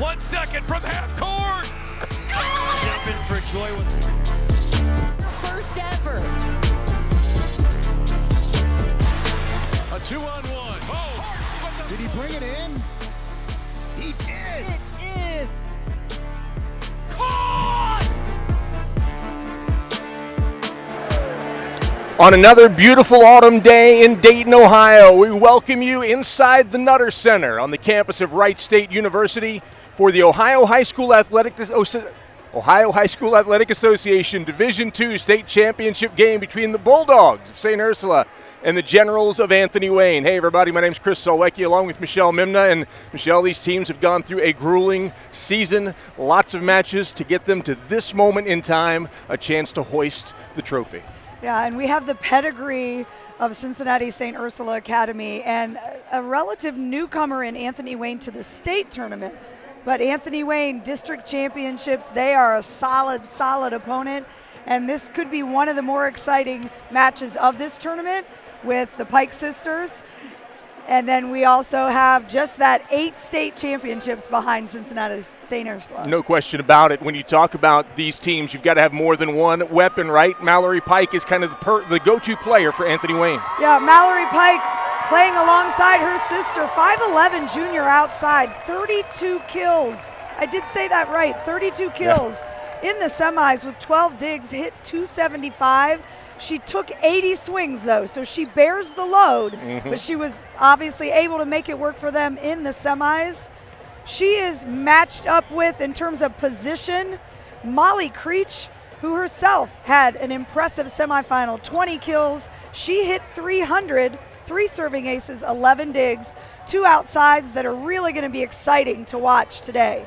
1 second from half court. Jumping for joy. First ever. A 2-on-1. Oh! Did he bring it in? He did! It is. On another beautiful autumn day in Dayton, Ohio, we welcome you inside the Nutter Center on the campus of Wright State University for the Ohio High School Athletic Association Division II State Championship game between the Bulldogs of St. Ursula and the Generals of Anthony Wayne. Hey everybody, my name's Chris Solwecki along with Michelle Mimna. And Michelle, these teams have gone through a grueling season, lots of matches to get them to this moment in time, a chance to hoist the trophy. Yeah, and we have the pedigree of Cincinnati St. Ursula Academy and a relative newcomer in Anthony Wayne to the state tournament. But Anthony Wayne district championships, they are a solid opponent. And this could be one of the more exciting matches of this tournament with the Pike sisters. And then we also have just that 8 state championships behind Cincinnati St. Ursula. No question about it. When you talk about these teams, you've got to have more than one weapon, right? Mallory Pike is kind of the go-to player for Anthony Wayne. Yeah, Mallory Pike playing alongside her sister, 5'11" junior outside, 32 kills. I did say that right, 32 kills in the semis with 12 digs, hit 275. She took 80 swings, though, so she bears the load, but she was obviously able to make it work for them in the semis. She is matched up with, in terms of position, Molly Creech, who herself had an impressive semifinal, 20 kills. She hit 300, 3 serving aces, 11 digs, 2 outsides that are really going to be exciting to watch today.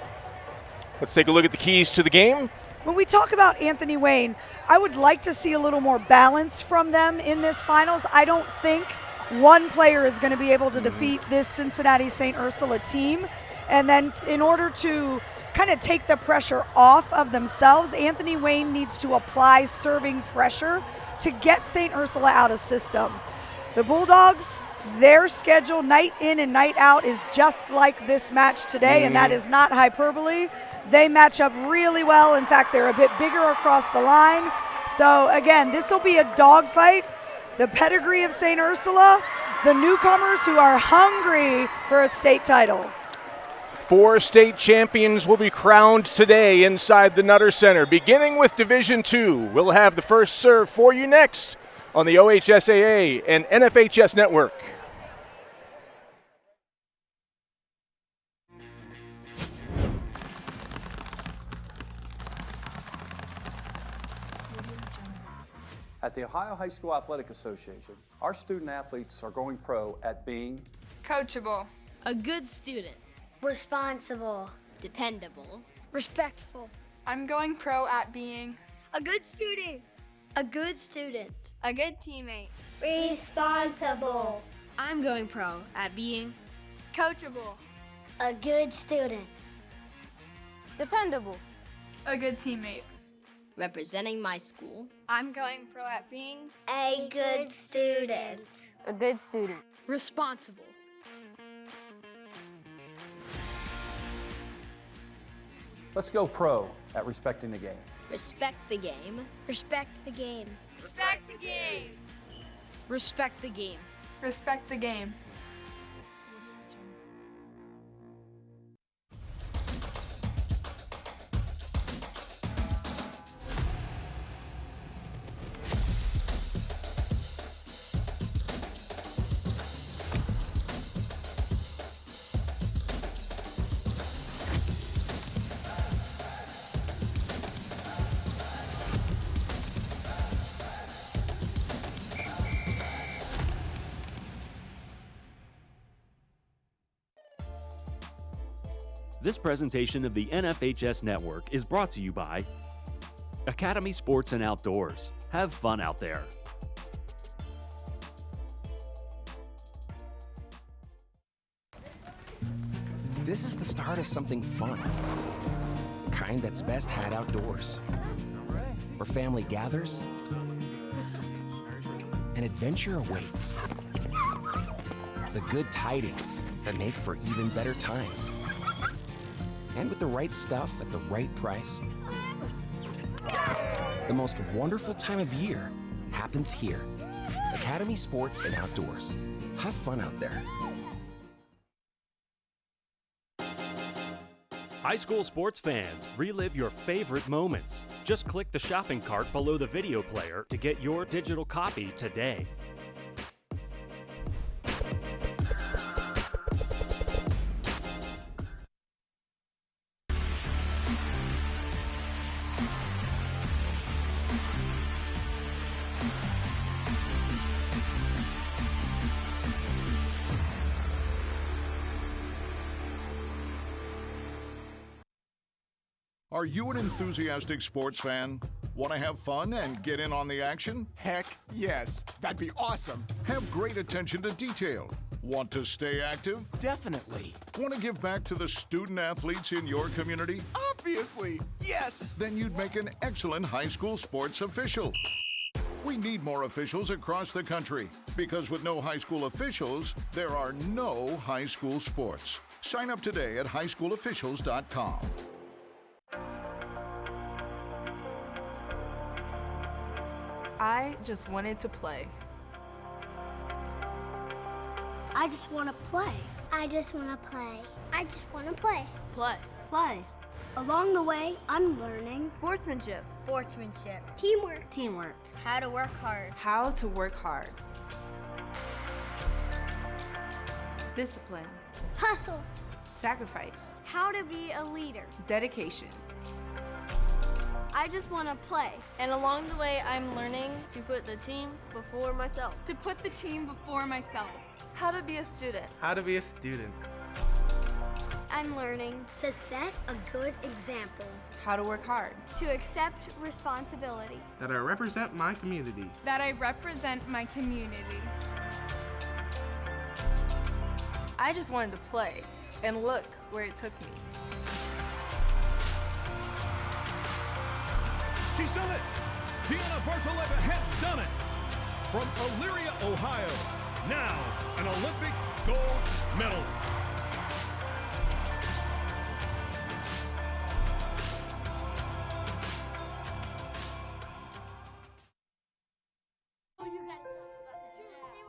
Let's take a look at the keys to the game. When we talk about Anthony Wayne, I would like to see a little more balance from them in this finals. I don't think one player is going to be able to defeat this Cincinnati St. Ursula team. And then in order to kind of take the pressure off of themselves, Anthony Wayne needs to apply serving pressure to get St. Ursula out of system. The Bulldogs, their schedule night in and night out is just like this match today, and that is not hyperbole. They match up really well. In fact, they're a bit bigger across the line. So again, this will be a dogfight. The pedigree of St. Ursula, the newcomers who are hungry for a state title. 4 state champions will be crowned today inside the Nutter Center. Beginning with Division II, we'll have the first serve for you next on the OHSAA and NFHS network. At the Ohio High School Athletic Association, our student athletes are going pro at being coachable, a good student, responsible, dependable, respectful. I'm going pro at being a good student, a good student, a good teammate, responsible. I'm going pro at being coachable, a good student, dependable, a good teammate, representing my school. I'm going pro at being a good student, a good student, responsible. Let's go pro at respecting the game. Respect the game. respect the game, respect the game, Respect the game. respect the game. This presentation of the NFHS Network is brought to you by Academy Sports and Outdoors. Have fun out there. This is the start of something fun. Kind that's best had outdoors. Where family gathers, and adventure awaits. The good tidings that make for even better times. And with the right stuff at the right price, the most wonderful time of year happens here. Academy Sports and Outdoors. Have fun out there. High school sports fans, relive your favorite moments. Just click the shopping cart below the video player to get your digital copy today. Are you an enthusiastic sports fan? Want to have fun and get in on the action? Heck yes, that'd be awesome. Have great attention to detail. Want to stay active? Definitely. Want to give back to the student athletes in your community? Obviously, yes. Then you'd make an excellent high school sports official. We need more officials across the country because with no high school officials, there are no high school sports. Sign up today at highschoolofficials.com. I just wanted to play. I just want to play. I just want to play. I just want to play. Play. Play. Along the way, I'm learning Sportsmanship. Sportsmanship. teamwork, Teamwork. How to work hard. How to work hard. Discipline. hustle, Sacrifice. how to be a leader. Dedication. I just want to play. And along the way, I'm learning to put the team before myself. To put the team before myself. How to be a student. How to be a student. I'm learning to set a good example. How to work hard. To accept responsibility. That I represent my community. That I represent my community. I just wanted to play, and look where it took me. She's done it! Tiana Bartoletta has done it! From Elyria, Ohio, now an Olympic gold medalist.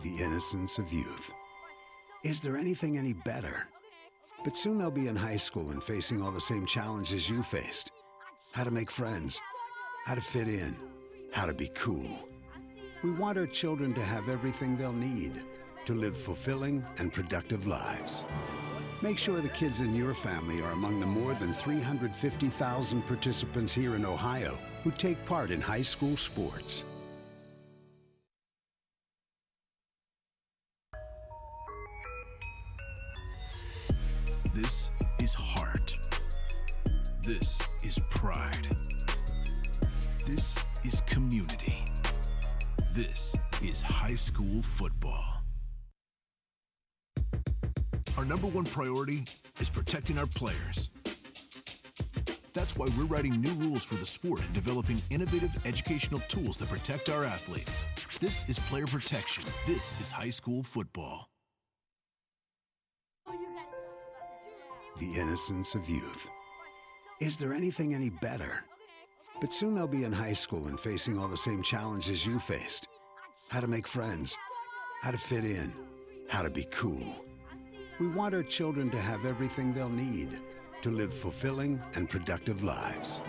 The innocence of youth. Is there anything any better? But soon they'll be in high school and facing all the same challenges you faced. How to make friends, how to fit in, how to be cool. We want our children to have everything they'll need to live fulfilling and productive lives. Make sure the kids in your family are among the more than 350,000 participants here in Ohio who take part in high school sports. This is heart. This is pride. This is community. This is high school football. Our number one priority is protecting our players. That's why we're writing new rules for the sport and developing innovative educational tools that protect our athletes. This is player protection. This is high school football. The innocence of youth. Is there anything any better? But soon they'll be in high school and facing all the same challenges you faced. How to make friends, how to fit in, how to be cool. We want our children to have everything they'll need to live fulfilling and productive lives.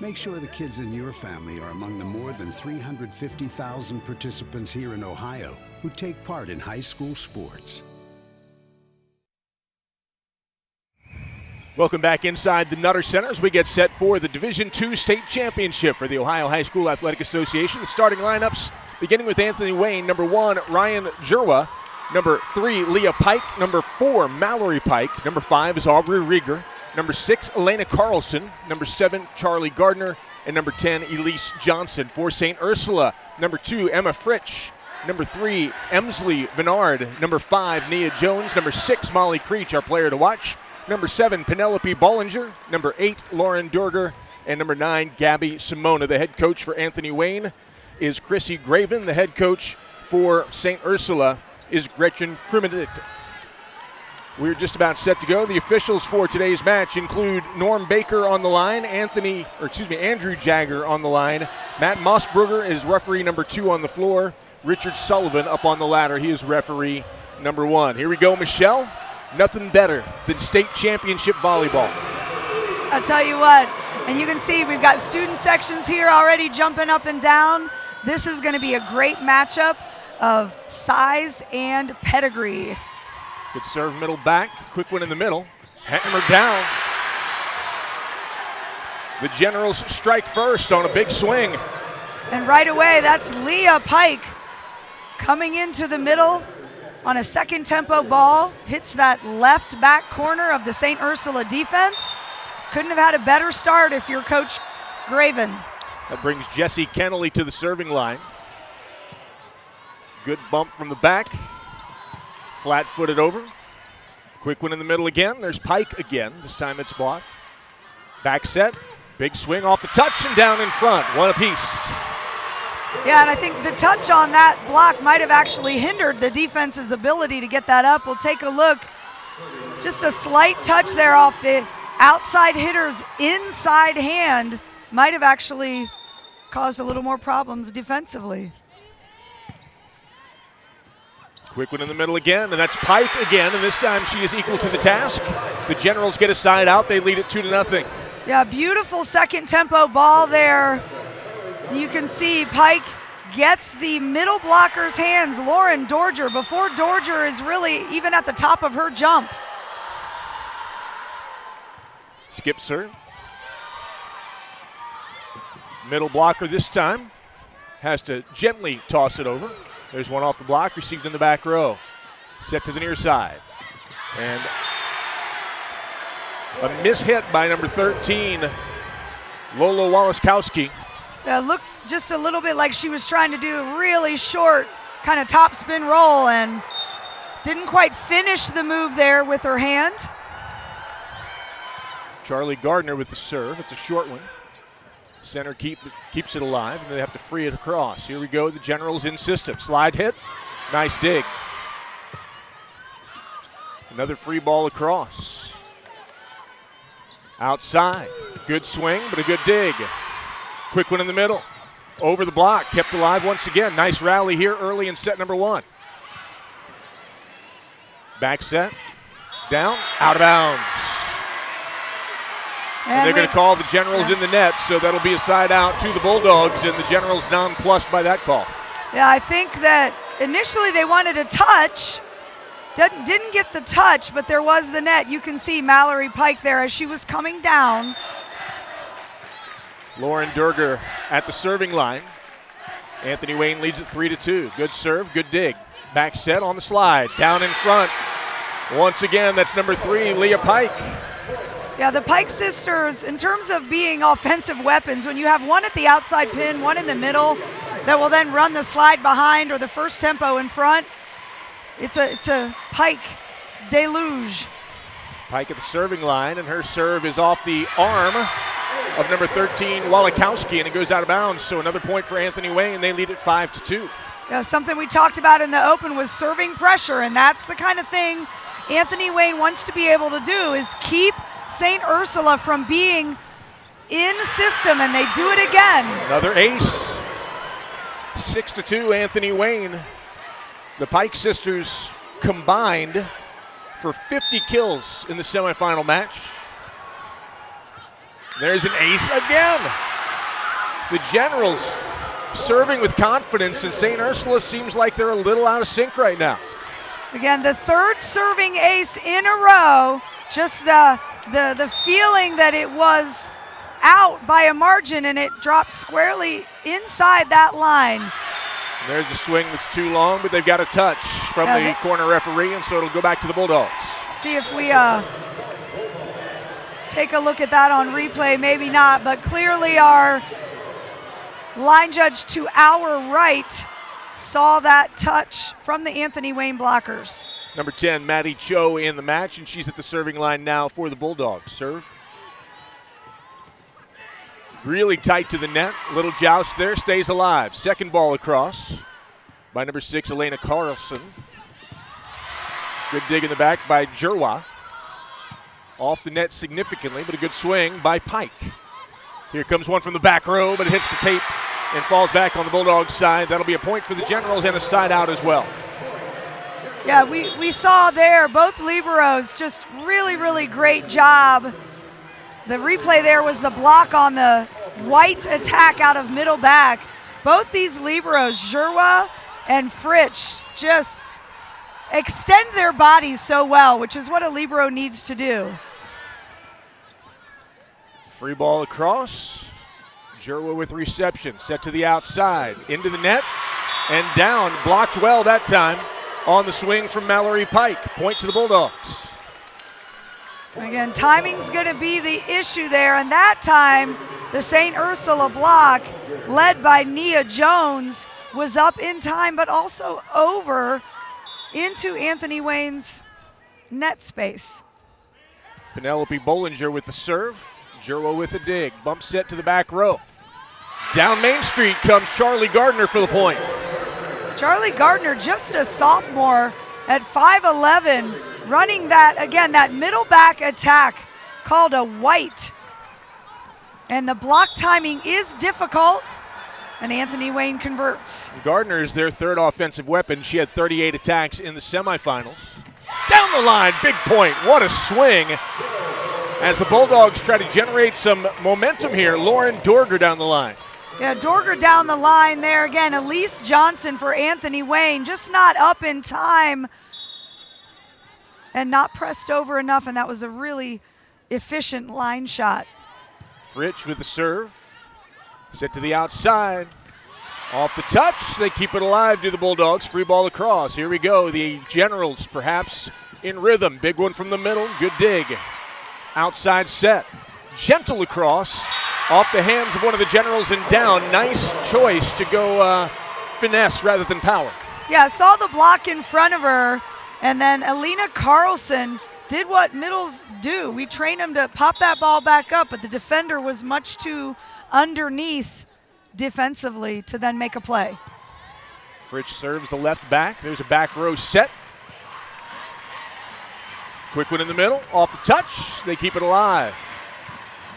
Make sure the kids in your family are among the more than 350,000 participants here in Ohio who take part in high school sports. Welcome back inside the Nutter Center as we get set for the Division II State Championship for the Ohio High School Athletic Association. The starting lineups beginning with Anthony Wayne, number 1, Ryan Jurwa, number 3, Leah Pike, number 4, Mallory Pike, number 5 is Aubrey Rieger, number 6, Elena Carlson, number 7, Charlie Gardner, and number 10, Elise Johnson. For St. Ursula, number 2, Emma Fritsch, number 3, Emsley Bernard, number 5, Nia Jones, number 6, Molly Creech, our player to watch, number 7, Penelope Bollinger, number 8, Lauren Durger, and number 9, Gabby Simona. The head coach for Anthony Wayne is Chrissy Graven. The head coach for St. Ursula is Gretchen Krimenit. We're just about set to go. The officials for today's match include Norm Baker on the line, Andrew Jagger on the line. Matt Mossbrugger is referee number 2 on the floor. Richard Sullivan up on the ladder. He is referee number 1. Here we go, Michelle. Nothing better than state championship volleyball. I'll tell you what, and you can see we've got student sections here already jumping up and down. This is going to be a great matchup of size and pedigree. Good serve, middle back. Quick one in the middle. Hammer down. The Generals strike first on a big swing. And right away, that's Leah Pike coming into the middle on a second tempo ball. Hits that left back corner of the St. Ursula defense. Couldn't have had a better start if you're Coach Graven. That brings Jessie Kennelly to the serving line. Good bump from the back. Flat-footed over. Quick one in the middle again. There's Pike again. This time it's blocked. Back set. Big swing off the touch and down in front. One apiece. Yeah, and I think the touch on that block might have actually hindered the defense's ability to get that up. We'll take a look. Just a slight touch there off the outside hitter's inside hand might have actually caused a little more problems defensively. Quick one in the middle again, and that's Pike again, and this time she is equal to the task. The Generals get a side out. They lead it 2-0. Yeah, beautiful second tempo ball there. You can see Pike gets the middle blocker's hands, Lauren Dorger, before Dorger is really even at the top of her jump. Skip serve. Middle blocker this time. Has to gently toss it over. There's one off the block, received in the back row. Set to the near side. And a mishit by number 13, Lola Wallaskowski. Looked just a little bit like she was trying to do a really short kind of top spin roll and didn't quite finish the move there with her hand. Charlie Gardner with the serve. It's a short one. Center keeps it alive, and they have to free it across. Here we go, the Generals in system. Slide hit, nice dig. Another free ball across. Outside, good swing, but a good dig. Quick one in the middle. Over the block, kept alive once again. Nice rally here early in set number 1. Back set, down, out of bounds. And they're going to call the Generals in the net, so that'll be a side out to the Bulldogs, and the Generals nonplussed by that call. Yeah, I think that initially they wanted a touch. Didn't get the touch, but there was the net. You can see Mallory Pike there as she was coming down. Lauren Durger at the serving line. Anthony Wayne leads it 3-2. Good serve, good dig. Back set on the slide, down in front. Once again, that's number 3, Leah Pike. Yeah, the Pike sisters, in terms of being offensive weapons, when you have one at the outside pin, one in the middle, that will then run the slide behind or the first tempo in front, it's a Pike deluge. Pike at the serving line, and her serve is off the arm of number 13, Walikowski, and it goes out of bounds. So another point for Anthony Wayne. They lead it 5-2. Yeah, something we talked about in the open was serving pressure, and that's the kind of thing Anthony Wayne wants to be able to do, is keep St. Ursula from being in system, and they do it again. Another ace. 6-2, Anthony Wayne. The Pike sisters combined for 50 kills in the semifinal match. There's an ace again. The Generals serving with confidence, and St. Ursula seems like they're a little out of sync right now. Again, the third serving ace in a row. Just the feeling that it was out by a margin, and it dropped squarely inside that line. There's a swing that's too long, but they've got a touch from the corner referee, and so it'll go back to the Bulldogs. See if we take a look at that on replay. Maybe not, but clearly our line judge to our right saw that touch from the Anthony Wayne blockers. Number 10, Maddie Cho in the match, and she's at the serving line now for the Bulldogs. Serve. Really tight to the net. Little joust there, stays alive. Second ball across by number 6, Elena Carlson. Good dig in the back by Jerwa. Off the net significantly, but a good swing by Pike. Here comes one from the back row, but it hits the tape and falls back on the Bulldogs side. That'll be a point for the Generals and a side out as well. Yeah, we saw there both liberos, just really, really great job. The replay there was the block on the White attack out of middle back. Both these liberos, Jerwa and Fritsch, just extend their bodies so well, which is what a libero needs to do. Free ball across. Jerwa with reception, set to the outside, into the net, and down. Blocked well that time on the swing from Mallory Pike. Point to the Bulldogs. Again, timing's going to be the issue there, and that time the St. Ursula block, led by Nia Jones, was up in time, but also over into Anthony Wayne's net space. Penelope Bollinger with the serve. Jerwa with a dig. Bump set to the back row. Down Main Street comes Charlie Gardner for the point. Charlie Gardner, just a sophomore at 5'11", running that, again, that middle back attack called a White. And the block timing is difficult, and Anthony Wayne converts. Gardner is their third offensive weapon. She had 38 attacks in the semifinals. Down the line, big point. What a swing. As the Bulldogs try to generate some momentum here, Lauren Dorger down the line. Yeah, Dorger down the line there again. Elise Johnson for Anthony Wayne, just not up in time and not pressed over enough, and that was a really efficient line shot. Fritsch with the serve. Set to the outside. Off the touch, they keep it alive, do the Bulldogs. Free ball across. Here we go. The Generals perhaps in rhythm. Big one from the middle. Good dig. Outside set. Gentle across. Off the hands of one of the Generals and down. Nice choice to go finesse rather than power. Yeah, saw the block in front of her, and then Alina Carlson did what middles do. We train them to pop that ball back up, but the defender was much too underneath defensively to then make a play. Fritsch serves the left back. There's a back row set. Quick one in the middle. Off the touch. They keep it alive.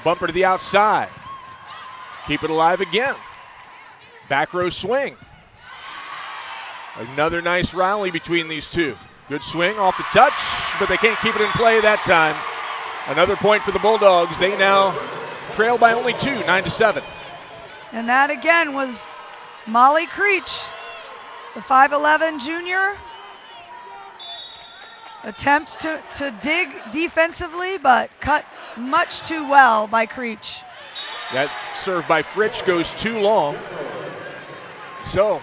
Bumper to the outside. Keep it alive again. Back row swing. Another nice rally between these two. Good swing off the touch, but they can't keep it in play that time. Another point for the Bulldogs. They now trail by only 2, 9-7. And that again was Molly Creech, the 5'11" junior. Attempt to dig defensively, but cut much too well by Creech. That serve by Fritsch goes too long. So,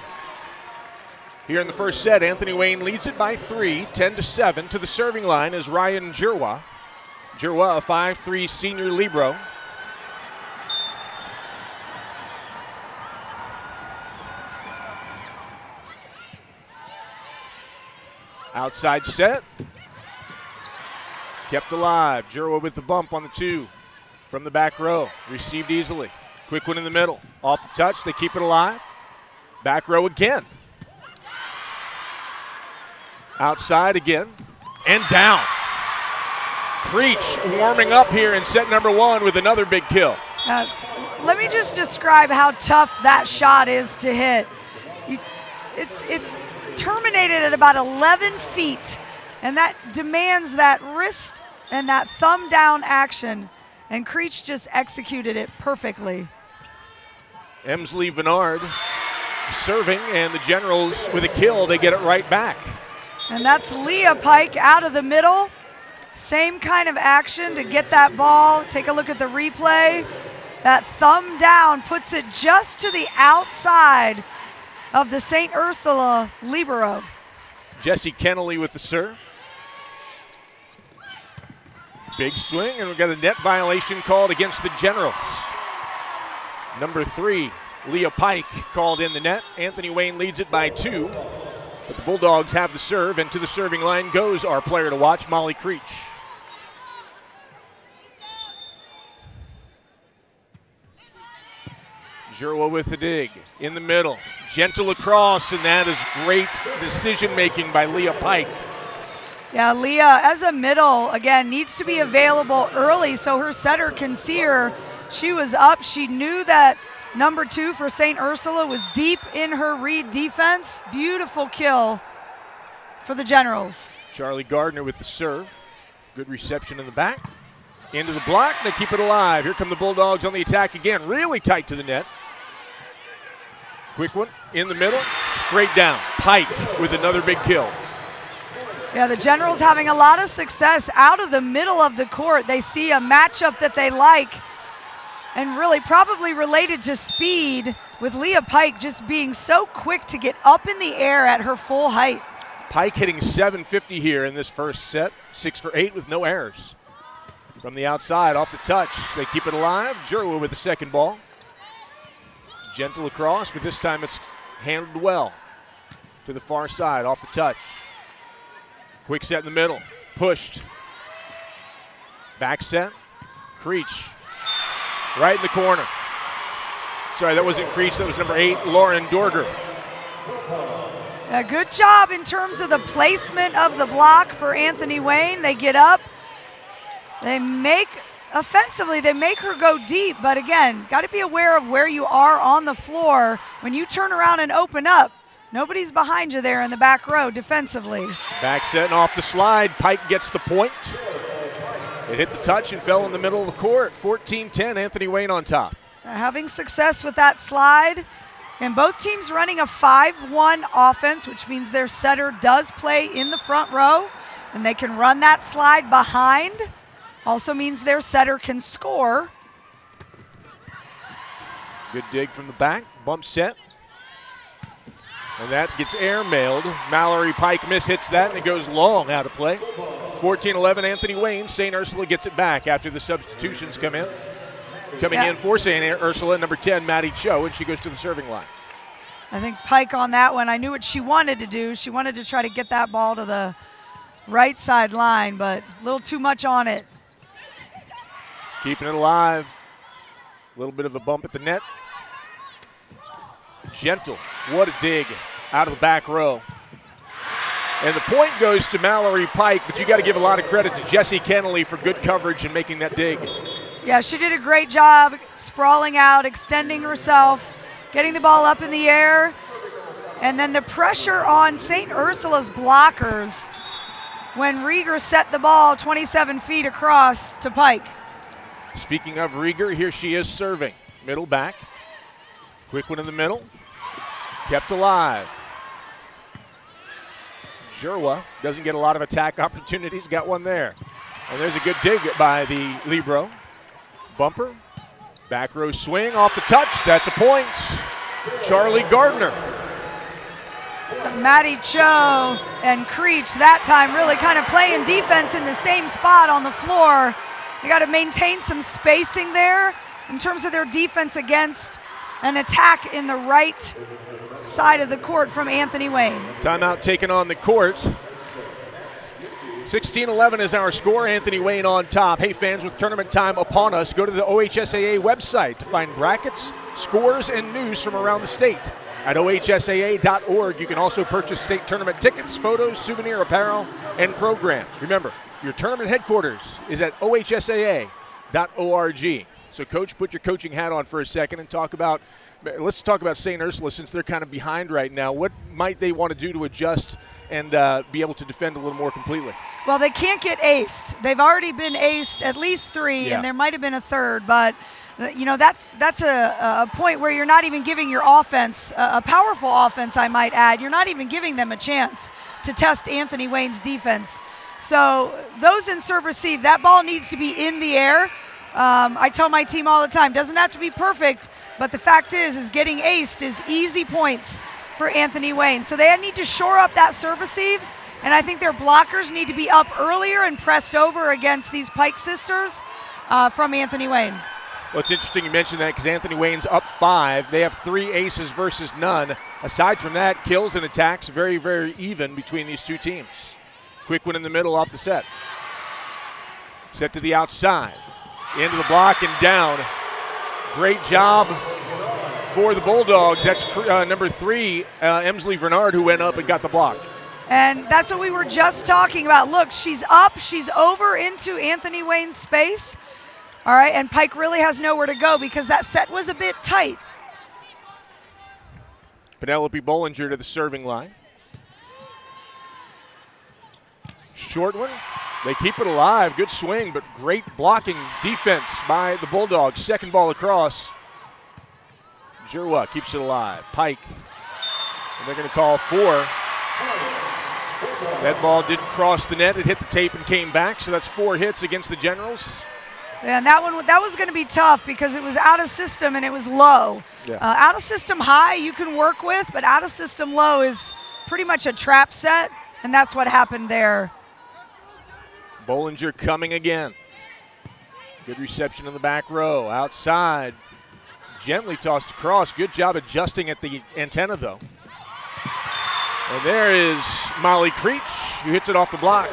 here in the first set, Anthony Wayne leads it by 3, 10-7. To the serving line is Ryan Jerwa. Jerwa, a 5'3" senior libero. Outside set. Kept alive. Jerwa with the bump on the 2 from the back row. Received easily. Quick one in the middle. Off the touch. They keep it alive. Back row again. Outside again. And down. Creech warming up here in set number 1 with another big kill. Let me just describe how tough that shot is to hit. It's terminated at about 11 feet, and that demands that wrist and that thumb down action, and Creech just executed it perfectly. Emsley Vennard serving, and the Generals with a kill. They get it right back. And that's Leah Pike out of the middle. Same kind of action to get that ball. Take a look at the replay. That thumb down puts it just to the outside of the St. Ursula libero. Jesse Kennelly with the serve. Big swing, and we've got a net violation called against the Generals. Number 3, Leah Pike called in the net. Anthony Wayne leads it by 2. But the Bulldogs have the serve, and to the serving line goes our player to watch, Molly Creech. Jerwa with the dig in the middle. Gentle across, and that is great decision-making by Leah Pike. Yeah, Leah, as a middle, again, needs to be available early so her setter can see her. She was up. She knew that number 2 for St. Ursula was deep in her read defense. Beautiful kill for the Generals. Charlie Gardner with the serve. Good reception in the back. Into the block. They keep it alive. Here come the Bulldogs on the attack again. Really tight to the net. Quick one in the middle. Straight down. Pike with another big kill. Yeah, the Generals having a lot of success out of the middle of the court. They see a matchup that they like, and really probably related to speed, with Leah Pike just being so quick to get up in the air at her full height. Pike hitting 750 here in this first set. 6 for 8 with no errors. From the outside, off the touch, they keep it alive. Ursula with the second ball. Gentle across, but this time it's handled well. To the far side, off the touch. Quick set in the middle, pushed. Back set, Creech. Right in the corner. Sorry, that wasn't Creech, that was number 8, Lauren Dorger. A good job in terms of the placement of the block for Anthony Wayne. They get up, they make, offensively, they make her go deep, but again, got to be aware of where you are on the floor. When you turn around and open up, nobody's behind you there in the back row defensively. Back set and off the slide, Pike gets the point. It hit the touch and fell in the middle of the court. 14-10, Anthony Wayne on top. Having success with that slide. And both teams running a 5-1 offense, which means their setter does play in the front row, and they can run that slide behind. Also means their setter can score. Good dig from the back, bump set. And that gets air-mailed. Mallory Pike mishits that, and it goes long out of play. 14-11, Anthony Wayne. St. Ursula gets it back after the substitutions come in. Coming in for St. Ursula, number 10, Maddie Cho, and she goes to the serving line. I think Pike on that one, I knew what she wanted to do. She wanted to try to get that ball to the right side line, but a little too much on it. Keeping it alive. A little bit of a bump at the net. Gentle, what a dig out of the back row. And the point goes to Mallory Pike, but you got to give a lot of credit to Jessie Kennelly for good coverage and making that dig. Yeah, she did a great job sprawling out, extending herself, getting the ball up in the air. And then the pressure on St. Ursula's blockers when Rieger set the ball 27 feet across to Pike. Speaking of Rieger, here she is serving. Middle back. Quick one in the middle. Kept alive. Ursula doesn't get a lot of attack opportunities. Got one there. And there's a good dig by the Libero. Bumper. Back row swing off the touch. That's a point. Charlie Gardner. Maddie Cho and Creech that time really kind of playing defense in the same spot on the floor. They got to maintain some spacing there in terms of their defense against an attack in the right side of the court from Anthony Wayne. Timeout taken on the court. 16-11 is our score. Anthony Wayne on top. Hey, fans, with tournament time upon us, go to the OHSAA website to find brackets, scores, and news from around the state. At OHSAA.org, you can also purchase state tournament tickets, photos, souvenir apparel, and programs. Remember, your tournament headquarters is at OHSAA.org. So, Coach, put your coaching hat on for a second and let's talk about St. Ursula since they're kind of behind right now. What might they want to do to adjust and be able to defend a little more completely? Well, they can't get aced. They've already been aced at least 3, and there might have been a third, but you know, that's a point where you're not even giving your offense, a powerful offense I might add, you're not even giving them a chance to test Anthony Wayne's defense. So those in serve receive, that ball needs to be in the air. I tell my team all the time, doesn't have to be perfect, but the fact is getting aced is easy points for Anthony Wayne. So they need to shore up that serve receive, and I think their blockers need to be up earlier and pressed over against these Pike sisters from Anthony Wayne. Well, it's interesting you mentioned that because Anthony Wayne's up 5. They have 3 aces versus none. Aside from that, kills and attacks very, very even between these two teams. Quick one in the middle off the set. Set to the outside. Into the block and down. Great job for the Bulldogs. That's number 3, Emsley Vernard, who went up and got the block. And that's what we were just talking about. Look, she's up, she's over into Anthony Wayne's space. All right, and Pike really has nowhere to go because that set was a bit tight. Penelope Bollinger to the serving line. Short one. They keep it alive. Good swing, but great blocking defense by the Bulldogs. Second ball across. Jirwa keeps it alive. Pike. And they're going to call 4. That ball didn't cross the net. It hit the tape and came back, so that's 4 hits against the Generals. And that was going to be tough because it was out of system and it was low. Yeah. Out of system high you can work with, but out of system low is pretty much a trap set, and that's what happened there. Bollinger coming again. Good reception in the back row. Outside. Gently tossed across. Good job adjusting at the antenna, though. And there is Molly Creech, who hits it off the block.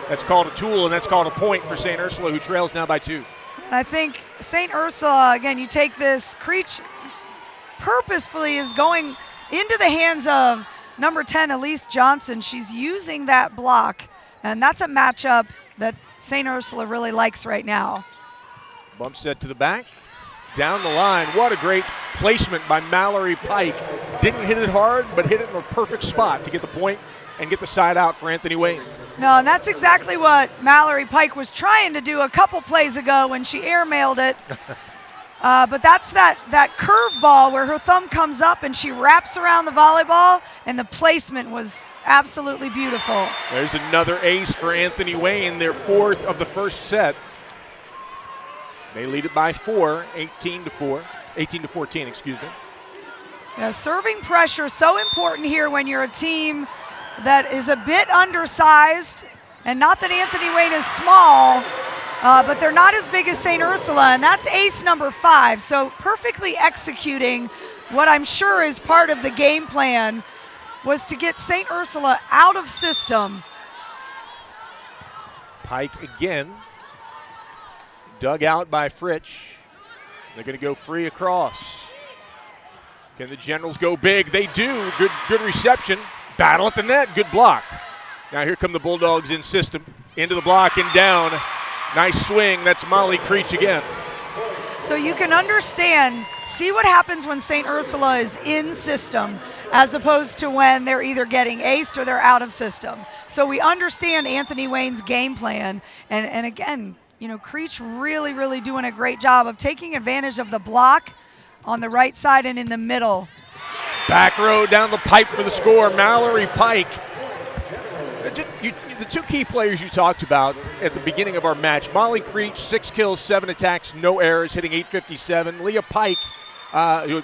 That's called a tool, and that's called a point for St. Ursula, who trails now by 2. And I think St. Ursula, again, you take this, Creech purposefully is going into the hands of number 10, Elise Johnson. She's using that block, and that's a matchup that St. Ursula really likes right now. Bump set to the back. Down the line. What a great placement by Mallory Pike. Didn't hit it hard, but hit it in a perfect spot to get the point and get the side out for Anthony Wayne. No, and that's exactly what Mallory Pike was trying to do a couple plays ago when she airmailed it. But that's that curve ball where her thumb comes up and she wraps around the volleyball, and the placement was absolutely beautiful. There's another ace for Anthony Wayne, their 4th of the first set. They lead it by 4, 18-14, excuse me. Yeah, serving pressure so important here when you're a team that is a bit undersized, and not that Anthony Wayne is small, but they're not as big as St. Ursula, and that's ace number 5. So perfectly executing what I'm sure is part of the game plan was to get St. Ursula out of system. Pike again. Dug out by Fritsch. They're going to go free across. Can the Generals go big? They do. Good reception. Battle at the net. Good block. Now here come the Bulldogs in system. Into the block and down. Nice swing. That's Molly Creech again. So you can understand, see what happens when St. Ursula is in system as opposed to when they're either getting aced or they're out of system. So we understand Anthony Wayne's game plan. And again, you know, Creech really, really doing a great job of taking advantage of the block on the right side and in the middle. Back row down the pipe for the score, Mallory Pike. The 2 key players you talked about at the beginning of our match, Molly Creech, 6 kills, 7 attacks, no errors, hitting .857. Leah Pike,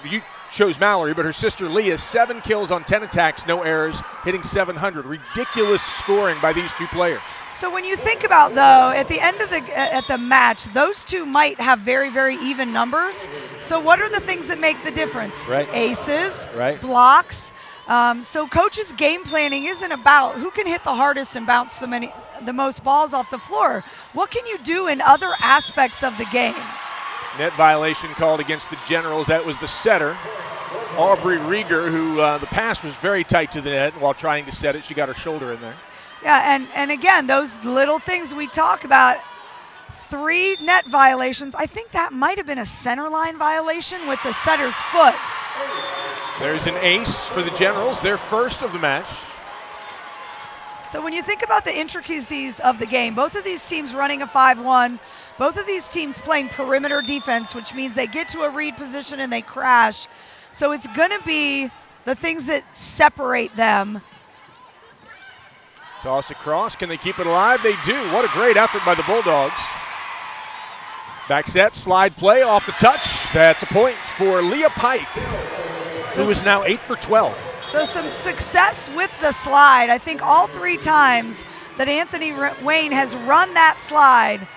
you chose Mallory, but her sister Leah, 7 kills on 10 attacks, no errors, hitting .700. Ridiculous scoring by these 2 players. So when you think about, though, at the end of the match, those 2 might have very, very even numbers. So what are the things that make the difference? Right. Aces, right. Blocks. So coach's game planning isn't about who can hit the hardest and bounce the most balls off the floor. What can you do in other aspects of the game? Net violation called against the Generals. That was the setter, Aubrey Rieger, who the pass was very tight to the net while trying to set it. She got her shoulder in there. Yeah, and again, those little things we talk about, 3 net violations. I think that might have been a center line violation with the setter's foot. There's an ace for the Generals, their 1st of the match. So when you think about the intricacies of the game, both of these teams running a 5-1, both of these teams playing perimeter defense, which means they get to a read position and they crash. So it's going to be the things that separate them. Toss across. Can they keep it alive? They do. What a great effort by the Bulldogs. Back set, slide play off the touch. That's a point for Leah Pike, who is now 8 for 12. So some success with the slide. I think all 3 times that Anthony Wayne has run that slide,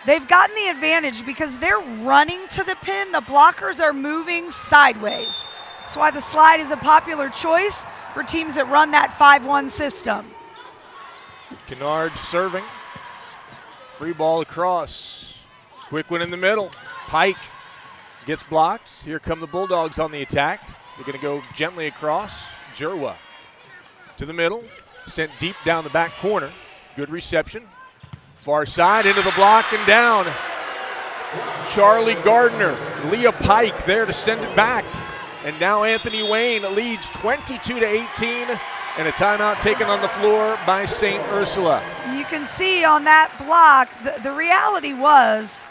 they've gotten the advantage because they're running to the pin. The blockers are moving sideways. That's why the slide is a popular choice for teams that run that 5-1 system. Kennard serving. Free ball across. Quick one in the middle. Pike gets blocked. Here come the Bulldogs on the attack. They're going to go gently across. Jirwa to the middle. Sent deep down the back corner. Good reception. Far side into the block and down. Charlie Gardner, Leah Pike there to send it back. And now Anthony Wayne leads 22-18, and a timeout taken on the floor by St. Ursula. You can see on that block, the reality was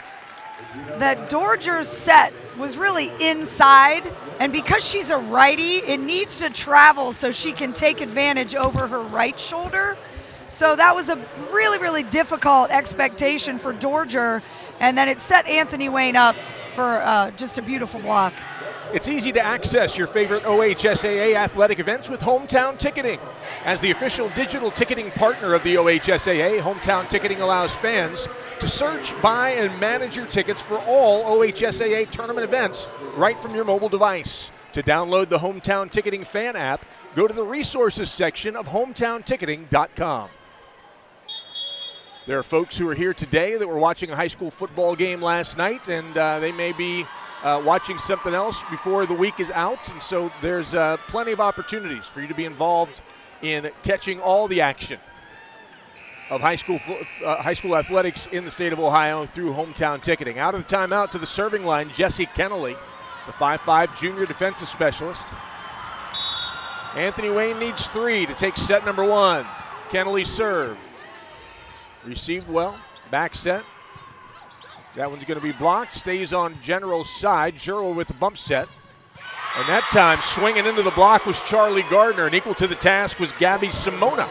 that Dorger's set was really inside, and because she's a righty, it needs to travel so she can take advantage over her right shoulder. So that was a really, really difficult expectation for Dorger, and then it set Anthony Wayne up for just a beautiful block. It's easy to access your favorite OHSAA athletic events with Hometown Ticketing. As the official digital ticketing partner of the OHSAA, Hometown Ticketing allows fans to search, buy, and manage your tickets for all OHSAA tournament events right from your mobile device. To download the Hometown Ticketing fan app, go to the resources section of hometownticketing.com. There are folks who are here today that were watching a high school football game last night, and they may be watching something else before the week is out, and so there's plenty of opportunities for you to be involved in catching all the action of high school athletics in the state of Ohio through Hometown Ticketing. Out of the timeout to the serving line, Jesse Kennelly, the 5'5" junior defensive specialist. Anthony Wayne needs 3 to take set number 1. Kennelly serve. Received well, back set. That one's going to be blocked, stays on General's side. Jura with the bump set. And that time, swinging into the block was Charlie Gardner, and equal to the task was Gabby Simona.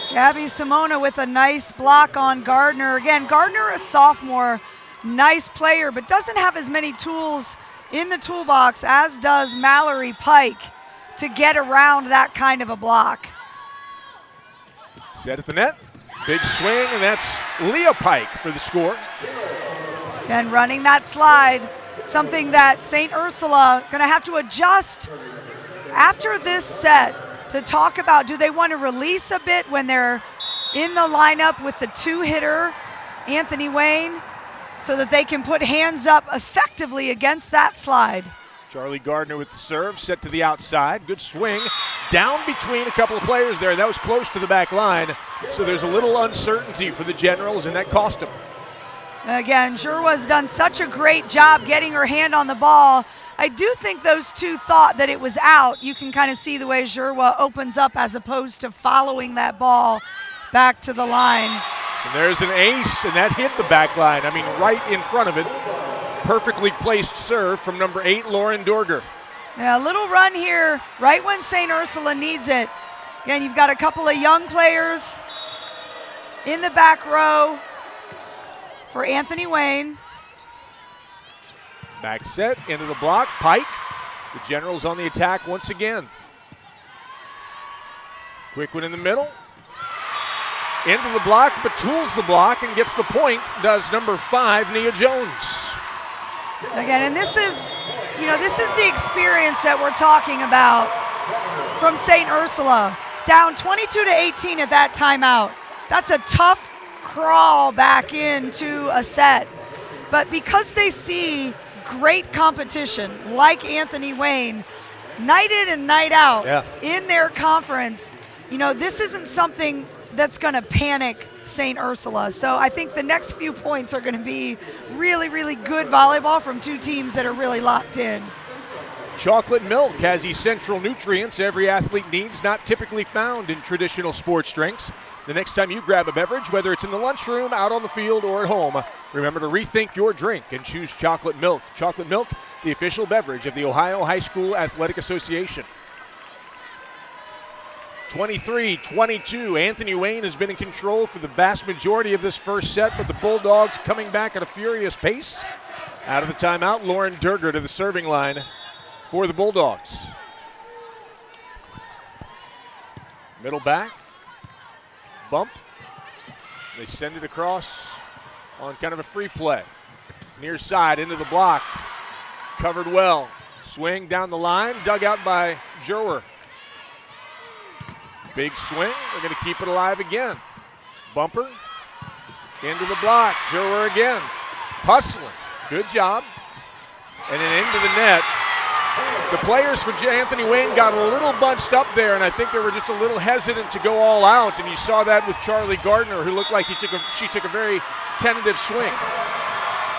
Gabby Simona with a nice block on Gardner. Again, Gardner, a sophomore, nice player, but doesn't have as many tools in the toolbox as does Mallory Pike to get around that kind of a block. Set at the net. Big swing, and that's Leah Pike for the score. And running that slide, something that St. Ursula going to have to adjust after this set to talk about, do they want to release a bit when they're in the lineup with the 2-hitter, Anthony Wayne, so that they can put hands up effectively against that slide. Charlie Gardner with the serve, set to the outside. Good swing, down between a couple of players there. That was close to the back line, so there's a little uncertainty for the Generals, and that cost them. Again, Jurwa's done such a great job getting her hand on the ball. I do think those two thought that it was out. You can kind of see the way Jurwa opens up as opposed to following that ball back to the line. And there's an ace, and that hit the back line. I mean, right in front of it. Perfectly placed serve from number 8, Lauren Dorger. Yeah, a little run here right when St. Ursula needs it. Again, you've got a couple of young players in the back row for Anthony Wayne. Back set, into the block, Pike. The Generals on the attack once again. Quick one in the middle. Into the block, but tools the block and gets the point, does number 5, Nia Jones. Again, and this is the experience that we're talking about from St. Ursula. Down 22-18 at that timeout. That's a tough crawl back into a set. But because they see great competition like Anthony Wayne, night in and night out in their conference, this isn't something that's going to panic St. Ursula. So I think the next few points are going to be really, really good volleyball from two teams that are really locked in. Chocolate milk has essential nutrients every athlete needs, not typically found in traditional sports drinks. The next time you grab a beverage, whether it's in the lunchroom, out on the field, or at home, remember to rethink your drink and choose chocolate milk. Chocolate milk, the official beverage of the Ohio High School Athletic Association. 23-22, Anthony Wayne has been in control for the vast majority of this first set, but the Bulldogs coming back at a furious pace. Out of the timeout, Lauren Durger to the serving line for the Bulldogs. Middle back, bump. They send it across on kind of a free play. Near side into the block, covered well. Swing down the line, dug out by Jurwer. Big swing, they're going to keep it alive again. Bumper, into the block, Jurwer again. Hustling, good job. And then into the net. The players for Anthony Wayne got a little bunched up there, and I think they were just a little hesitant to go all out, and you saw that with Charlie Gardner, who looked like she took a very tentative swing.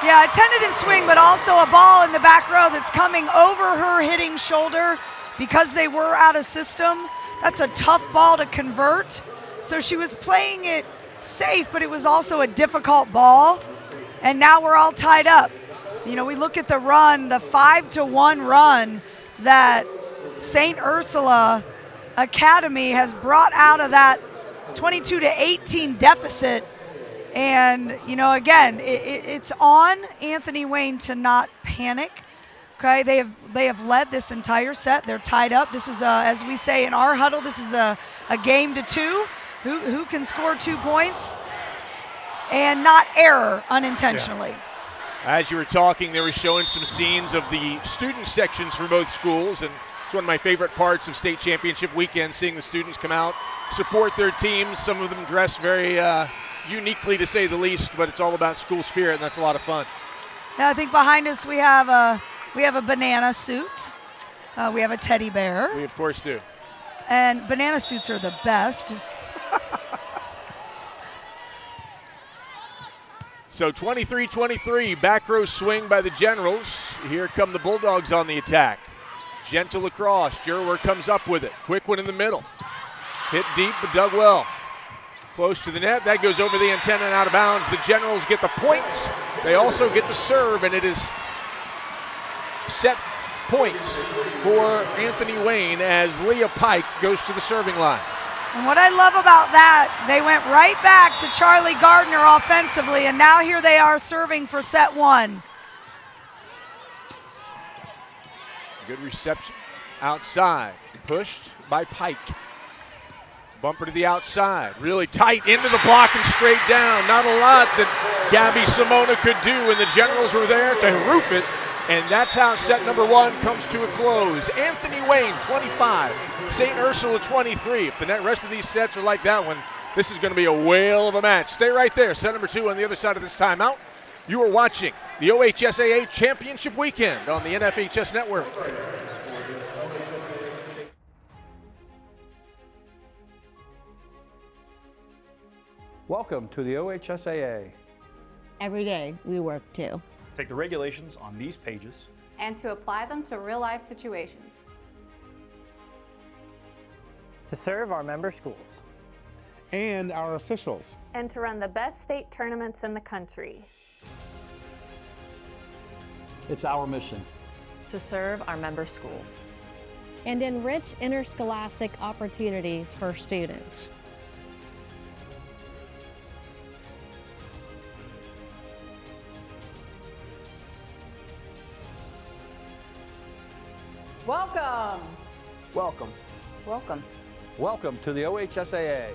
Yeah, a tentative swing, but also a ball in the back row that's coming over her hitting shoulder because they were out of system. That's a tough ball to convert. So she was playing it safe, but it was also a difficult ball. And now we're all tied up. You know, we look at the run, the 5-1 run that St. Ursula Academy has brought out of that 22-18 deficit. And, you know, again, it's on Anthony Wayne to not panic. Okay, they have led this entire set. They're tied up. This is, as we say in our huddle, this is a game to two. Who can score 2 points and not error unintentionally. Yeah. As you were talking, they were showing some scenes of the student sections for both schools, and it's one of my favorite parts of state championship weekend, seeing the students come out, support their teams. Some of them dress very uniquely, to say the least, but it's all about school spirit, and that's a lot of fun. Yeah, I think behind us we have a banana suit. We have a teddy bear. We of course do. And banana suits are the best. So 23-23, back row swing by the Generals. Here come the Bulldogs on the attack. Gentle across, Jerwer comes up with it. Quick one in the middle. Hit deep, but dug well. Close to the net, that goes over the antenna and out of bounds. The Generals get the point. They also get the serve, and it is set points for Anthony Wayne as Leah Pike goes to the serving line. And what I love about that, they went right back to Charlie Gardner offensively, and now here they are serving for set one. Good reception. Outside, pushed by Pike. Bumper to the outside, really tight into the block and straight down. Not a lot that Gabby Simona could do, and the Generals were there to roof it. And that's how set number one comes to a close. Anthony Wayne, 25. St. Ursula, 23. If the rest of these sets are like that one, this is going to be a whale of a match. Stay right there. Set number two on the other side of this timeout. You are watching the OHSAA Championship Weekend on the NFHS Network. Welcome to the OHSAA. Every day we work too. Take the regulations on these pages and to apply them to real-life situations. To serve our member schools. And our officials. And to run the best state tournaments in the country. It's our mission. To serve our member schools. And enrich interscholastic opportunities for students. Welcome. Welcome. Welcome. Welcome to the OHSAA.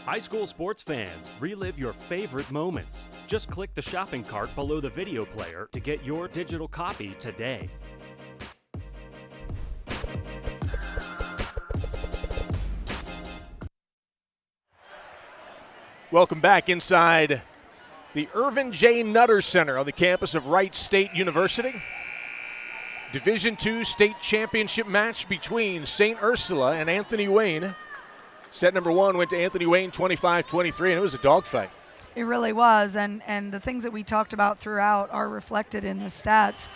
High school sports fans, relive your favorite moments. Just click the shopping cart below the video player to get your digital copy today. Welcome back inside the Irvin J. Nutter Center on the campus of Wright State University. Division II state championship match between St. Ursula and Anthony Wayne. Set number one went to Anthony Wayne 25-23, and it was a dogfight. It really was, and the things that we talked about throughout are reflected in the stats.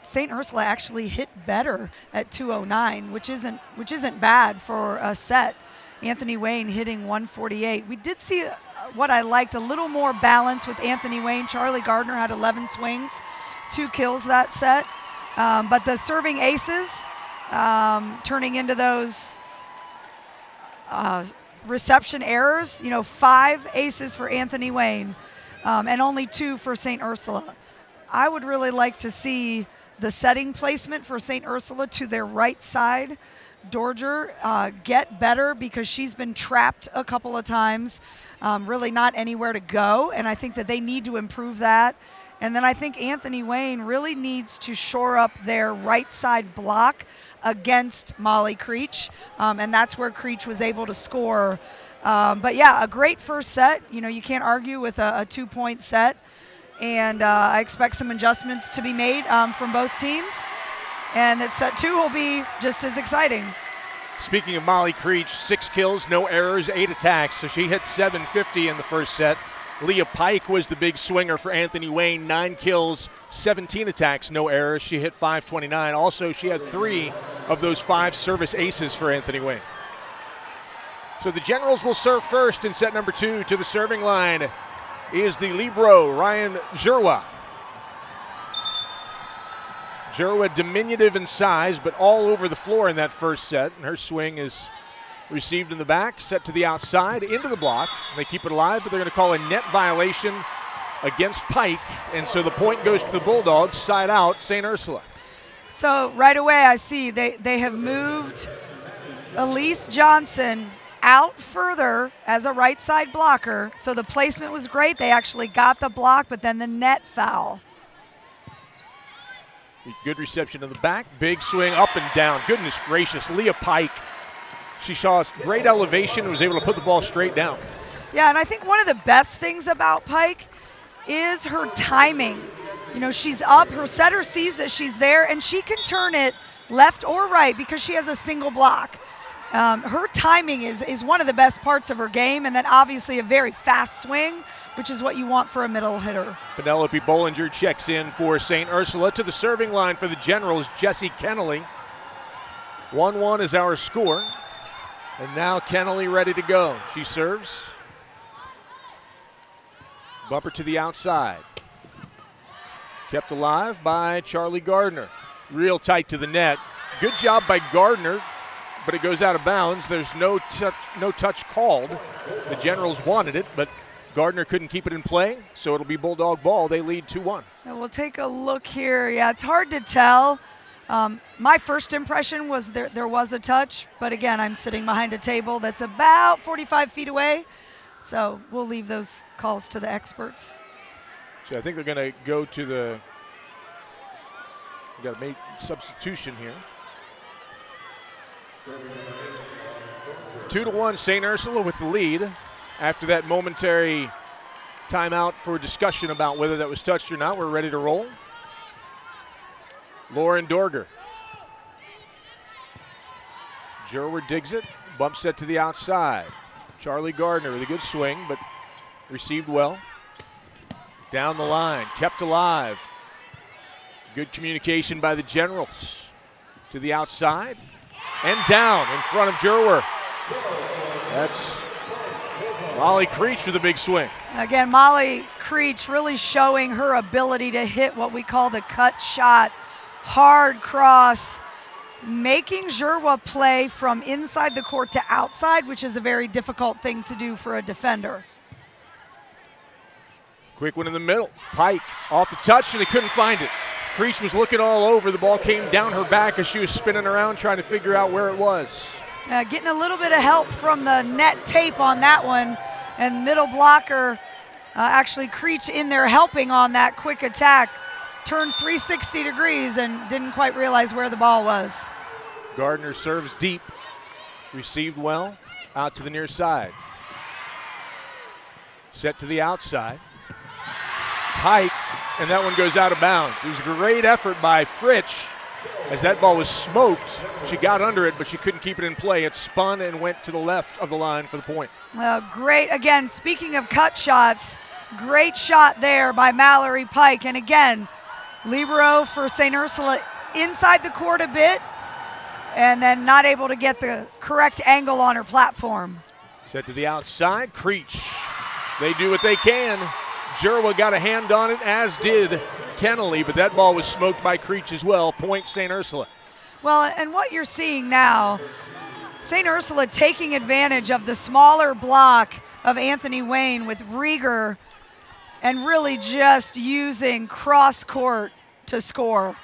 St. Ursula actually hit better at 209, which isn't bad for a set. Anthony Wayne hitting 148. We did see what I liked, a little more balance with Anthony Wayne. Charlie Gardner had 11 swings, 2 kills that set. But the serving aces turning into those reception errors, 5 aces for Anthony Wayne and only 2 for St. Ursula. I would really like to see the setting placement for St. Ursula to their right side. Dorger get better because she's been trapped a couple of times, really not anywhere to go, and I think that they need to improve that. And then I think Anthony Wayne really needs to shore up their right side block against Molly Creech, and that's where Creech was able to score. But yeah, a great first set. You can't argue with a 2-point set, and I expect some adjustments to be made from both teams. And that set 2 will be just as exciting. Speaking of Molly Creech, 6 kills, no errors, 8 attacks. So she hit 750 in the first set. Leah Pike was the big swinger for Anthony Wayne, 9 kills, 17 attacks, no errors. She hit 529. Also, she had 3 of those 5 service aces for Anthony Wayne. So the Generals will serve first in set number 2. To the serving line is the libero, Ryan Jurwa. Jurwa diminutive in size, but all over the floor in that first set. And her swing is received in the back, set to the outside, into the block. They keep it alive, but they're going to call a net violation against Pike. And so the point goes to the Bulldogs, side out, St. Ursula. So right away I see they have moved Elise Johnson out further as a right side blocker. So the placement was great. They actually got the block, but then the net foul. Good reception in the back. Big swing up and down. Goodness gracious. Leah Pike. She saw great elevation and was able to put the ball straight down. Yeah, and I think one of the best things about Pike is her timing. She's up. Her setter sees that she's there, and she can turn it left or right because she has a single block. Her timing is one of the best parts of her game, and then obviously a very fast swing, which is what you want for a middle hitter. Penelope Bollinger checks in for St. Ursula. To the serving line for the Generals, Jessie Kennelly. 1-1 is our score. And now Kennelly ready to go. She serves. Bumper to the outside. Kept alive by Charlie Gardner. Real tight to the net. Good job by Gardner, but it goes out of bounds. There's no touch called. The Generals wanted it, but Gardner couldn't keep it in play, so it'll be Bulldog ball. They lead 2-1. And we'll take a look here. Yeah, it's hard to tell. My first impression was there was a touch, but again, I'm sitting behind a table that's about 45 feet away, so we'll leave those calls to the experts. So I think they're going to go to the – got to make substitution here. 2-1, St. Ursula with the lead. After that momentary timeout for discussion about whether that was touched or not, we're ready to roll. Lauren Dorger. Jurwa digs it, bump set to the outside. Charlie Gardner with a good swing, but received well. Down the line, kept alive. Good communication by the Generals. To the outside and down in front of Jurwa. That's Molly Creech with a big swing. Again, Molly Creech really showing her ability to hit what we call the cut shot. Hard cross, making Jurwa play from inside the court to outside, which is a very difficult thing to do for a defender. Quick one in the middle. Pike off the touch, and they couldn't find it. Creech was looking all over. The ball came down her back as she was spinning around trying to figure out where it was. Getting a little bit of help from the net tape on that one, and middle blocker Actually, Creech in there helping on that quick attack. Turned 360 degrees and didn't quite realize where the ball was. Gardner serves deep. Received well. Out to the near side. Set to the outside. Pike, and that one goes out of bounds. It was a great effort by Fritsch. As that ball was smoked, she got under it, but she couldn't keep it in play. It spun and went to the left of the line for the point. Great, again, speaking of cut shots, great shot there by Mallory Pike. And again, libero for St. Ursula inside the court a bit, and then not able to get the correct angle on her platform. Set to the outside, Creech. They do what they can. Jerwa got a hand on it, as did Kennelly, but that ball was smoked by Creech as well. Point St. Ursula. Well, and what you're seeing now, St. Ursula taking advantage of the smaller block of Anthony Wayne with Rieger and really just using cross court to score.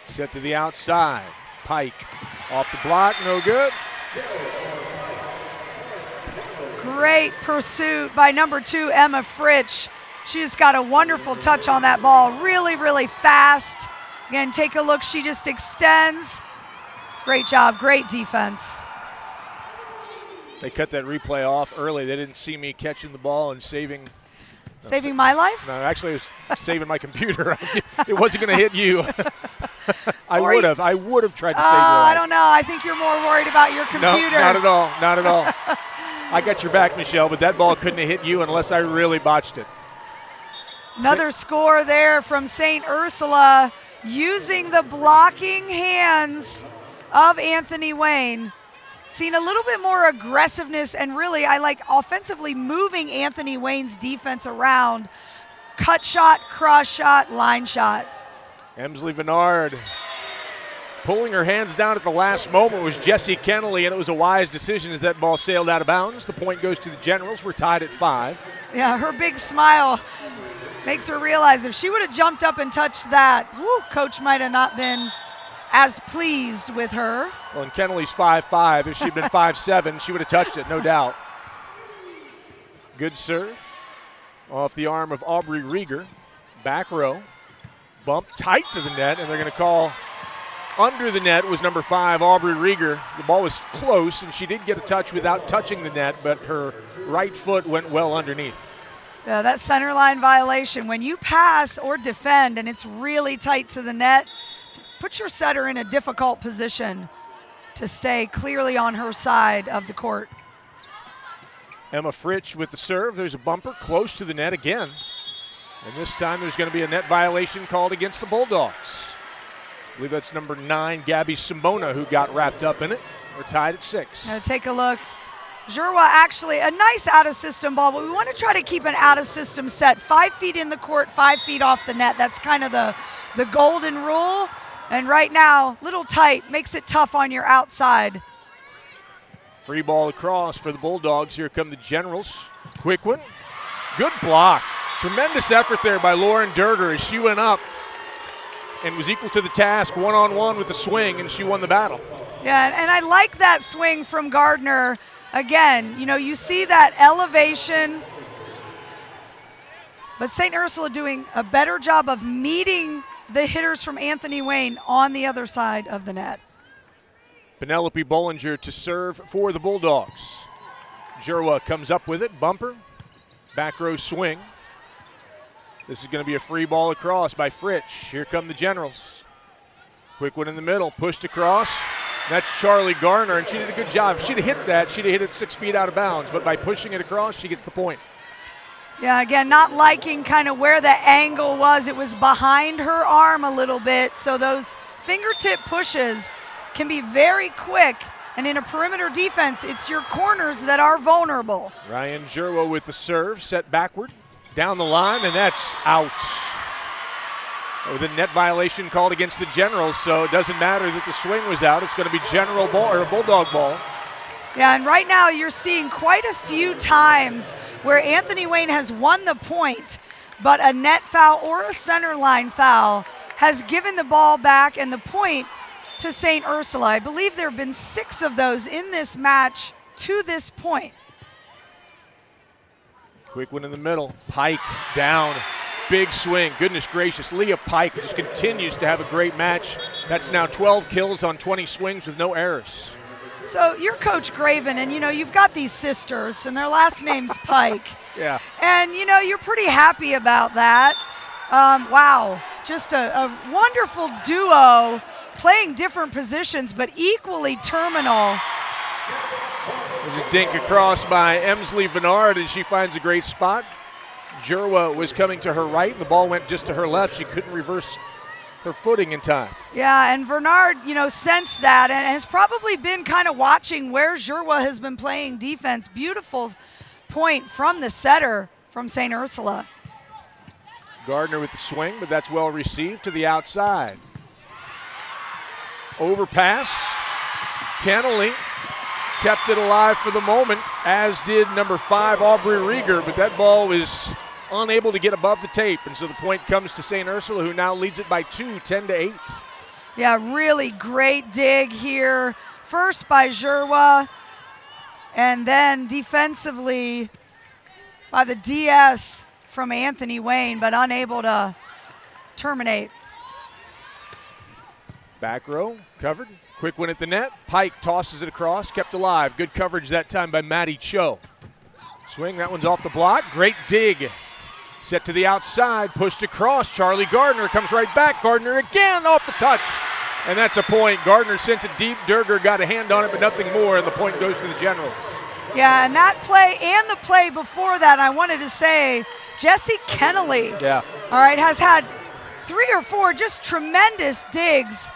Set to the outside. Pike off the block, no good. Great pursuit by number 2, Emma Fritsch. She just got a wonderful touch on that ball. Really, really fast. Again, take a look. She just extends. Great job. Great defense. They cut that replay off early. They didn't see me catching the ball and saving. Saving my life? No, actually, it was saving my computer. It wasn't going to hit you. I would have tried to save your life. I don't know. I think you're more worried about your computer. No, not at all. Not at all. I got your back, Michelle, but that ball couldn't have hit you unless I really botched it. Another score there from St. Ursula using the blocking hands of Anthony Wayne. Seeing a little bit more aggressiveness and really, I like offensively moving Anthony Wayne's defense around. Cut shot, cross shot, line shot. Emsley Vennard pulling her hands down at the last moment was Jessie Kennelly, and it was a wise decision as that ball sailed out of bounds. The point goes to the Generals. We're tied at 5. Yeah, her big smile makes her realize if she would have jumped up and touched that, coach might have not been as pleased with her. Well, and Kennelly's 5'5". If she'd been 5'7", she would have touched it, no doubt. Good serve off the arm of Aubrey Rieger. Back row. Bump tight to the net, and they're going to call under the net was number 5, Aubrey Rieger. The ball was close, and she did get a touch without touching the net, but her right foot went well underneath. That center line violation, when you pass or defend and it's really tight to the net, put your setter in a difficult position to stay clearly on her side of the court. Emma Fritsch with the serve. There's a bumper close to the net again. And this time there's going to be a net violation called against the Bulldogs. I believe that's number 9, Gabby Simona, who got wrapped up in it. We're tied at 6. Now take a look. Jerwa actually a nice out-of-system ball, but we want to try to keep an out-of-system set. 5 feet in the court, 5 feet off the net. That's kind of the golden rule. And right now, little tight, makes it tough on your outside. Free ball across for the Bulldogs. Here come the Generals. Quick one. Good block. Tremendous effort there by Lauren Durger as she went up and was equal to the task one-on-one with the swing, and she won the battle. Yeah, and I like that swing from Gardner. Again, you know, you see that elevation, but St. Ursula doing a better job of meeting the hitters from Anthony Wayne on the other side of the net. Penelope Bollinger to serve for the Bulldogs. Jerwa comes up with it, bumper, back row swing. This is going to be a free ball across by Fritsch. Here come the Generals. Quick one in the middle, pushed across. That's Charlie Garner, and she did a good job. If she'd have hit that, she'd have hit it 6 feet out of bounds, but by pushing it across, she gets the point. Yeah, again, not liking kind of where the angle was. It was behind her arm a little bit, so those fingertip pushes can be very quick, and in a perimeter defense, it's your corners that are vulnerable. Ryan Jerwa with the serve, set backward, down the line, and that's out. With a net violation called against the Generals, so it doesn't matter that the swing was out. It's going to be General ball or a Bulldog ball. Yeah, and right now you're seeing quite a few times where Anthony Wayne has won the point, but a net foul or a center line foul has given the ball back and the point to St. Ursula. I believe there have been 6 of those in this match to this point. Quick one in the middle. Pike down. Big swing. Goodness gracious. Leah Pike just continues to have a great match. That's now 12 kills on 20 swings with no errors. So you're Coach Graven, and you've got these sisters, and their last name's Pike. Yeah. And you're pretty happy about that. Wow, just a wonderful duo, playing different positions, but equally terminal. There's a dink across by Emsley Bernard, and she finds a great spot. Jurwa was coming to her right, and the ball went just to her left. She couldn't reverse her footing in time. Yeah, and Bernard, sensed that and has probably been kind of watching where Jurwa has been playing defense. Beautiful point from the setter from St. Ursula. Gardner with the swing, but that's well received to the outside. Overpass. Kennelly kept it alive for the moment, as did number 5, Aubrey Rieger, but that ball was unable to get above the tape, and so the point comes to St. Ursula, who now leads it by 2, 10-8. Yeah, really great dig here. First by Jurwa, and then defensively by the DS from Anthony Wayne, but unable to terminate. Back row, covered. Quick one at the net. Pike tosses it across, kept alive. Good coverage that time by Maddie Cho. Swing, that one's off the block. Great dig. Set to the outside, pushed across. Charlie Gardner comes right back. Gardner again off the touch. And that's a point. Gardner sent it deep. Durger got a hand on it, but nothing more, and the point goes to the Generals. Yeah, and that play and the play before that, I wanted to say, Jessie Kennelly, all right, has had 3 or 4 just tremendous digs,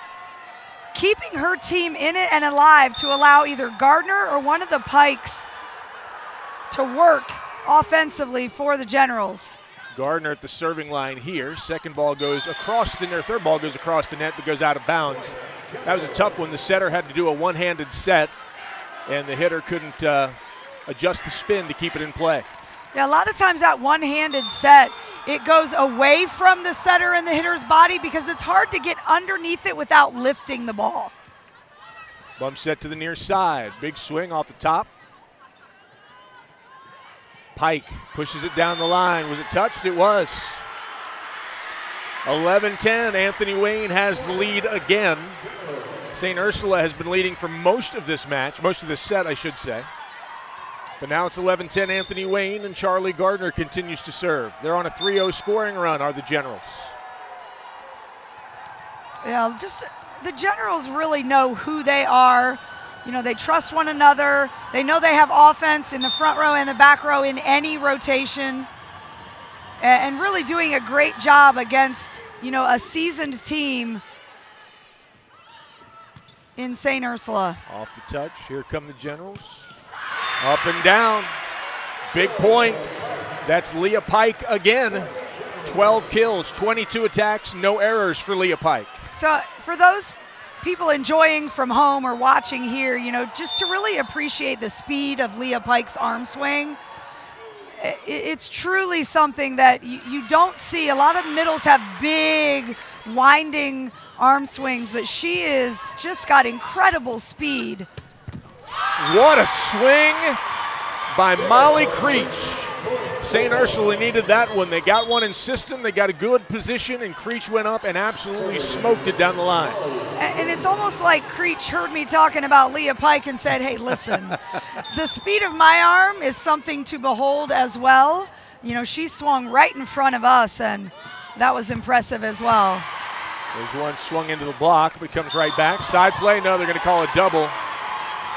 keeping her team in it and alive to allow either Gardner or one of the Pikes to work offensively for the Generals. Gardner at the serving line here. Second ball goes across the net. Third ball goes across the net but goes out of bounds. That was a tough one. The setter had to do a one-handed set, and the hitter couldn't adjust the spin to keep it in play. Yeah, a lot of times that one-handed set, it goes away from the setter and the hitter's body because it's hard to get underneath it without lifting the ball. Bump set to the near side. Big swing off the top. Pike pushes it down the line. Was it touched? It was. 11-10. Anthony Wayne has the lead again. St. Ursula has been leading for most of this match, most of this set, I should say. But now it's 11-10 Anthony Wayne, and Charlie Gardner continues to serve. They're on a 3-0 scoring run, are the Generals. Yeah, just the Generals really know who they are. They trust one another. They know they have offense in the front row and the back row in any rotation. And really doing a great job against, a seasoned team in St. Ursula. Off the touch, here come the Generals. Up and down, big point. That's Leah Pike again. 12 kills, 22 attacks, no errors for Leah Pike. So for those people enjoying from home or watching here, just to really appreciate the speed of Leah Pike's arm swing, it's truly something that you don't see. A lot of middles have big, winding arm swings, but she is just got incredible speed. What a swing by Molly Creech. St. Ursula needed that one. They got one in system. They got a good position, and Creech went up and absolutely smoked it down the line. And it's almost like Creech heard me talking about Leah Pike and said, hey, listen, the speed of my arm is something to behold as well. She swung right in front of us, and that was impressive as well. There's one swung into the block, but comes right back. Side play, no, they're going to call a double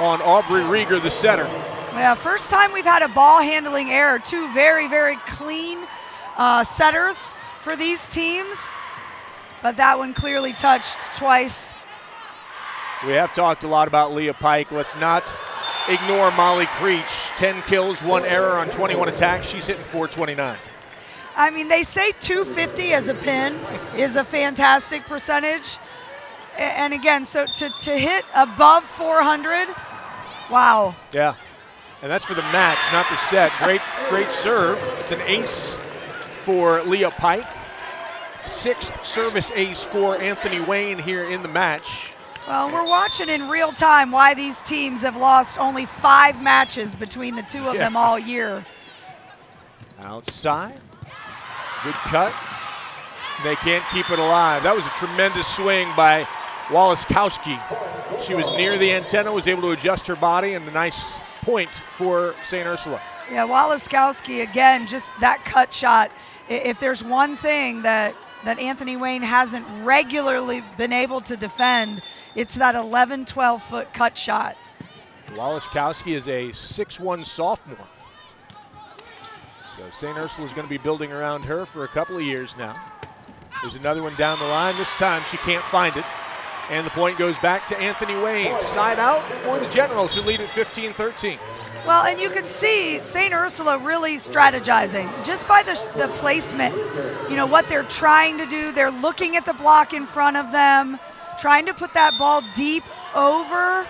on Aubrey Rieger, the setter. Yeah, first time we've had a ball handling error. 2 very, very clean setters for these teams, but that one clearly touched twice. We have talked a lot about Leah Pike. Let's not ignore Molly Creech. 10 kills, 1 error on 21 attacks. She's hitting .429. I mean, they say 250 as a pin is a fantastic percentage. And again, so to hit above 400, wow. Yeah. And that's for the match, not the set. Great serve. It's an ace for Leah Pike. 6th service ace for Anthony Wayne here in the match. Well, we're watching in real time why these teams have lost only 5 matches between the two of them all year. Outside. Good cut. They can't keep it alive. That was a tremendous swing by Wallaskowski. She was near the antenna, was able to adjust her body, and a nice point for St. Ursula. Yeah, Wallaskowski, again, just that cut shot. If there's one thing that Anthony Wayne hasn't regularly been able to defend, it's that 11, 12-foot cut shot. Wallaskowski is a 6'1" sophomore. So St. Ursula is going to be building around her for a couple of years now. There's another one down the line. This time she can't find it. And the point goes back to Anthony Wayne. Side out for the Generals, who lead at 15-13. Well, and you can see St. Ursula really strategizing just by the placement. You know, what they're trying to do. They're looking at the block in front of them, trying to put that ball deep over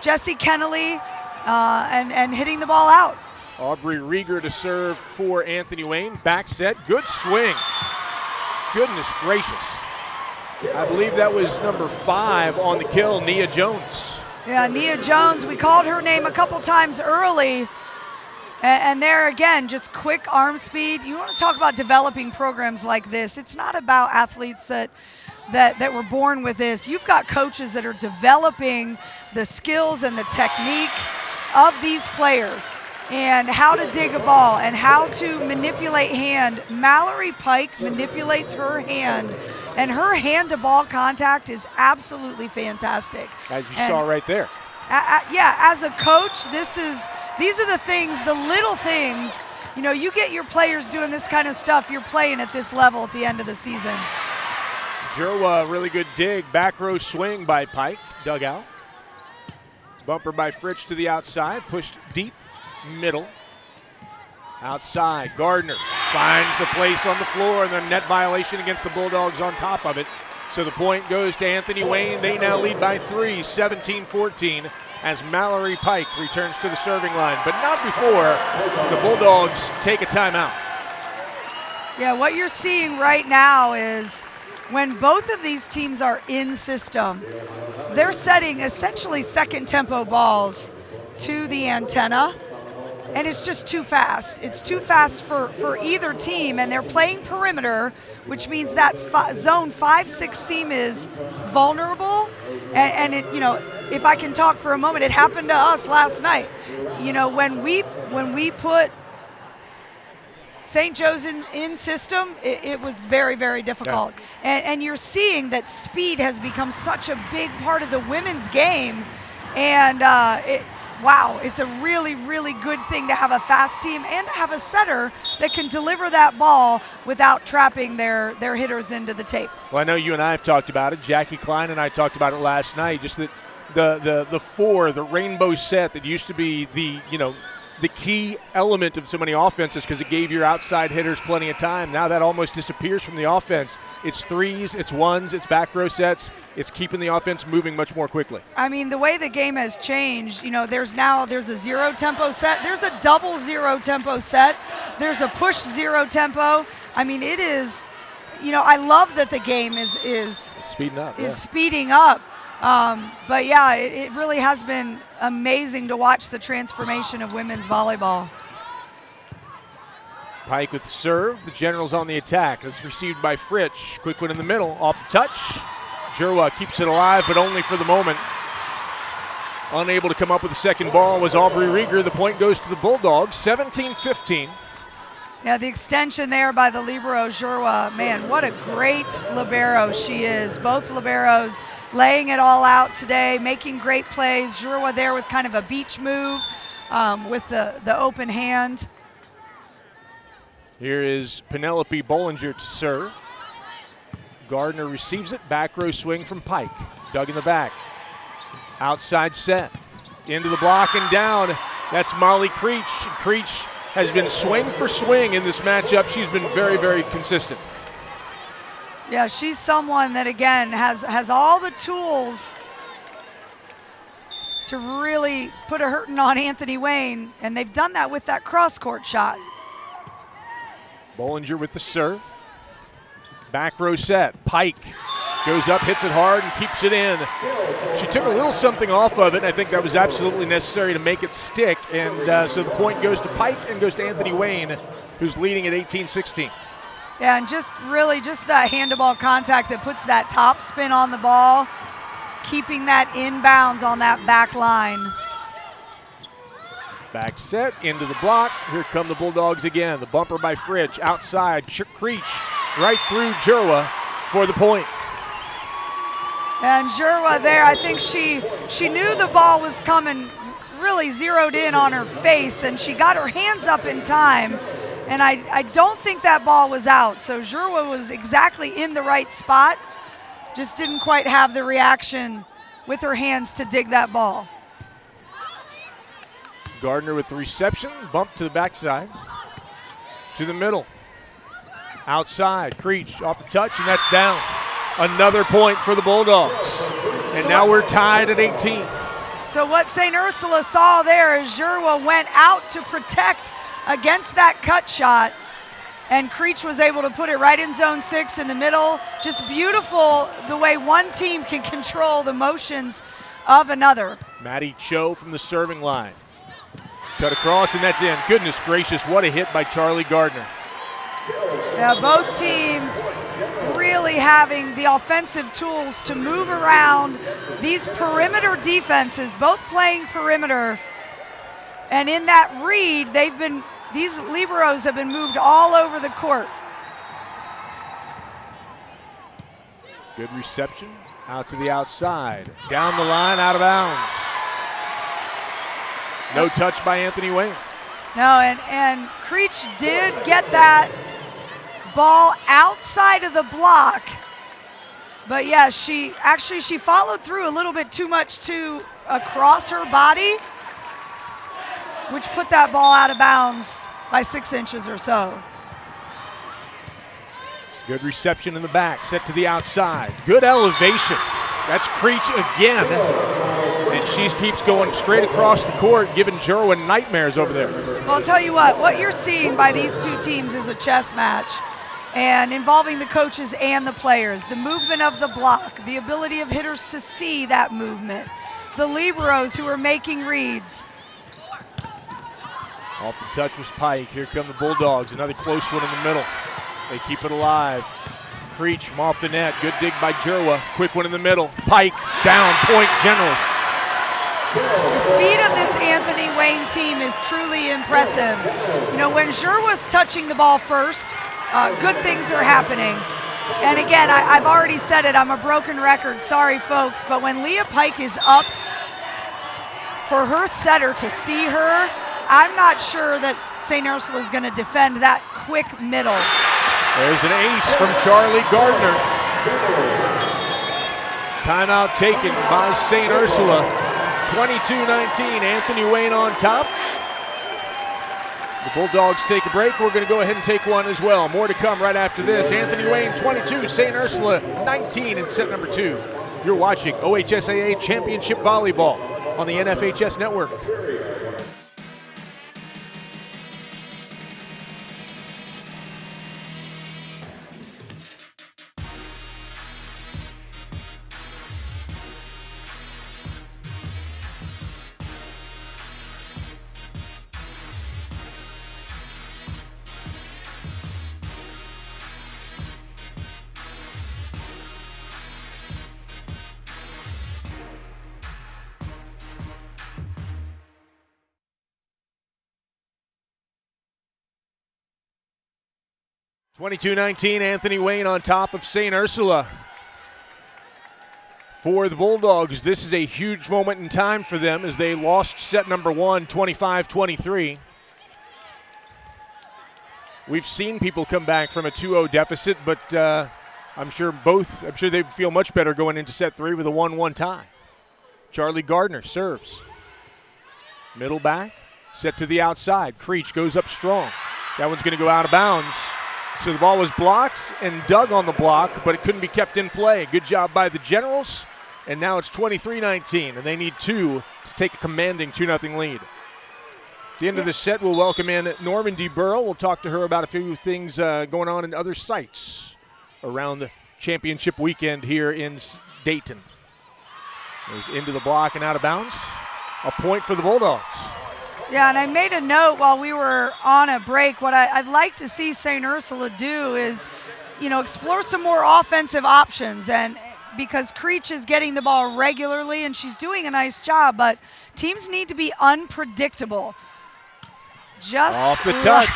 Jessie Kennelly and hitting the ball out. Aubrey Rieger to serve for Anthony Wayne. Back set, good swing. Goodness gracious. I believe that was number 5 on the kill, Nia Jones. Yeah, Nia Jones, we called her name a couple times early. And there again, just quick arm speed. You want to talk about developing programs like this. It's not about athletes that were born with this. You've got coaches that are developing the skills and the technique of these players and how to dig a ball and how to manipulate hand. Mallory Pike manipulates her hand, and her hand-to-ball contact is absolutely fantastic. As you saw right there. Yeah, as a coach, these are the things, the little things. You know, you get your players doing this kind of stuff, you're playing at this level at the end of the season. Jerwa, really good dig. Back row swing by Pike, dug out. Bumper by Fritsch to the outside, pushed deep. Middle. Outside, Gardner finds the place on the floor, and the net violation against the Bulldogs on top of it. So the point goes to Anthony Wayne. They now lead by 3, 17-14, as Mallory Pike returns to the serving line, but not before the Bulldogs take a timeout. Yeah, what you're seeing right now is when both of these teams are in system, they're setting essentially second tempo balls to the antenna. And it's just too fast. It's too fast for either team, and they're playing perimeter, which means that zone 5-6 seam is vulnerable. And it, you know, if I can talk for a moment, it happened to us last night. You know, when we put St. Joe's in system, it was very, very difficult. Yeah. And you're seeing that speed has become such a big part of the women's game, and wow, it's a really, really good thing to have a fast team and to have a setter that can deliver that ball without trapping their hitters into the tape. Well, I know you and I have talked about it. Jackie Klein and I talked about it last night, just that the rainbow set that used to be the key element of so many offenses because it gave your outside hitters plenty of time. Now that almost disappears from the offense. It's threes, it's ones, it's back row sets. It's keeping the offense moving much more quickly. I mean, the way the game has changed, you know, there's a 0 tempo set. There's a double 0 tempo set. There's a push 0 tempo. I mean, it is, you know, I love that the game is speeding up. Speeding up. But yeah, it really has been amazing to watch the transformation of women's volleyball. Pike with the serve. The Generals on the attack. It's received by Fritsch. Quick one in the middle. Off the touch. Jerwa keeps it alive, but only for the moment. Unable to come up with the second ball was Aubrey Rieger. The point goes to the Bulldogs, 17-15. Yeah, the extension there by the libero, Jerwa. Man, what a great libero she is. Both liberos laying it all out today, making great plays. Jerwa there with kind of a beach move with the open hand. Here is Penelope Bollinger to serve. Gardner receives it. Back row swing from Pike. Dug in the back. Outside set. Into the block and down. That's Molly Creech. Creech has been swing for swing in this matchup. She's been very, very consistent. Yeah, she's someone that, again, has all the tools to really put a hurting on Anthony Wayne, and they've done that with that cross-court shot. Bollinger with the serve. Back row set. Pike Goes up, hits it hard, and keeps it in. She took a little something off of it, and I think that was absolutely necessary to make it stick. And so the point goes to Pike and goes to Anthony Wayne, who's leading at 18-16. Yeah, and just that hand-to-ball contact that puts that top spin on the ball, keeping that inbounds on that back line. Back set, into the block. Here come the Bulldogs again. The bumper by Fritsch, outside, Creech, right through Jerwa for the point. And Jerwa there, I think she knew the ball was coming, really zeroed in on her face, and she got her hands up in time. And I don't think that ball was out. So Jerwa was exactly in the right spot, just didn't quite have the reaction with her hands to dig that ball. Gardner with the reception, bump to the backside, to the middle. Outside, Creech off the touch, and that's down. Another point for the Bulldogs. And so now we're tied at 18. So what St. Ursula saw there is Jerwa went out to protect against that cut shot, and Creech was able to put it right in zone 6 in the middle. Just beautiful the way one team can control the motions of another. Maddie Cho from the serving line. Cut across, and that's in. Goodness gracious, what a hit by Charlie Gardner. Yeah, both teams really having the offensive tools to move around these perimeter defenses, both playing perimeter. And in that read, these liberos have been moved all over the court. Good reception, out to the outside. Down the line, out of bounds. No touch by Anthony Wayne. No, and Creech did get that ball outside of the block. But yeah, she followed through a little bit too much across her body, which put that ball out of bounds by 6 inches or so. Good reception in the back, set to the outside. Good elevation. That's Creech again. And she keeps going straight across the court, giving Jerwa nightmares over there. Well, I'll tell you what you're seeing by these two teams is a chess match, and involving the coaches and the players. The movement of the block, the ability of hitters to see that movement, the liberos who are making reads. Off the touch was Pike. Here come the Bulldogs. Another close one in the middle. They keep it alive. Creech from off the net. Good dig by Jerwa. Quick one in the middle. Pike down. Point Generals. The speed of this Anthony Wayne team is truly impressive. You know, when Jerwa's touching the ball first, good things are happening. And again, I've already said it. I'm a broken record. Sorry, folks. But when Leah Pike is up, for her setter to see her, I'm not sure that St. Ursula is going to defend that quick middle. There's an ace from Charlie Gardner. Timeout taken by St. Ursula. 22-19, Anthony Wayne on top. The Bulldogs take a break. We're going to go ahead and take one as well. More to come right after this. Anthony Wayne 22, St. Ursula 19 in set number 2. You're watching OHSAA Championship Volleyball on the NFHS Network. (22-19), Anthony Wayne on top of St. Ursula. For the Bulldogs, this is a huge moment in time for them as they lost set number 1, 25-23. We've seen people come back from a 2-0 deficit, but I'm sure they feel much better going into set 3 with a 1-1 tie. Charlie Gardner serves. Middle back, set to the outside. Creech goes up strong. That one's going to go out of bounds. So the ball was blocked and dug on the block, but it couldn't be kept in play. Good job by the Generals, and now it's 23-19, and they need 2 to take a commanding 2-0 lead. At the end of the set, we'll welcome in Normandy Burrow. We'll talk to her about a few things going on in other sites around championship weekend here in Dayton. Goes into the block and out of bounds. A point for the Bulldogs. Yeah, and I made a note while we were on a break. What I'd like to see St. Ursula do is, explore some more offensive options. And because Creech is getting the ball regularly and she's doing a nice job, but teams need to be unpredictable. Just off the touch.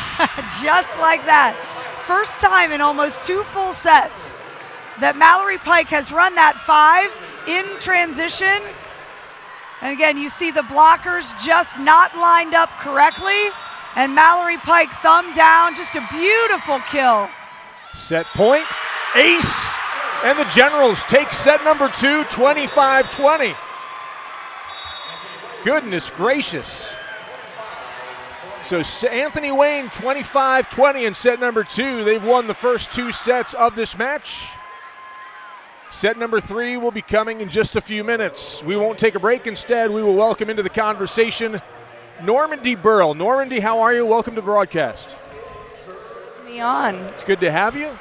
Just like that. First time in almost 2 full sets that Mallory Pike has run that 5 in transition. And again, you see the blockers just not lined up correctly. And Mallory Pike thumb down, just a beautiful kill. Set point, ace. And the Generals take set number 2, 25-20. Goodness gracious. So Anthony Wayne, 25-20 in set number 2. They've won the first 2 sets of this match. Set number 3 will be coming in just a few minutes. We won't take a break. Instead, we will welcome into the conversation Normandy Burrell. Normandy, how are you? Welcome to the broadcast. Me on. It's good to have you.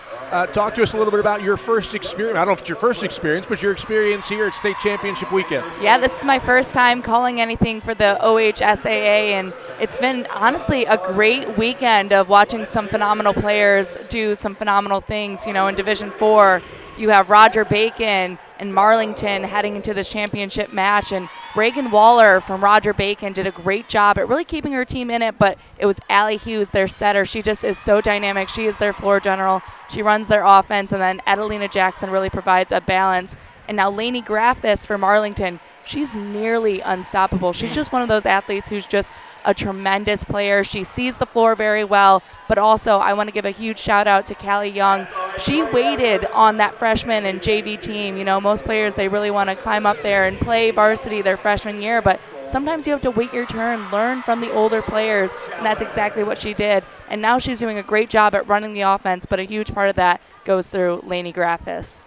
Talk to us a little bit about your first experience. I don't know if it's your first experience, but your experience here at State Championship Weekend. Yeah, this is my first time calling anything for the OHSAA, and it's been honestly a great weekend of watching some phenomenal players do some phenomenal things. In Division 4, you have Roger Bacon and Marlington heading into this championship match, and Reagan Waller from Roger Bacon did a great job at really keeping her team in it, but it was Allie Hughes, their setter. She just is so dynamic. She is their floor general. She runs their offense, and then Adelina Jackson really provides a balance. And now Lainey Graffis for Marlington, she's nearly unstoppable. She's just one of those athletes who's just a tremendous player. She sees the floor very well, but also I want to give a huge shout out to Callie Young. She waited on that freshman and JV team. Most players, they really want to climb up there and play varsity their freshman year, but sometimes you have to wait your turn, learn from the older players, and that's exactly what she did. And now she's doing a great job at running the offense, but a huge part of that goes through Lainey Graffis.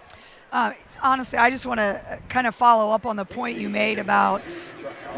Honestly, I just want to kind of follow up on the point you made about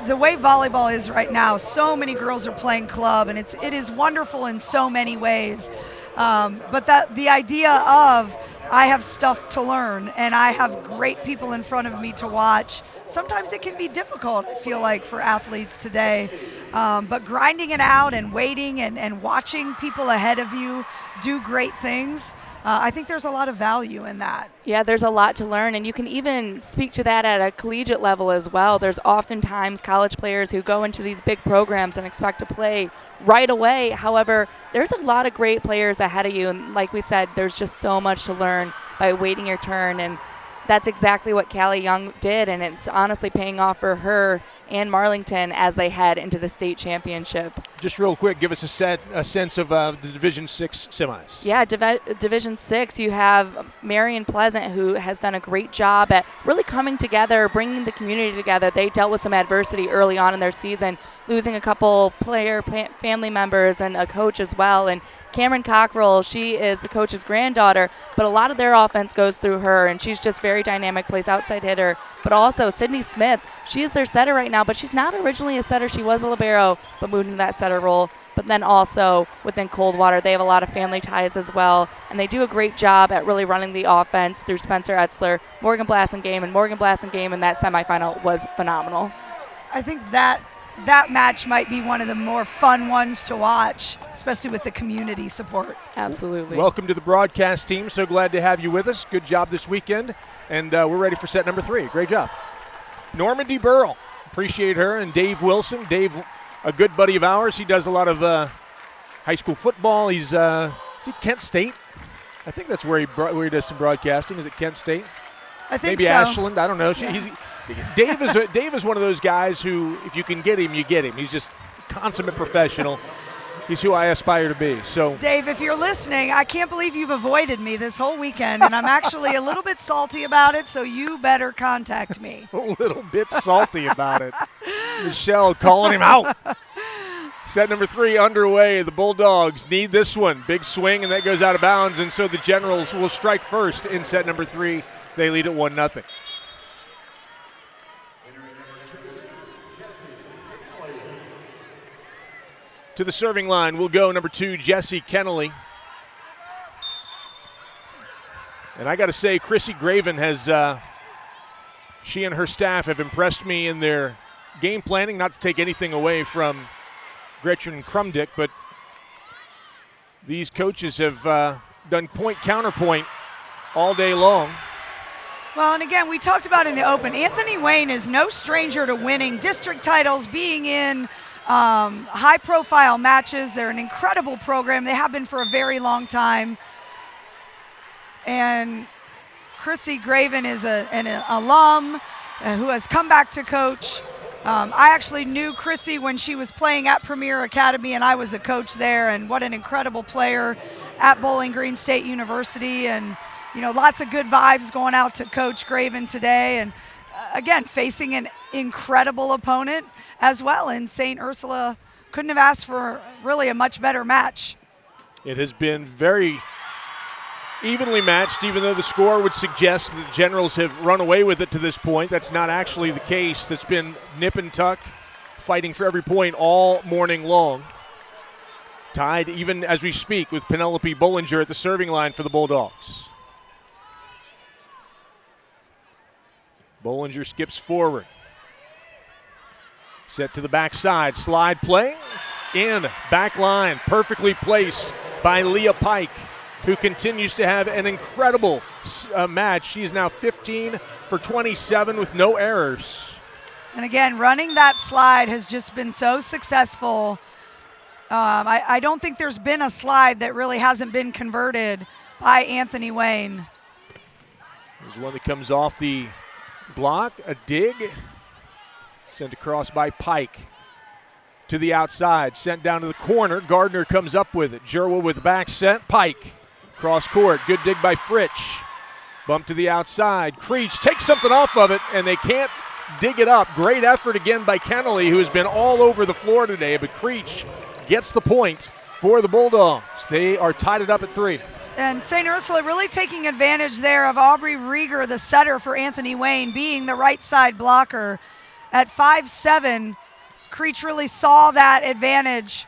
the way volleyball is right now. So many girls are playing club, and it is wonderful in so many ways. But the idea of I have stuff to learn and I have great people in front of me to watch, sometimes it can be difficult, I feel like, for athletes today. But grinding it out and waiting and watching people ahead of you do great things, I think there's a lot of value in that. Yeah, there's a lot to learn, and you can even speak to that at a collegiate level as well. There's oftentimes college players who go into these big programs and expect to play right away. However, there's a lot of great players ahead of you, and like we said, there's just so much to learn by waiting your turn, and that's exactly what Callie Young did, and it's honestly paying off for her and Marlington as they head into the state championship. Just real quick, give us a sense of the Division 6 semis. Yeah, Division 6, you have Marion Pleasant, who has done a great job at really coming together, bringing the community together. They dealt with some adversity early on in their season, losing a couple family members and a coach as well. And Cameron Cockrell, she is the coach's granddaughter, but a lot of their offense goes through her, and she's just very dynamic, plays outside hitter. But also Sydney Smith, she is their setter right now, but she's not originally a setter. She was a libero, but moved into that setter role. But then also within Coldwater, they have a lot of family ties as well, and they do a great job at really running the offense through Spencer Etzler, Morgan Blassengame, and Morgan Blassengame in that semifinal was phenomenal. I think that match might be one of the more fun ones to watch, especially with the community support. Absolutely. Welcome to the broadcast team. So glad to have you with us. Good job this weekend. And we're ready for set number 3. Great job. Normandy Burrell. Appreciate her. And Dave Wilson. Dave, a good buddy of ours. He does a lot of high school football. He's is he Kent State? I think that's where he does some broadcasting. Is it Kent State? I think Maybe so. Ashland. I don't know. Dave is one of those guys who, if you can get him, you get him. He's just a consummate professional. He's who I aspire to be. So, Dave, if you're listening, I can't believe you've avoided me this whole weekend, and I'm actually a little bit salty about it, so you better contact me. A little bit salty about it. Michelle calling him out. Set number 3 underway. The Bulldogs need this one. Big swing, and that goes out of bounds, and so the Generals will strike first in set number 3. They lead at 1-0. To the serving line will go number 2, Jessie Kennelly. And I got to say, Chrissy Graven has, she and her staff have impressed me in their game planning, not to take anything away from Gretchen Krumdick, but these coaches have done point counterpoint all day long. Well, and again, we talked about in the Open, Anthony Wayne is no stranger to winning district titles, being in high-profile matches. They're an incredible program. They have been for a very long time. And Chrissy Graven is an alum who has come back to coach. I actually knew Chrissy when she was playing at Premier Academy, and I was a coach there, and what an incredible player at Bowling Green State University. And, you know, lots of good vibes going out to Coach Graven today. And, again, facing an incredible opponent as well. And St. Ursula couldn't have asked for really a much better match. It has been very evenly matched, even though the score would suggest that the Generals have run away with it to this point. That's not actually the case. It's been nip and tuck, fighting for every point all morning long. Tied even as we speak with Penelope Bollinger at the serving line for the Bulldogs. Bollinger skips forward. Set to the backside, slide play, in, back line, perfectly placed by Leah Pike, who continues to have an incredible match. She's now 15 for 27 with no errors. And again, running that slide has just been so successful. I don't think there's been a slide that really hasn't been converted by Anthony Wayne. There's one that comes off the block, a dig, sent across by Pike. To the outside, sent down to the corner. Gardner comes up with it. Jerwa with back set, Pike. Cross court, good dig by Fritsch. Bump to the outside. Creech takes something off of it, and they can't dig it up. Great effort again by Kennelly, who has been all over the floor today, but Creech gets the point for the Bulldogs. They are tied it up at 3. And St. Ursula really taking advantage there of Aubrey Rieger, the setter for Anthony Wayne, being the right side blocker. At 5'7", Creech really saw that advantage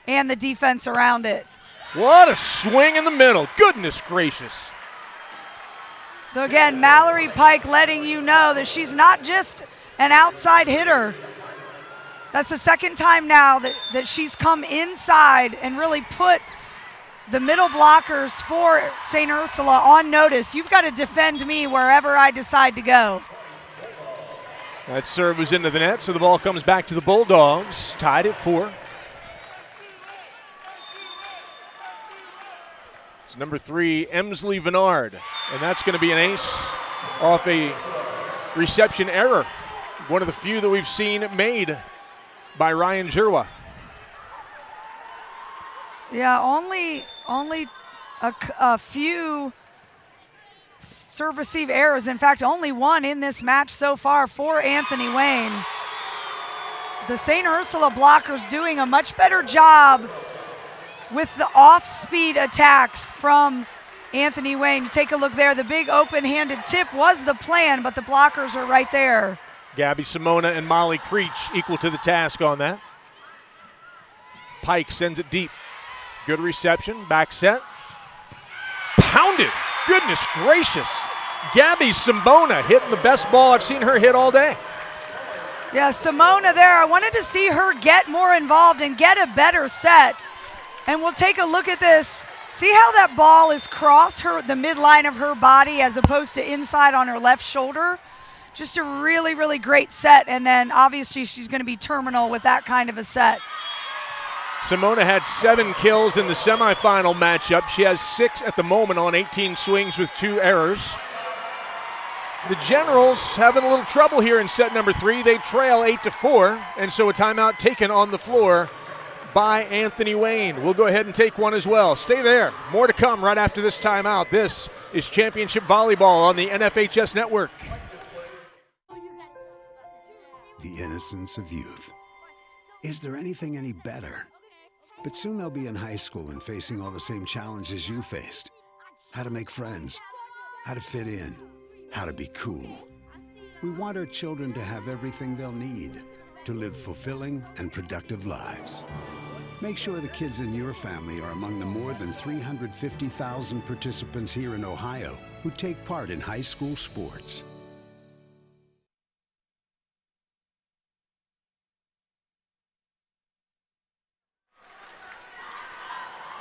and the defense around it. What a swing in the middle. Goodness gracious. So again, Mallory Pike letting you know that she's not just an outside hitter. That's the second time now that she's come inside and really put the middle blockers for St. Ursula on notice. You've got to defend me wherever I decide to go. That serve was into the net, so the ball comes back to the Bulldogs, tied at 4. It's number 3, Emsley Vennard, and that's going to be an ace off a reception error. One of the few that we've seen made by Ryan Jerwa. Yeah, only a few serve receive errors. In fact, only one in this match so far for Anthony Wayne. The St. Ursula blockers doing a much better job with the off-speed attacks from Anthony Wayne. You take a look there. The big open-handed tip was the plan, but the blockers are right there. Gabby Simona and Molly Creech equal to the task on that. Pike sends it deep. Good reception, back set. Pounded, goodness gracious. Gabby Simona hitting the best ball I've seen her hit all day. Yeah, Simona there. I wanted to see her get more involved and get a better set. And we'll take a look at this. See how that ball is cross the midline of her body as opposed to inside on her left shoulder? Just a really, really great set. And then obviously she's going to be terminal with that kind of a set. Simona had 7 kills in the semifinal matchup. She has 6 at the moment on 18 swings with 2 errors. The Generals having a little trouble here in set number 3. They trail 8-4, and so a timeout taken on the floor by Anthony Wayne. We'll go ahead and take one as well. Stay there. More to come right after this timeout. This is Championship Volleyball on the NFHS Network. The innocence of youth. Is there anything any better? But soon they'll be in high school and facing all the same challenges you faced. How to make friends, how to fit in, how to be cool. We want our children to have everything they'll need to live fulfilling and productive lives. Make sure the kids in your family are among the more than 350,000 participants here in Ohio who take part in high school sports.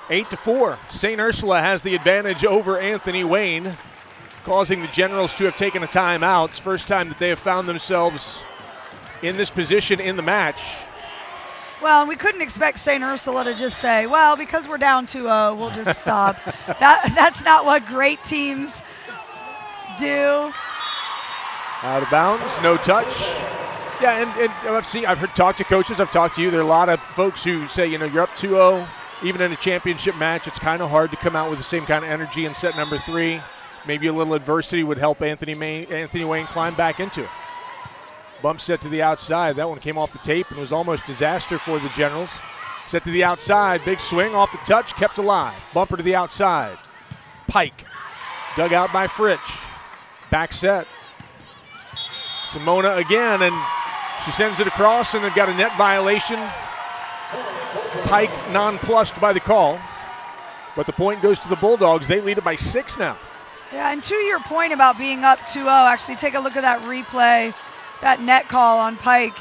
Eight to 4. St. Ursula has the advantage over Anthony Wayne, causing the Generals to have taken a timeout. It's the first time that they have found themselves in this position in the match. Well, we couldn't expect St. Ursula to just say, well, because we're down 2-0, we'll just stop. That's not what great teams do. Out of bounds, no touch. Yeah, and I've heard talk to coaches, I've talked to you. There are a lot of folks who say, you're up 2-0. Even in a championship match, it's kind of hard to come out with the same kind of energy in set number 3. Maybe a little adversity would help Anthony Wayne climb back into it. Bump set to the outside. That one came off the tape and was almost disaster for the Generals. Set to the outside. Big swing off the touch. Kept alive. Bumper to the outside. Pike. Dug out by Fritsch. Back set. Simona again, and she sends it across, and they've got a net violation. Pike nonplussed by the call. But the point goes to the Bulldogs. They lead it by 6 now. Yeah, and to your point about being up 2-0, actually take a look at that replay. That net call on Pike,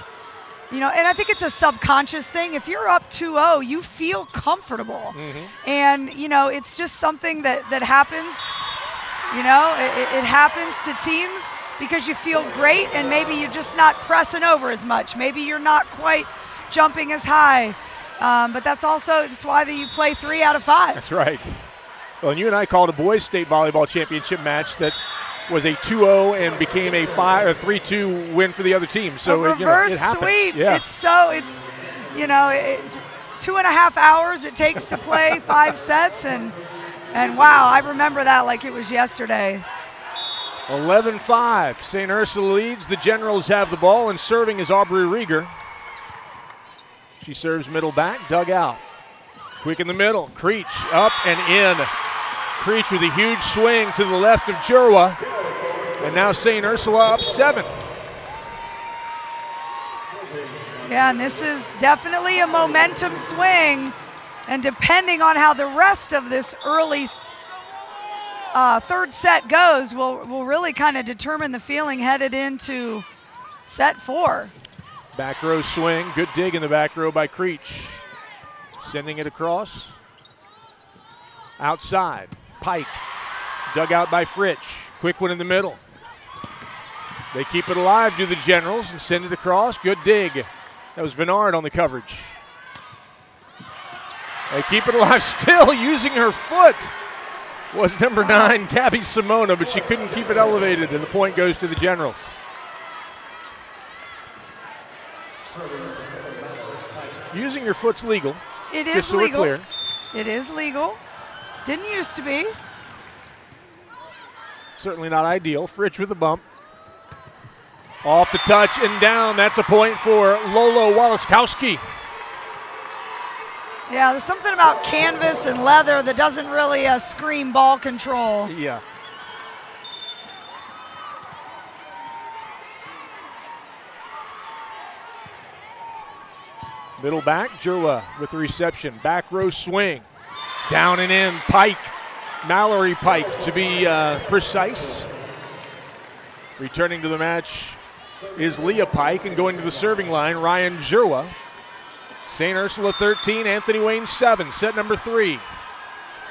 and I think it's a subconscious thing. If you're up 2-0, you feel comfortable. And, it's just something that happens, it happens to teams because you feel great and maybe you're just not pressing over as much. Maybe you're not quite jumping as high. But that's why you play 3 out of 5. That's right. Well, and you and I called a boys state volleyball championship match that was a 2-0 and became a 3-2 win for the other team. So a reverse sweep. Yeah. It's 2.5 hours it takes to play 5 sets, and wow, I remember that like it was yesterday. 11-5. St. Ursula leads. The Generals have the ball, and serving is Aubrey Rieger. She serves middle back, dug out. Quick in the middle. Creech up and in. Creech with a huge swing to the left of Jurwa. And now St. Ursula up 7. Yeah, and this is definitely a momentum swing. And depending on how the rest of this early third set goes, will really kind of determine the feeling headed into set 4. Back row swing, good dig in the back row by Creech. Sending it across. Outside, Pike. Dug out by Fritsch. Quick one in the middle. They keep it alive, do the Generals, and send it across. Good dig. That was Venard on the coverage. They keep it alive still, using her foot. Was number 9, Gabby Simona, but she couldn't keep it elevated, and the point goes to the Generals. Using your foot's legal. It is just so legal. We're clear. It is legal. Didn't used to be. Certainly not ideal. Fritsch with a bump. Off the touch and down. That's a point for Lolo Walaskowski. Yeah, there's something about canvas and leather that doesn't really scream ball control. Yeah. Middle back, Jurwa with the reception. Back row swing. Down and in, Pike. Mallory Pike, to be precise. Returning to the match is Leah Pike, and going to the serving line, Ryan Jurwa. St. Ursula 13, Anthony Wayne 7, set number 3.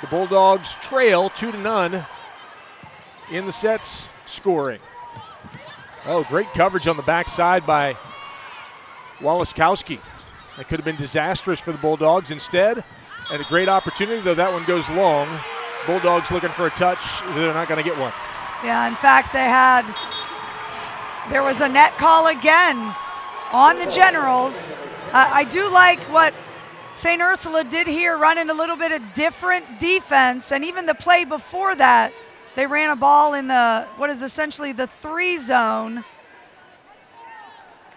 The Bulldogs trail 2-0 in the sets scoring. Oh, great coverage on the backside by Walaskowski. That could have been disastrous for the Bulldogs. Instead, and a great opportunity, though that one goes long. Bulldogs looking for a touch. They're not going to get one. Yeah, in fact, there was a net call again on the Generals. I do like what St. Ursula did here, running a little bit of different defense, and even the play before that, they ran a ball in what is essentially the 3 zone.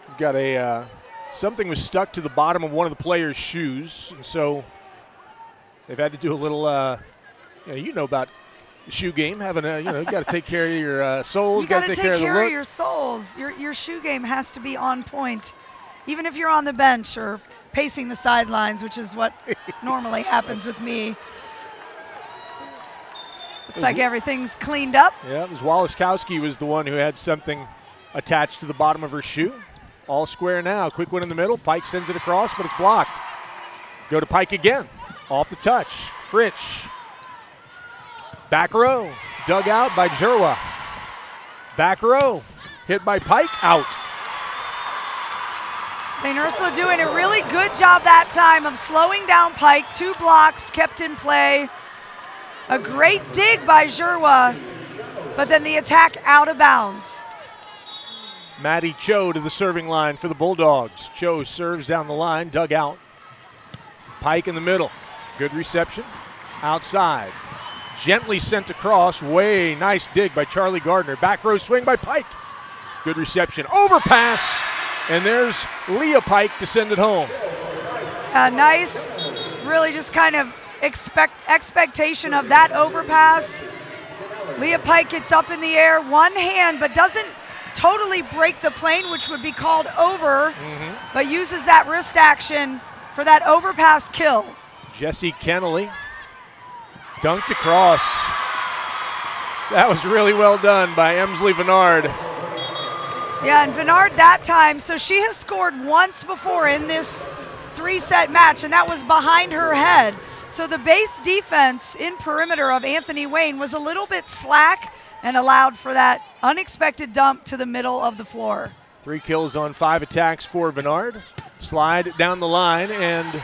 We've got something was stuck to the bottom of one of the players' shoes, and so they've had to do a little, you know about the shoe game, having you got to take care of your soles. You got to take care of your soles. Your shoe game has to be on point. Even if you're on the bench or pacing the sidelines, which is what normally happens with me. Looks like everything's cleaned up. Yeah, it was Walaskowski was the one who had something attached to the bottom of her shoe. All square now. Quick one in the middle. Pike sends it across, but it's blocked. Go to Pike again. Off the touch. Fritsch. Back row. Dug out by Jerwa. Back row. Hit by Pike. Out. St. Ursula doing a really good job that time of slowing down Pike. 2 blocks kept in play. A great dig by Jerwa, but then the attack out of bounds. Maddie Cho to the serving line for the Bulldogs. Cho serves down the line, dug out. Pike in the middle. Good reception. Outside. Gently sent across. Way nice dig by Charlie Gardner. Back row swing by Pike. Good reception. Overpass. And there's Leah Pike to send it home. Nice, really just kind of expectation of that overpass. Leah Pike gets up in the air, one hand, but doesn't totally break the plane, which would be called over, but uses that wrist action for that overpass kill. Jessie Kennelly dunked across. That was really well done by Emsley Vennard. Yeah, and Vennard that time, so she has scored once before in this 3-set match, and that was behind her head. So the base defense in perimeter of Anthony Wayne was a little bit slack and allowed for that unexpected dump to the middle of the floor. 3 kills on 5 attacks for Vennard. Slide down the line, and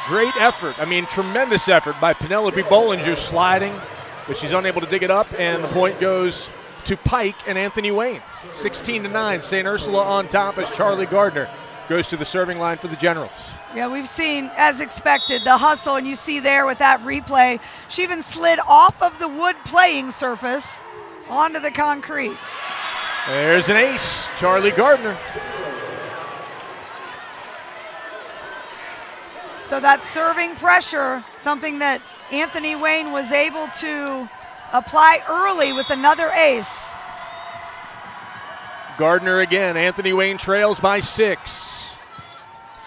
great effort. I mean, tremendous effort by Penelope Bollinger sliding, but she's unable to dig it up, and the point goes to Pike and Anthony Wayne. 16-9, St. Ursula on top as Charlie Gardner goes to the serving line for the Generals. Yeah, we've seen, as expected, the hustle, and you see there with that replay, she even slid off of the wood playing surface onto the concrete. There's an ace, Charlie Gardner. So that serving pressure, something that Anthony Wayne was able to apply early with another ace. Gardner again. Anthony Wayne trails by 6.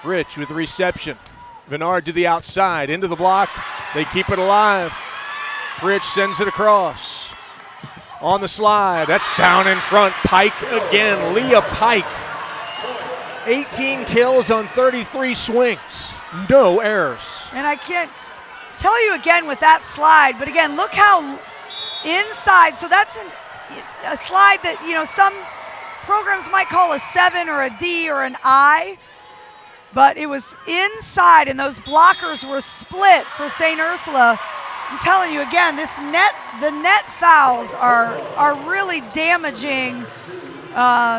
Fritsch with the reception. Vennard to the outside, into the block. They keep it alive. Fritsch sends it across. On the slide, that's down in front. Pike again, Leah Pike. 18 kills on 33 swings. No errors. And I can't tell you again with that slide, but again, look how inside, so that's a slide that, you know, some programs might call a 7 or a D or an I, but it was inside and those blockers were split for St. Ursula. I'm telling you again, the net fouls are really damaging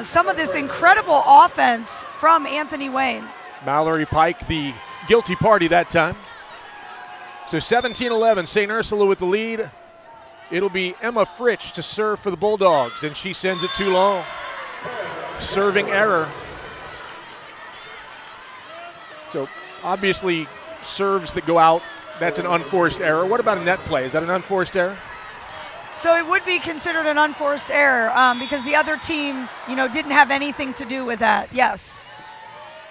some of this incredible offense from Anthony Wayne. Mallory Pike, the guilty party that time. So 17-11, St. Ursula with the lead. It'll be Emma Fritsch to serve for the Bulldogs, and she sends it too long. Serving error. So obviously serves that go out, that's an unforced error. What about a net play? Is that an unforced error? So it would be considered an unforced error because the other team, you know, didn't have anything to do with that, yes.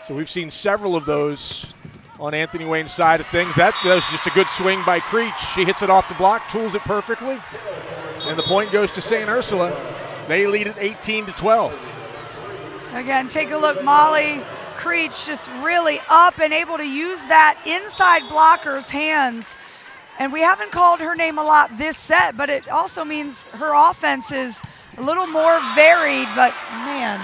So we've seen several of those on Anthony Wayne's side of things. That was just a good swing by Creech. She hits it off the block, tools it perfectly, and the point goes to St. Ursula. They lead it 18-12. Again, take a look, Molly Creech just really up and able to use that inside blocker's hands. And we haven't called her name a lot this set, but it also means her offense is a little more varied, but man.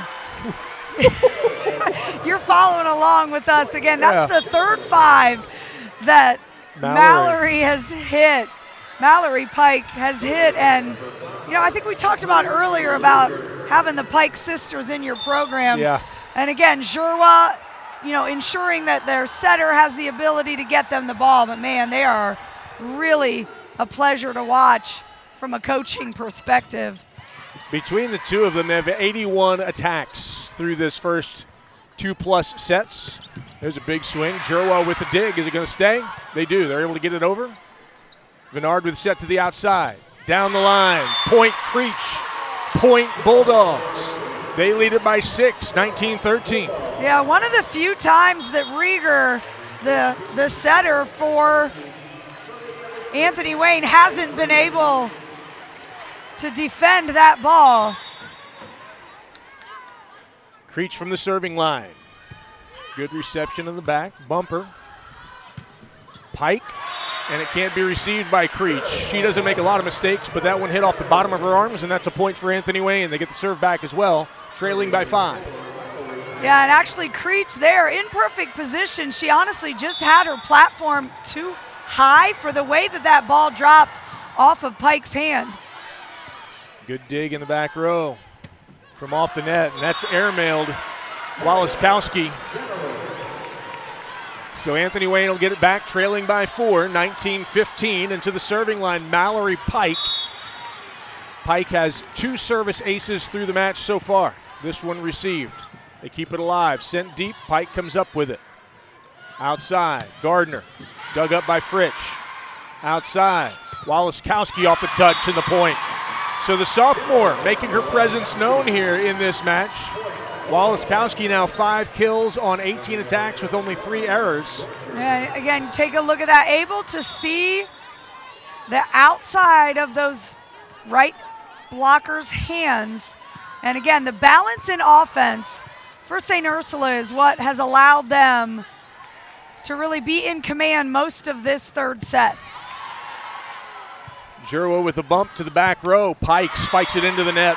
You're following along with us again. That's the third 5 that Mallory has hit. Mallory Pike has hit, and you know, I think we talked about earlier about having the Pike sisters in your program. Yeah. And again, Jerwa, you know, ensuring that their setter has the ability to get them the ball, but man, they are really a pleasure to watch from a coaching perspective. Between the two of them, they have 81 attacks through this first 2+ sets. There's a big swing. Jerwa with the dig. Is it going to stay? They do. They're able to get it over. Vennard with set to the outside. Down the line. Point Creech. Point Bulldogs. They lead it by 6, 19-13. Yeah, one of the few times that Rieger, the setter for Anthony Wayne, hasn't been able to defend that ball. Creech from the serving line. Good reception in the back. Bumper. Pike. And it can't be received by Creech. She doesn't make a lot of mistakes, but that one hit off the bottom of her arms, and that's a point for Anthony Wayne. They get the serve back as well, trailing by 5. Yeah, and actually Creech there in perfect position. She honestly just had her platform too high for the way that ball dropped off of Pike's hand. Good dig in the back row from off the net, and that's airmailed Wallaskowski. So Anthony Wayne will get it back, trailing by 4, 19-15. Into the serving line, Mallory Pike. Pike has 2 service aces through the match so far. This one received. They keep it alive. Sent deep, Pike comes up with it. Outside, Gardner, dug up by Fritsch. Outside, Wallaskowski off the touch and the point. So the sophomore making her presence known here in this match. Wallaskowski now 5 kills on 18 attacks with only 3 errors. And again, take a look at that. Able to see the outside of those right blockers' hands. And again, the balance in offense for St. Ursula is what has allowed them to really be in command most of this third set. Jurwa with a bump to the back row. Pike spikes it into the net.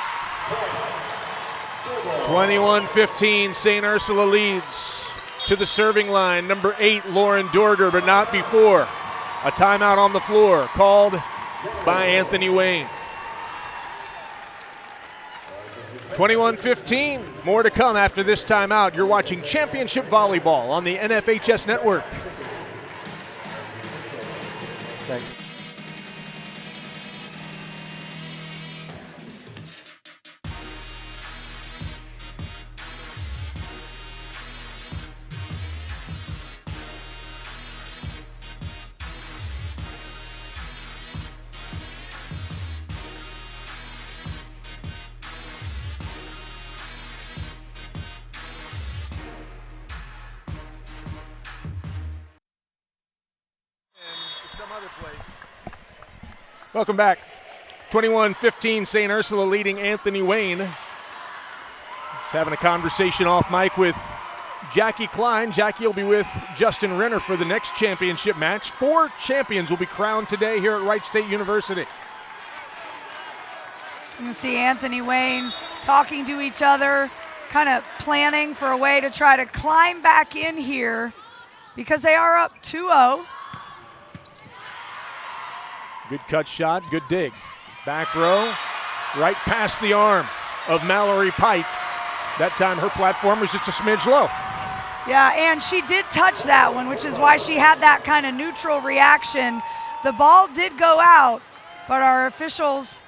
21-15, St. Ursula leads. To the serving line, number 8, Lauren Dorger, but not before. A timeout on the floor called by Anthony Wayne. 21-15, more to come after this timeout. You're watching Championship Volleyball on the NFHS Network. Thanks. Welcome back. 21-15, St. Ursula leading Anthony Wayne. He's having a conversation off mic with Jackie Klein. Jackie will be with Justin Renner for the next championship match. 4 champions will be crowned today here at Wright State University. You can see Anthony Wayne talking to each other, kind of planning for a way to try to climb back in here because they are up 2-0. Good cut shot, good dig. Back row, right past the arm of Mallory Pike. That time her platform was just a smidge low. Yeah, and she did touch that one, which is why she had that kind of neutral reaction. The ball did go out, but our officials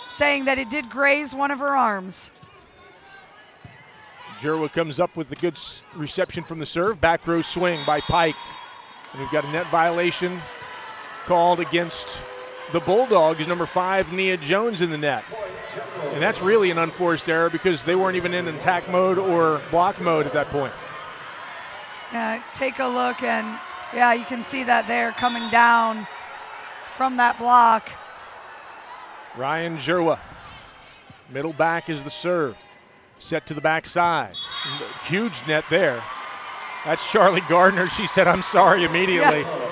saying that it did graze one of her arms. Jurwa comes up with the good reception from the serve. Back row swing by Pike. And we've got a net violation called against the Bulldogs, number 5, Nia Jones in the net. And that's really an unforced error because they weren't even in attack mode or block mode at that point. Yeah, take a look, and yeah, you can see that there coming down from that block. Ryan Jurwa, middle back is the serve. Set to the backside. Huge net there. That's Charlie Gardner. She said, "I'm sorry," immediately. Yeah.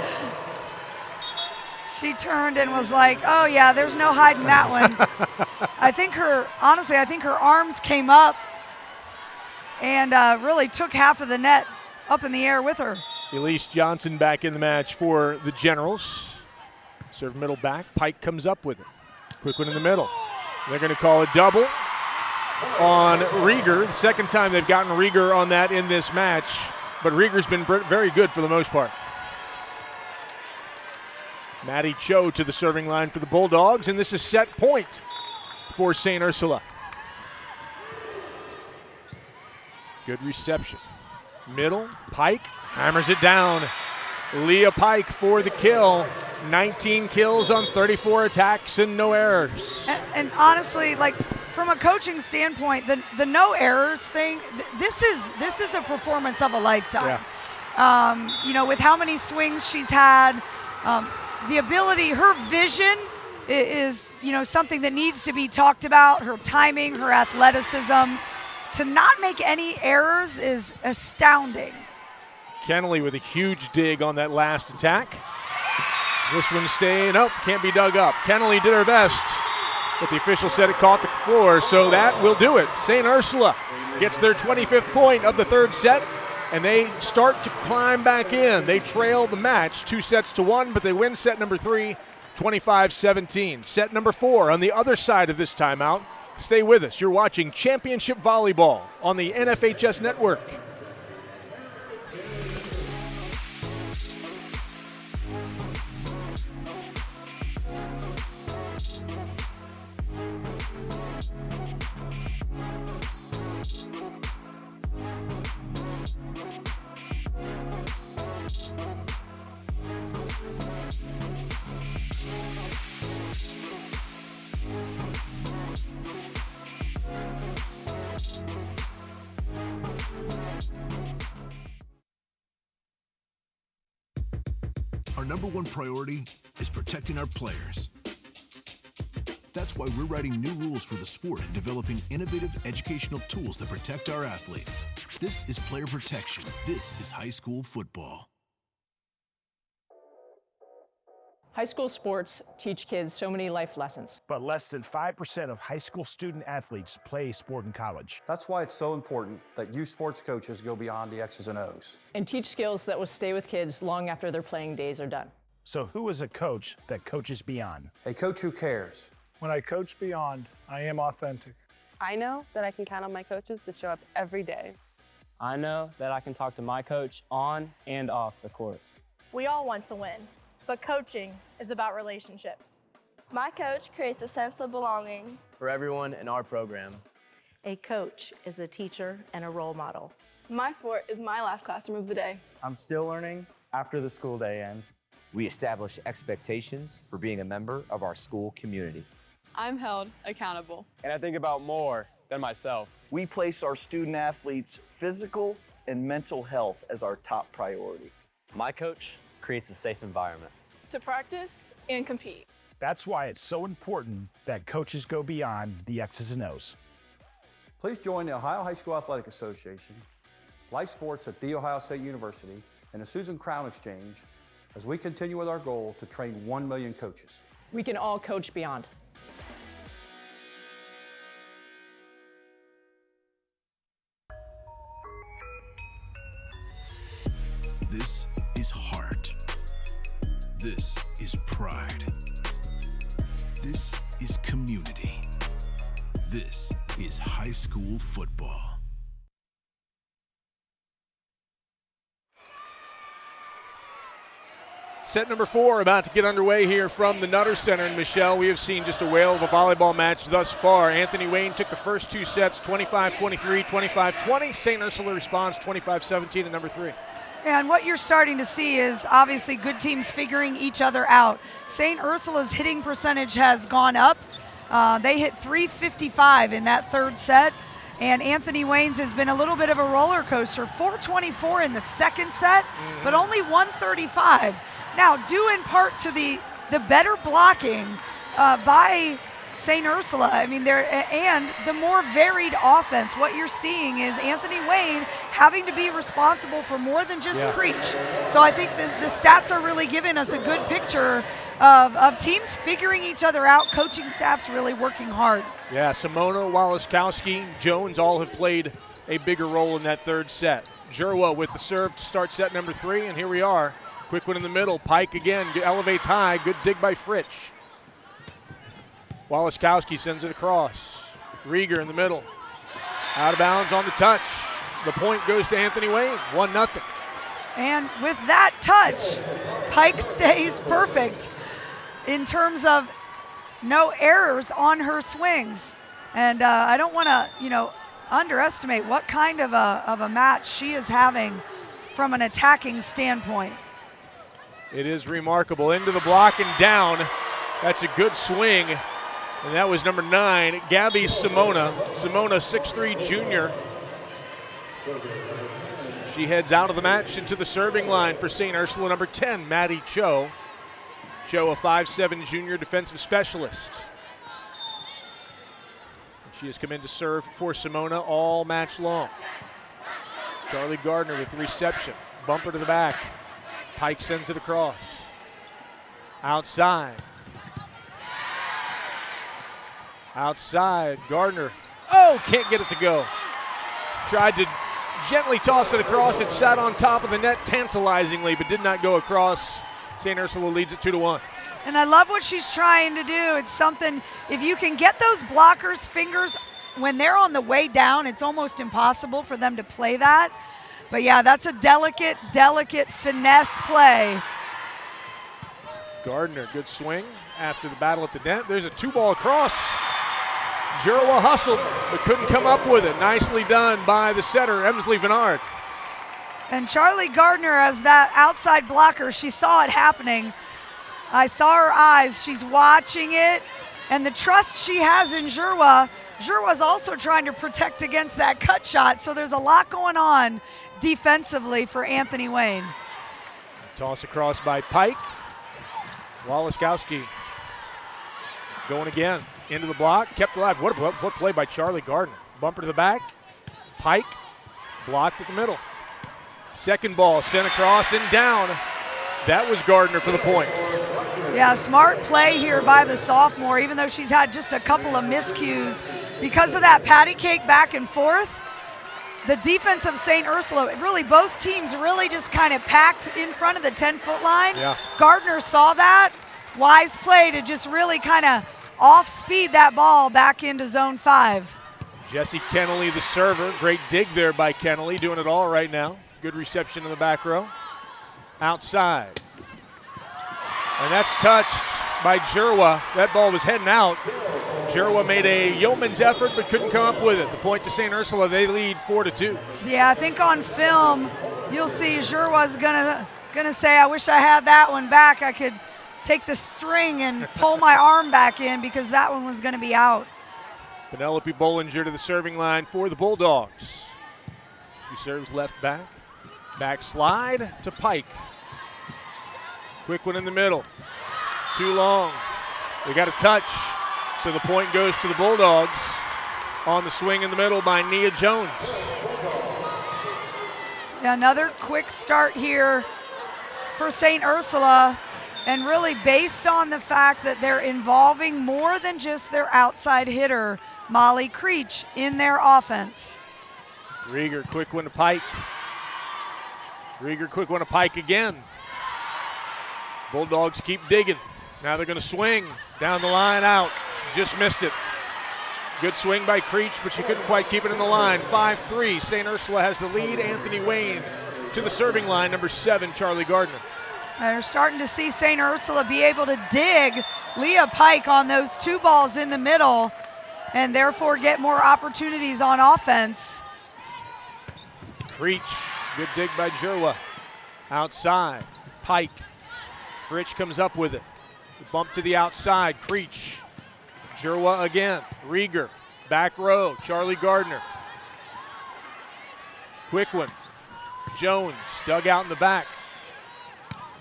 She turned and was like, "Oh yeah, there's no hiding that one." I think her arms came up and really took half of the net up in the air with her. Elise Johnson back in the match for the Generals. Serve middle back. Pike comes up with it. Quick one in the middle. They're going to call a double on Rieger. The second time they've gotten Rieger on that in this match, but Rieger's been very good for the most part. Maddie Cho to the serving line for the Bulldogs, and this is set point for St. Ursula. Good reception. Middle, Pike hammers it down. Leah Pike for the kill. 19 kills on 34 attacks and no errors. And honestly, like from a coaching standpoint, the no errors thing, this is a performance of a lifetime. Yeah. With how many swings she's had, the ability, her vision is something that needs to be talked about. Her timing, her athleticism, to not make any errors is astounding. Kennelly with a huge dig on that last attack. This one's staying up, can't be dug up. Kennelly did her best, but the official said it caught the floor, so that will do it. St. Ursula gets their 25th point of the third set, and they start to climb back in. They trail the match 2-1, but they win set number 3, 25-17. Set number 4 on the other side of this timeout. Stay with us. You're watching Championship Volleyball on the NFHS Network. Our number one priority is protecting our players. That's why we're writing new rules for the sport and developing innovative educational tools that protect our athletes. This is player protection. This is high school football. High school sports teach kids so many life lessons. But less than 5% of high school student athletes play sport in college. That's why it's so important that you sports coaches go beyond the X's and O's. And teach skills that will stay with kids long after their playing days are done. So who is a coach that coaches beyond? A coach who cares. When I coach beyond, I am authentic. I know that I can count on my coaches to show up every day. I know that I can talk to my coach on and off the court. We all want to win, but coaching is about relationships. My coach creates a sense of belonging for everyone in our program. A coach is a teacher and a role model. My sport is my last classroom of the day. I'm still learning after the school day ends. We establish expectations for being a member of our school community. I'm held accountable. And I think about more than myself. We place our student athletes' physical and mental health as our top priority. My coach creates a safe environment to practice and compete. That's why it's so important that coaches go beyond the X's and O's. Please join the Ohio High School Athletic Association, Life Sports at The Ohio State University, and the Susan Crown Exchange as we continue with our goal to train 1 million coaches. We can all coach beyond. This is heart. This is pride. This is community. This is high school football. Set number 4 about to get underway here from the Nutter Center. And Michelle, we have seen just a whale of a volleyball match thus far. Anthony Wayne took the first 2 sets, 25-23, 25-20. St. Ursula responds 25-17 at number 3. And what you're starting to see is obviously good teams figuring each other out. St. Ursula's hitting percentage has gone up. They hit .355 in that third set. And Anthony Wayne's has been a little bit of a roller coaster. 424 in the second set, but only 135. Now, due in part to the better blocking by St. Ursula, I mean, and the more varied offense. What you're seeing is Anthony Wayne having to be responsible for more than just Creech. So I think the stats are really giving us a good picture of teams figuring each other out, coaching staffs really working hard. Yeah, Simona, Walaskowski, Jones all have played a bigger role in that third set. Jerwa with the serve to start set number 3, and here we are. Quick one in the middle. Pike again elevates high. Good dig by Fritsch. Walaskowski sends it across. Rieger in the middle. Out of bounds on the touch. The point goes to Anthony Wayne, 1-0. And with that touch, Pike stays perfect in terms of no errors on her swings. And I don't want to, underestimate what kind of a match she is having from an attacking standpoint. It is remarkable. Into the block and down. That's a good swing And that was number 9, Gabby Simona. Simona, 6'3" junior. She heads out of the match into the serving line for St. Ursula, number 10, Maddie Cho. Cho, a 5'7" junior defensive specialist. She has come in to serve for Simona all match long. Charlie Gardner with the reception. Bumper to the back. Pike sends it across. Outside. Outside, Gardner. Oh, can't get it to go. Tried to gently toss it across. It sat on top of the net tantalizingly, but did not go across. St. Ursula leads it 2-1. And I love what she's trying to do. It's something, if you can get those blockers' fingers when they're on the way down, it's almost impossible for them to play that. But yeah, that's a delicate, delicate finesse play. Gardner, good swing after the battle at the net. There's a 2-ball cross. Jurwa hustled, but couldn't come up with it. Nicely done by the setter, Emsley Venard. And Charlie Gardner, as that outside blocker, she saw it happening. I saw her eyes. She's watching it. And the trust she has in Jurwa, Jurwa's also trying to protect against that cut shot. So there's a lot going on defensively for Anthony Wayne. Toss across by Pike. Walaskowski going again. Into the block, kept alive. What play by Charlie Gardner. Bumper to the back. Pike blocked at the middle. Second ball sent across and down. That was Gardner for the point. Yeah, smart play here by the sophomore, even though she's had just a couple of miscues. Because of that patty cake back and forth, the defense of St. Ursula, really both teams really just kind of packed in front of the 10-foot line. Yeah. Gardner saw that. Wise play to just really kind of off-speed that ball back into zone 5. Jesse Kennelly, the server. Great dig there by Kennelly, doing it all right now. Good reception in the back row. Outside. And that's touched by Jurwa. That ball was heading out. Jurwa made a yeoman's effort but couldn't come up with it. The point to St. Ursula, they lead 4-2. Yeah, I think on film you'll see Jurwa's gonna say, I wish I had that one back. I could take the string and pull my arm back in because that one was gonna be out. Penelope Bollinger to the serving line for the Bulldogs. She serves left back. Back slide to Pike. Quick one in the middle. Too long. They got a touch. So the point goes to the Bulldogs on the swing in the middle by Nia Jones. Yeah, another quick start here for St. Ursula, and really based on the fact that they're involving more than just their outside hitter, Molly Creech, in their offense. Rieger, quick one to Pike. Rieger, quick one to Pike again. Bulldogs keep digging. Now they're going to swing down the line, out. Just missed it. Good swing by Creech, but she couldn't quite keep it in the line. 5-3, St. Ursula has the lead. Anthony Wayne to the serving line, number 7, Charlie Gardner. They're starting to see St. Ursula be able to dig Leah Pike on those 2 balls in the middle and therefore get more opportunities on offense. Creech, good dig by Jurwa. Outside, Pike. Fritsch comes up with it. Bump to the outside, Creech. Jurwa again, Rieger, back row, Charlie Gardner. Quick one, Jones, dug out in the back.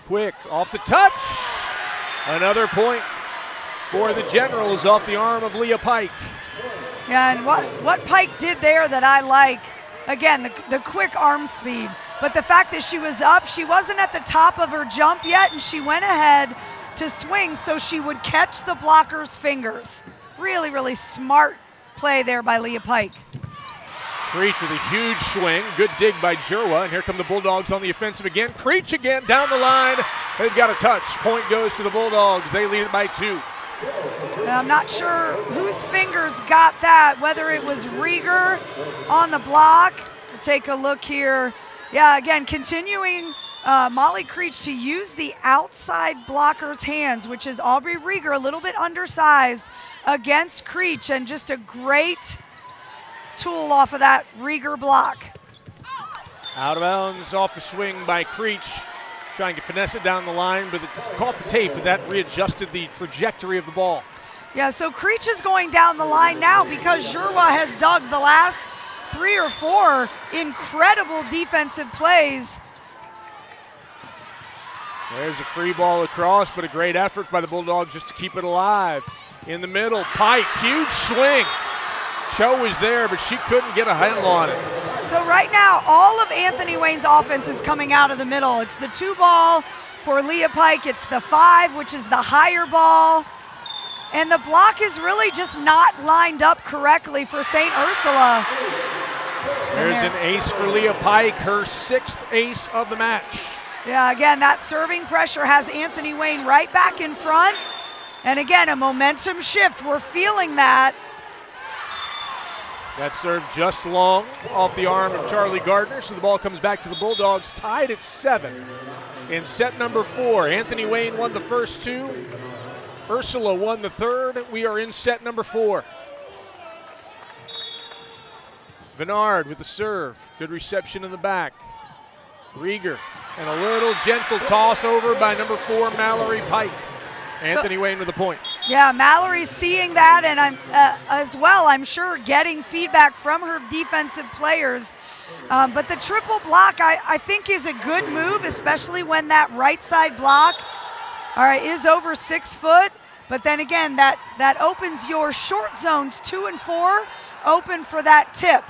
Quick, off the touch. Another point for the Generals off the arm of Leah Pike. Yeah, and what Pike did there that I like, again, the quick arm speed, but the fact that she was up, she wasn't at the top of her jump yet, and she went ahead to swing so she would catch the blocker's fingers. Really, really smart play there by Leah Pike. Creech with a huge swing. Good dig by Jurwa, and here come the Bulldogs on the offensive again. Creech again down the line. They've got a touch. Point goes to the Bulldogs. They lead it by 2. And I'm not sure whose fingers got that, whether it was Rieger on the block. We'll take a look here. Yeah, again, continuing Molly Creech to use the outside blocker's hands, which is Aubrey Rieger, a little bit undersized, against Creech, and just a great tool off of that Rieger block. Out of bounds off the swing by Creech. Trying to finesse it down the line, but it caught the tape, and that readjusted the trajectory of the ball. Yeah, so Creech is going down the line now because Ursula has dug the last 3 or 4 incredible defensive plays. There's a free ball across, but a great effort by the Bulldogs just to keep it alive. In the middle, Pike, huge swing. Cho was there, but she couldn't get a handle on it. So right now, all of Anthony Wayne's offense is coming out of the middle. It's the 2 ball for Leah Pike. It's the 5, which is the higher ball. And the block is really just not lined up correctly for St. Ursula. There's an ace for Leah Pike, her 6th ace of the match. Yeah, again, that serving pressure has Anthony Wayne right back in front. And again, a momentum shift. We're feeling that. That serve just long off the arm of Charlie Gardner, so the ball comes back to the Bulldogs, tied at 7 in set number 4. Anthony Wayne won the first 2. Ursula won the 3rd. We are in set number 4. Venard with the serve. Good reception in the back. Rieger and a little gentle toss over by number 4, Mallory Pike. Anthony Wayne with the point. Yeah, Mallory's seeing that, and I'm as well, I'm sure, getting feedback from her defensive players. But the triple block, I think, is a good move, especially when that right side block is over 6 foot. But then again, that opens your short zones 2 and 4 open for that tip.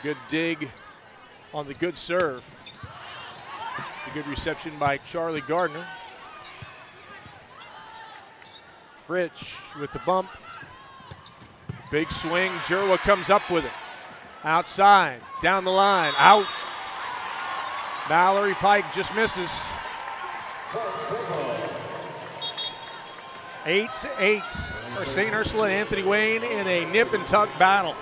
Good dig on the good serve. A good reception by Charlie Gardner. Fritsch with the bump. Big swing. Jerwa comes up with it. Outside, down the line, out. Mallory Pike just misses. 8-8 for St. Ursula and Anthony Wayne in a nip and tuck battle.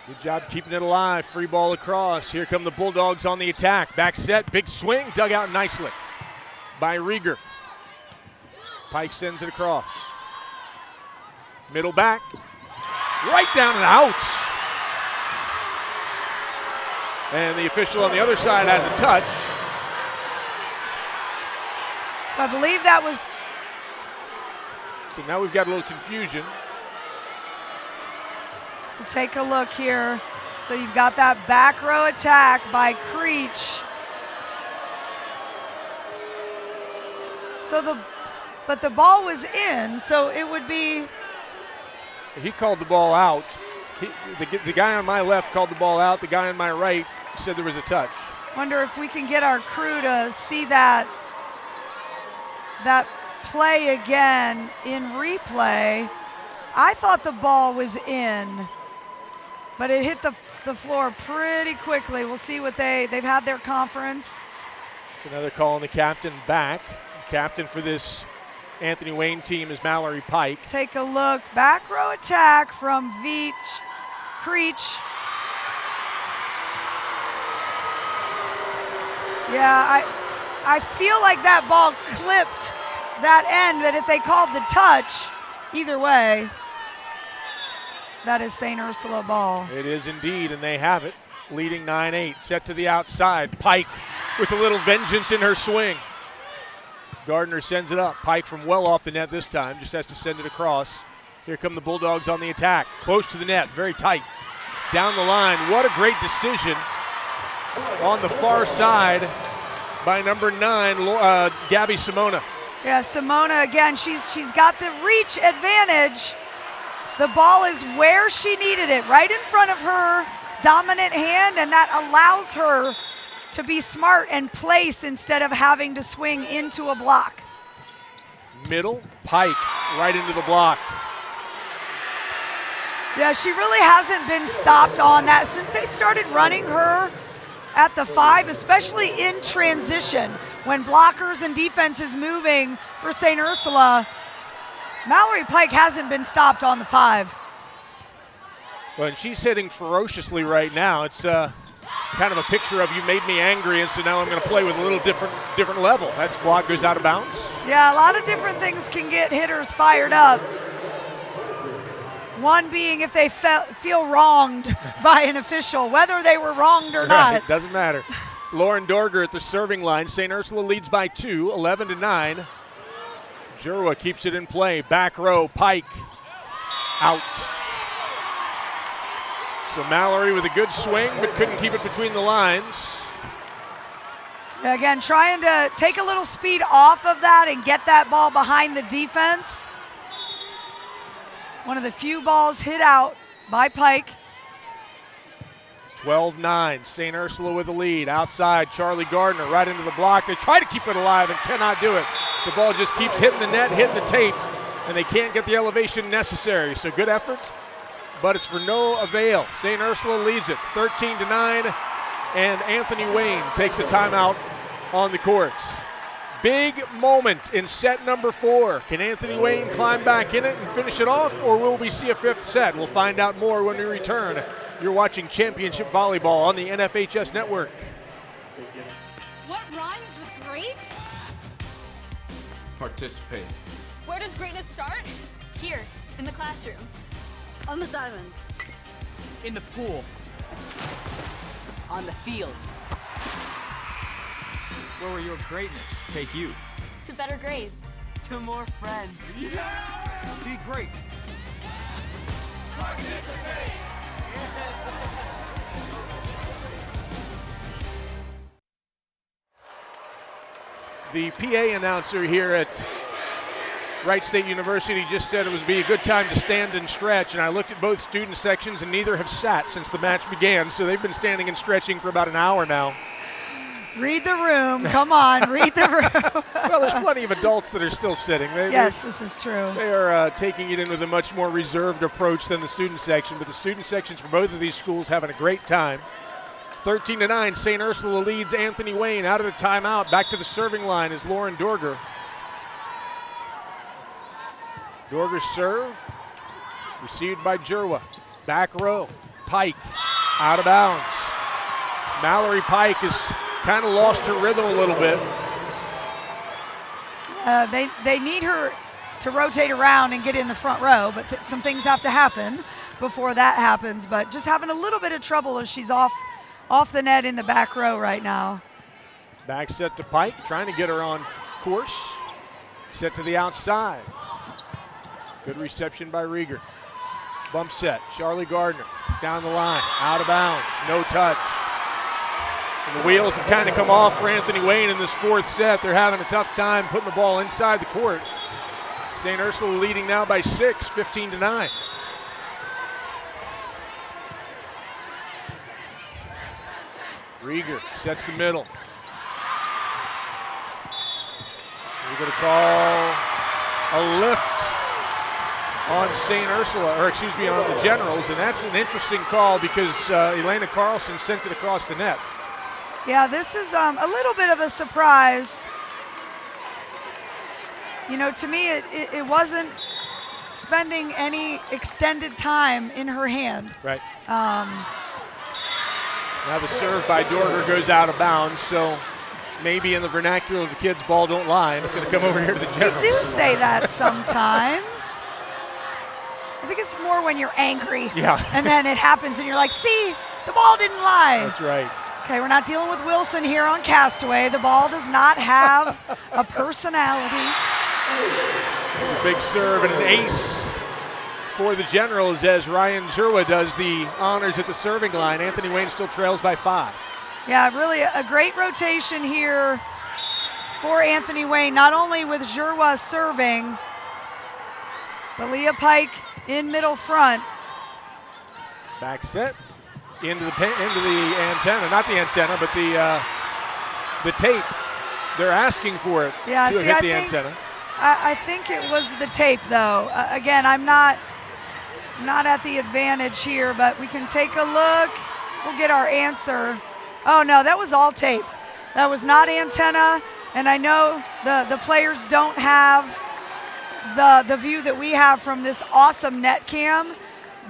Good job keeping it alive. Free ball across. Here come the Bulldogs on the attack. Back set, big swing, dug out nicely by Rieger. Pike sends it across. Middle back, right down and out. And the official on the other side has a touch. So I believe that was. So now we've got a little confusion. We'll take a look here. So you've got that back row attack by Creech. But the ball was in, so it would be. He called the ball out. The guy on my left called the ball out. The guy on my right said there was a touch. Wonder if we can get our crew to see that play again in replay. I thought the ball was in, but it hit the floor pretty quickly. We'll see what they've had their conference. It's another call on the captain back. Captain for this Anthony Wayne team is Mallory Pike. Take a look. Back row attack from Creech. Yeah, I feel like that ball clipped that end, but if they called the touch, either way, that is St. Ursula ball. It is indeed, and they have it. Leading 9-8, set to the outside. Pike with a little vengeance in her swing. Gardner sends it up. Pike from well off the net this time, just has to send it across. Here come the Bulldogs on the attack. Close to the net, very tight. Down the line, what a great decision on the far side by number 9, Gabby Simona. Yeah, Simona, again, she's got the reach advantage. The ball is where she needed it, right in front of her dominant hand, and that allows her to be smart and place instead of having to swing into a block. Middle, Pike right into the block. Yeah, she really hasn't been stopped on that since they started running her at the 5, especially in transition. When blockers and defense is moving for St. Ursula, Mallory Pike hasn't been stopped on the 5. Well, and she's hitting ferociously right now. It's kind of a picture of you made me angry, and so now I'm going to play with a little different level. That block goes out of bounds. Yeah, a lot of different things can get hitters fired up. One being if they feel wronged by an official, whether they were wronged or not. Right, doesn't matter. Lauren Dorger at the serving line. St. Ursula leads by 2, 11-9. Jurwa keeps it in play. Back row, Pike out. So Mallory with a good swing, but couldn't keep it between the lines. Again, trying to take a little speed off of that and get that ball behind the defense. One of the few balls hit out by Pike. 12-9, St. Ursula with the lead. Outside, Charlie Gardner right into the block. They try to keep it alive and cannot do it. The ball just keeps hitting the net, hitting the tape, and they can't get the elevation necessary. So good effort, but it's for no avail. St. Ursula leads it 13-9, and Anthony Wayne takes a timeout on the courts. Big moment in set number 4. Can Anthony Wayne climb back in it and finish it off, or will we see a 5th set? We'll find out more when we return. You're watching Championship Volleyball on the NFHS Network. What rhymes with great? Participate. Where does greatness start? Here, in the classroom. On the diamond. In the pool. On the field. Where will your greatness take you? To better grades. To more friends. Yeah! Be great. Participate. The PA announcer here at Wright State University just said it would be a good time to stand and stretch, and I looked at both student sections and neither have sat since the match began, so they've been standing and stretching for about an hour now. Read the room, come on, read the room. Well, there's plenty of adults that are still sitting. Yes, this is true. They are taking it in with a much more reserved approach than the student section, but the student sections for both of these schools having a great time. 13-9, St. Ursula leads Anthony Wayne out of the timeout. Back to the serving line is Lauren Dorger. Dorger's serve, received by Jurwa. Back row, Pike, out of bounds. Mallory Pike has kind of lost her rhythm a little bit. They need her to rotate around and get in the front row, but some things have to happen before that happens. But just having a little bit of trouble as she's off the net in the back row right now. Back set to Pike, trying to get her on course. Set to the outside. Good reception by Rieger. Bump set, Charlie Gardner down the line, out of bounds, no touch. And the wheels have kind of come off for Anthony Wayne in this 4th set. They're having a tough time putting the ball inside the court. St. Ursula leading now by 6, 15-9. Rieger sets the middle. We're going to call a lift on St. Ursula, or excuse me, on the Generals, and that's an interesting call because Elena Carlson sent it across the net. Yeah, this is a little bit of a surprise. You know, to me, it wasn't spending any extended time in her hand. Right. Now the serve by Dorger goes out of bounds, so maybe in the vernacular of the kids, ball don't lie, and it's going to come over here to the Generals. We do say that sometimes. I think it's more when you're angry. Yeah. And then it happens and you're like, see, the ball didn't lie. That's right. Okay, we're not dealing with Wilson here on Castaway. The ball does not have a personality. A big serve and an ace for the Generals as Ryan Jurwa does the honors at the serving line. Anthony Wayne still trails by 5. Yeah, really a great rotation here for Anthony Wayne, not only with Jurwa serving, but Leah Pike in middle front. Back set into the antenna, not the antenna, but the tape. They're asking for it to hit the antenna. I think it was the tape, though. Again, I'm not at the advantage here, but we can take a look. We'll get our answer. Oh, no, that was all tape. That was not antenna, and I know the players don't have the view that we have from this awesome net cam,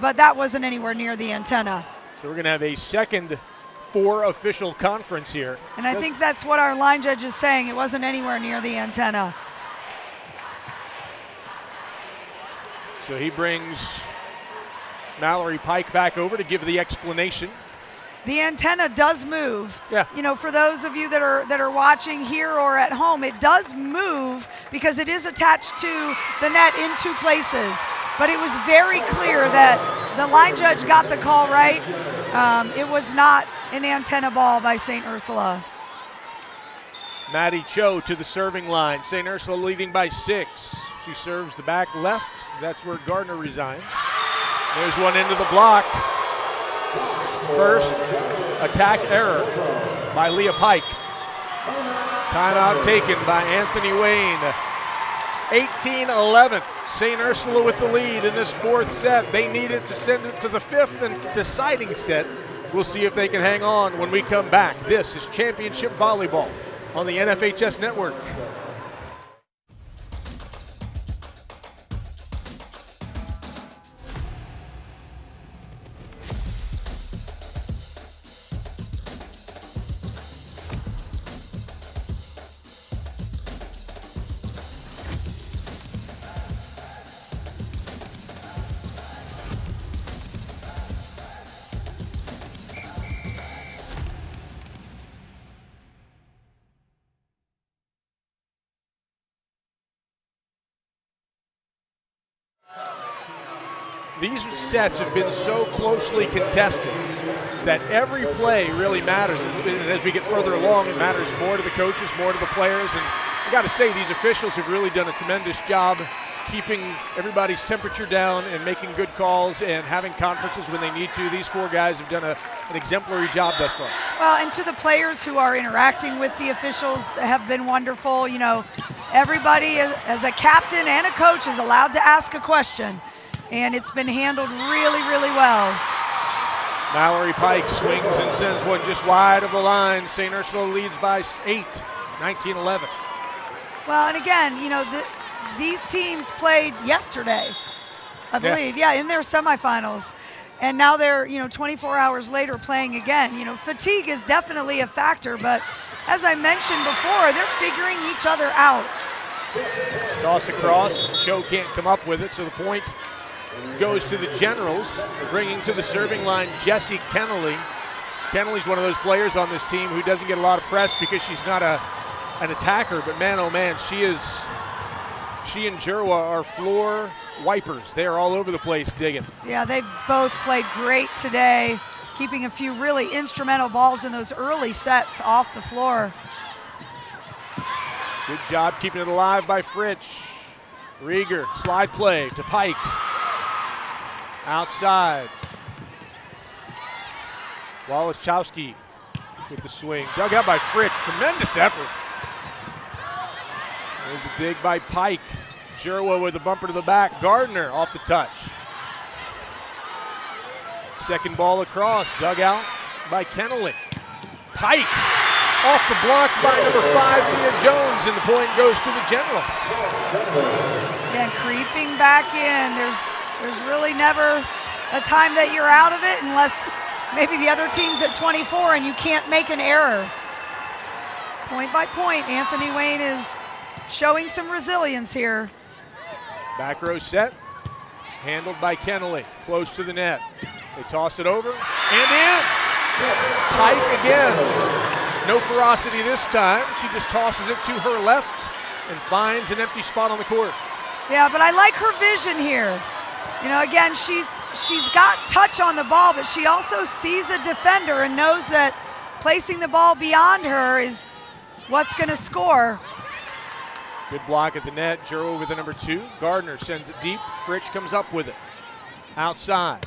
but that wasn't anywhere near the antenna. So we're going to have a second 4 official conference here. And I think that's what our line judge is saying. It wasn't anywhere near the antenna. So he brings Mallory Pike back over to give the explanation. The antenna does move. Yeah. You know, for those of you that are watching here or at home, it does move because it is attached to the net in two places. But it was very clear that the line judge got the call right. It was not an antenna ball by St. Ursula. Maddie Cho to the serving line. St. Ursula leading by 6. She serves the back left. That's where Gardner resigns. There's one into the block. First attack error by Leah Pike. Timeout taken by Anthony Wayne. 18-11. St. Ursula with the lead in this 4th set. They needed to send it to the 5th and deciding set. We'll see if they can hang on when we come back. This is Championship Volleyball on the NFHS Network. These sets have been so closely contested that every play really matters. And as we get further along, it matters more to the coaches, more to the players. And I got to say, these officials have really done a tremendous job keeping everybody's temperature down and making good calls and having conferences when they need to. These 4 guys have done an exemplary job thus far. Well, and to the players who are interacting with the officials have been wonderful. You know, everybody as a captain and a coach is allowed to ask a question. And it's been handled really, really well. Mallory Pike swings and sends one just wide of the line. St. Ursula leads by 8, 19-11. Well, and again, you know, these teams played yesterday, I believe, in their semifinals. And now they're, 24 hours later playing again. You know, fatigue is definitely a factor, but as I mentioned before, they're figuring each other out. Toss across. Cho can't come up with it, so the point goes to the Generals, bringing to the serving line Jessie Kennelly. Kennelly's one of those players on this team who doesn't get a lot of press because she's not an attacker, but man, oh man, she and Jerwa are floor wipers. They are all over the place digging. Yeah, they've both played great today, keeping a few really instrumental balls in those early sets off the floor. Good job keeping it alive by Fritsch. Rieger, slide play to Pike. Outside. Waliszewski with the swing. Dug out by Fritsch. Tremendous effort. There's a dig by Pike. Jerwa with a bumper to the back. Gardner off the touch. Second ball across. Dug out by Kennelly. Pike off the block by number 5, Leah Jones, and the point goes to the Generals. Yeah, creeping back in. There's really never a time that you're out of it unless maybe the other team's at 24 and you can't make an error. Point by point, Anthony Wayne is showing some resilience here. Back row set, handled by Kennelly, close to the net. They toss it over and in. Pike again. No ferocity this time. She just tosses it to her left and finds an empty spot on the court. Yeah, but I like her vision here. You know, again, she's got touch on the ball, but she also sees a defender and knows that placing the ball beyond her is what's going to score. Good block at the net. Jerwa with the number 2. Gardner sends it deep. Fritsch comes up with it. Outside.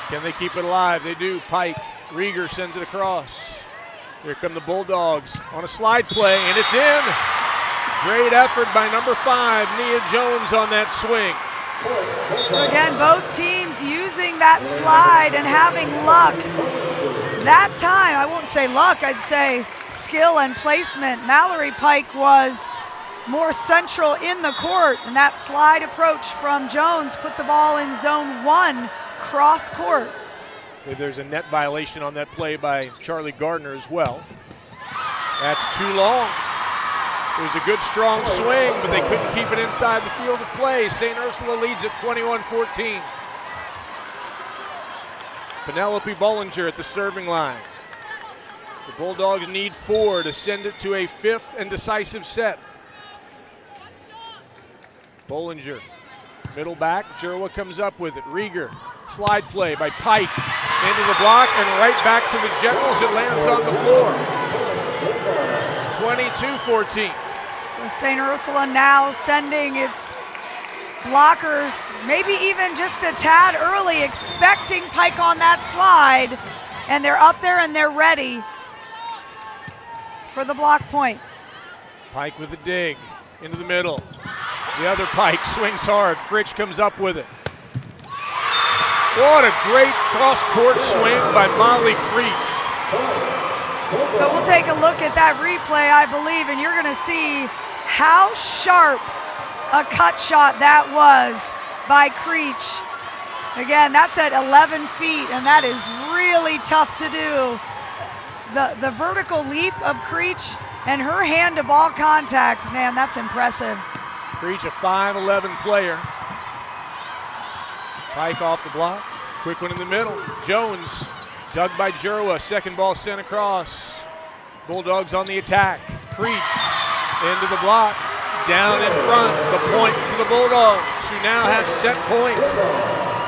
Can they keep it alive? They do. Pike. Rieger sends it across. Here come the Bulldogs on a slide play, and it's in. Great effort by number 5, Nia Jones, on that swing. Again, both teams using that slide and having luck. That time, I won't say luck, I'd say skill and placement. Mallory Pike was more central in the court, and that slide approach from Jones put the ball in zone 1, cross court. There's a net violation on that play by Charlie Gardner as well. That's too long. It was a good, strong swing, but they couldn't keep it inside the field of play. St. Ursula leads at 21-14. Penelope Bollinger at the serving line. The Bulldogs need 4 to send it to a 5th and decisive set. Bollinger, middle back, Jerwa comes up with it. Rieger, slide play by Pike, into the block and right back to the Generals. It lands on the floor. 22-14. So St. Ursula now sending its blockers, maybe even just a tad early, expecting Pike on that slide, and they're up there and they're ready for the block point. Pike with a dig into the middle. The other Pike swings hard. Fritsch comes up with it. What a great cross-court swing by Molly Creech. So we'll take a look at that replay, I believe, and you're going to see how sharp a cut shot that was by Creech. Again, that's at 11 feet, and that is really tough to do. The vertical leap of Creech and her hand-to-ball contact, man, that's impressive. Creech, a 5'11" player. Pike off the block. Quick one in the middle. Jones, dug by Jerwa. Second ball sent across. Bulldogs on the attack. Creech into the block. Down in front. The point to the Bulldogs, who now have set point.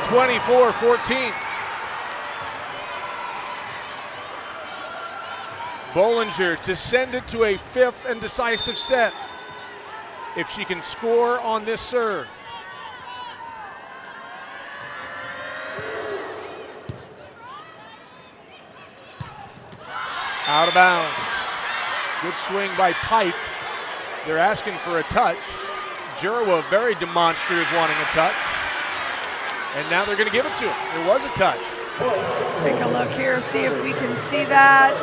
24-14. Bollinger to send it to a 5th and decisive set. If she can score on this serve. Out of bounds. Good swing by Pike. They're asking for a touch. Jerwa very demonstrative wanting a touch. And now they're going to give it to him. There was a touch. Take a look here, see if we can see that.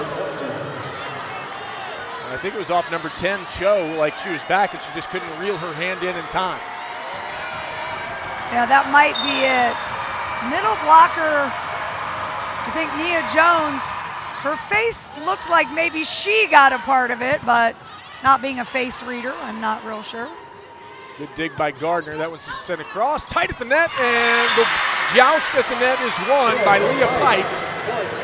I think it was off number 10, Cho, like she was back and she just couldn't reel her hand in time. Yeah, that might be it. Middle blocker, I think Nia Jones, her face looked like maybe she got a part of it, but not being a face reader, I'm not real sure. Good dig by Gardner. That one's sent across, tight at the net, and the joust at the net is won by Leah Pike.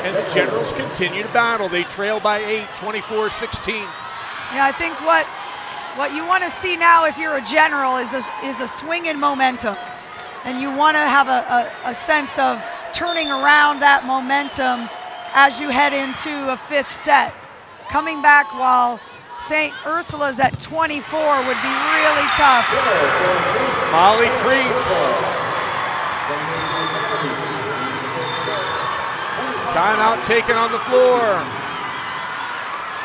And the Generals continue to battle. They trail by 8, 24-16. Yeah, I think what you want to see now if you're a General is a swing in momentum. And you want to have a sense of turning around that momentum as you head into a 5th set. Coming back while St. Ursula's at 24 would be really tough. Molly Creech. Timeout taken on the floor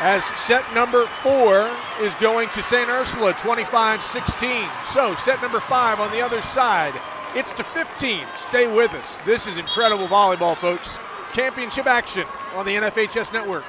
as set number 4 is going to St. Ursula, 25-16. So set number 5 on the other side. It's to 15. Stay with us. This is incredible volleyball, folks. Championship action on the NFHS Network.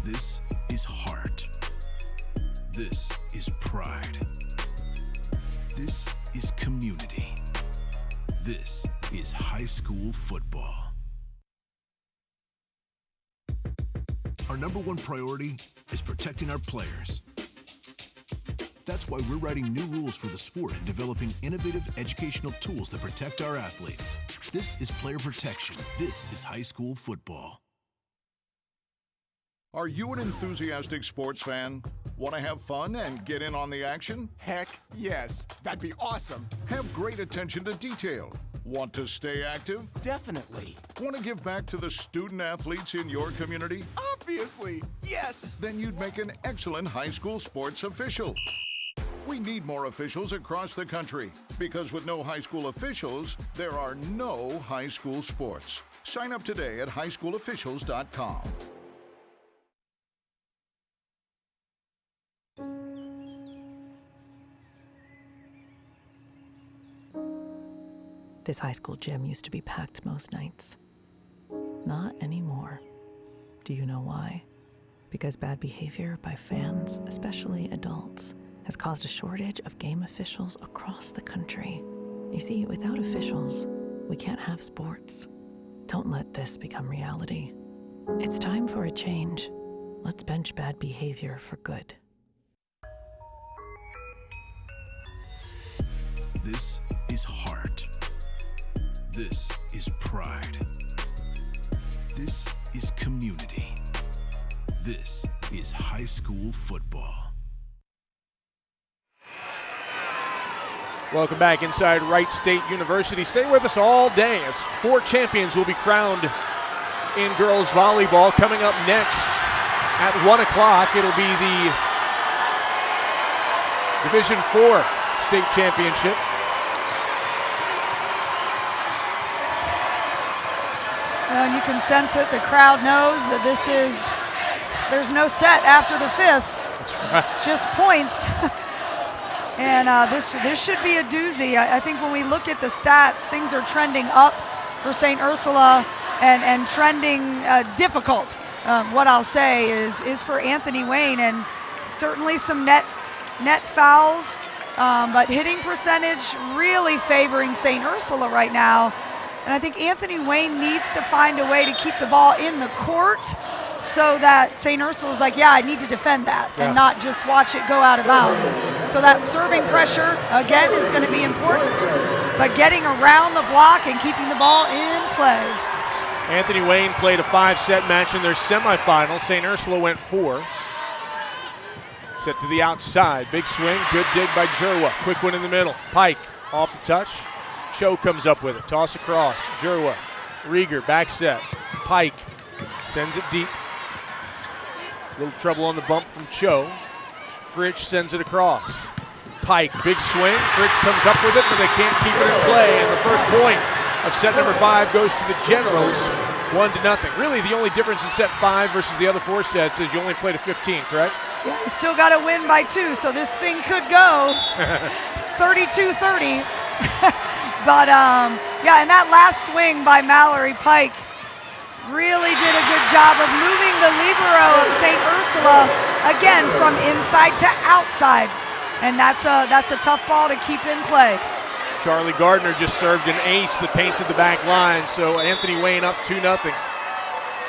This is heart. This is pride. This is community. This is high school football. #1 priority is protecting our players. That's why we're writing new rules for the sport and developing innovative educational tools that protect our athletes. This is player protection. This is high school football. Are you an enthusiastic sports fan? Want to have fun and get in on the action? Heck yes, that'd be awesome. Have great attention to detail. Want to stay active? Definitely. Want to give back to the student athletes in your community? Obviously, yes. Then you'd make an excellent high school sports official. We need more officials across the country because with no high school officials, there are no high school sports. Sign up today at highschoolofficials.com. This high school gym used to be packed most nights. Not anymore. Do you know why? Because bad behavior by fans, especially adults, has caused a shortage of game officials across the country. You see, without officials, we can't have sports. Don't let this become reality. It's time for a change. Let's bench bad behavior for good. This is heart. This is pride. This is community. This is high school football. Welcome back inside Wright State University. Stay with us all day as 4 champions will be crowned in girls volleyball. Coming up next at 1 o'clock, it'll be the Division IV state championship. Well, you can sense it. The crowd knows that there's no set after the 5th. That's right. Just points. And this should be a doozy. I think when we look at the stats, things are trending up for St. Ursula and trending difficult. What I'll say is for Anthony Wayne, and certainly some net fouls, but hitting percentage really favoring St. Ursula right now. And I think Anthony Wayne needs to find a way to keep the ball in the court so that St. Ursula's like, yeah, I need to defend that and not just watch it go out of bounds. So that serving pressure, again, is going to be important, but getting around the block and keeping the ball in play. Anthony Wayne played a 5-set match in their semifinals. St. Ursula went 4. Set to the outside. Big swing, good dig by Jerwa. Quick one in the middle. Pike off the touch. Cho comes up with it. Toss across. Jerwa. Rieger, back set. Pike sends it deep. Little trouble on the bump from Cho. Fritsch sends it across. Pike, big swing. Fritsch comes up with it, but they can't keep it in play. And the first point of set number 5 goes to the Generals, 1-0. Really, the only difference in set 5 versus the other 4 sets is you only played a 15, correct? Yeah, you still got to win by 2, so this thing could go 32-30. But, yeah, and that last swing by Mallory Pike really did a good job of moving the libero of St. Ursula, again, from inside to outside. And that's a tough ball to keep in play. Charlie Gardner just served an ace that painted the back line, so Anthony Wayne up 2-0.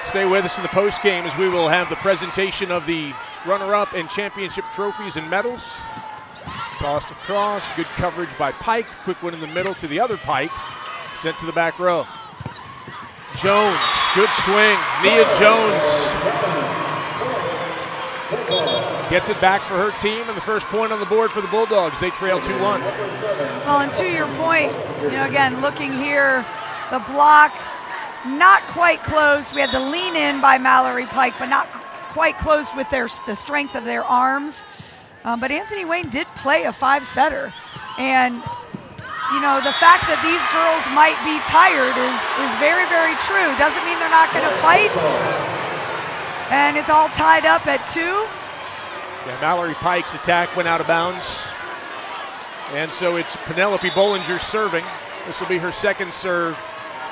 Stay with us in the postgame as we will have the presentation of the runner-up and championship trophies and medals. Tossed across, good coverage by Pike. Quick one in the middle to the other Pike. Sent to the back row. Jones, good swing. Nia Jones gets it back for her team, and the first point on the board for the Bulldogs. They trail 2-1. Well, and to your point, again, looking here, the block not quite closed. We had the lean in by Mallory Pike, but not quite closed with the strength of their arms. But Anthony Wayne did play a 5-setter. And, the fact that these girls might be tired is very, very true. Doesn't mean they're not going to fight. And it's all tied up at 2. Yeah, Mallory Pike's attack went out of bounds. And so it's Penelope Bollinger serving. This will be her second serve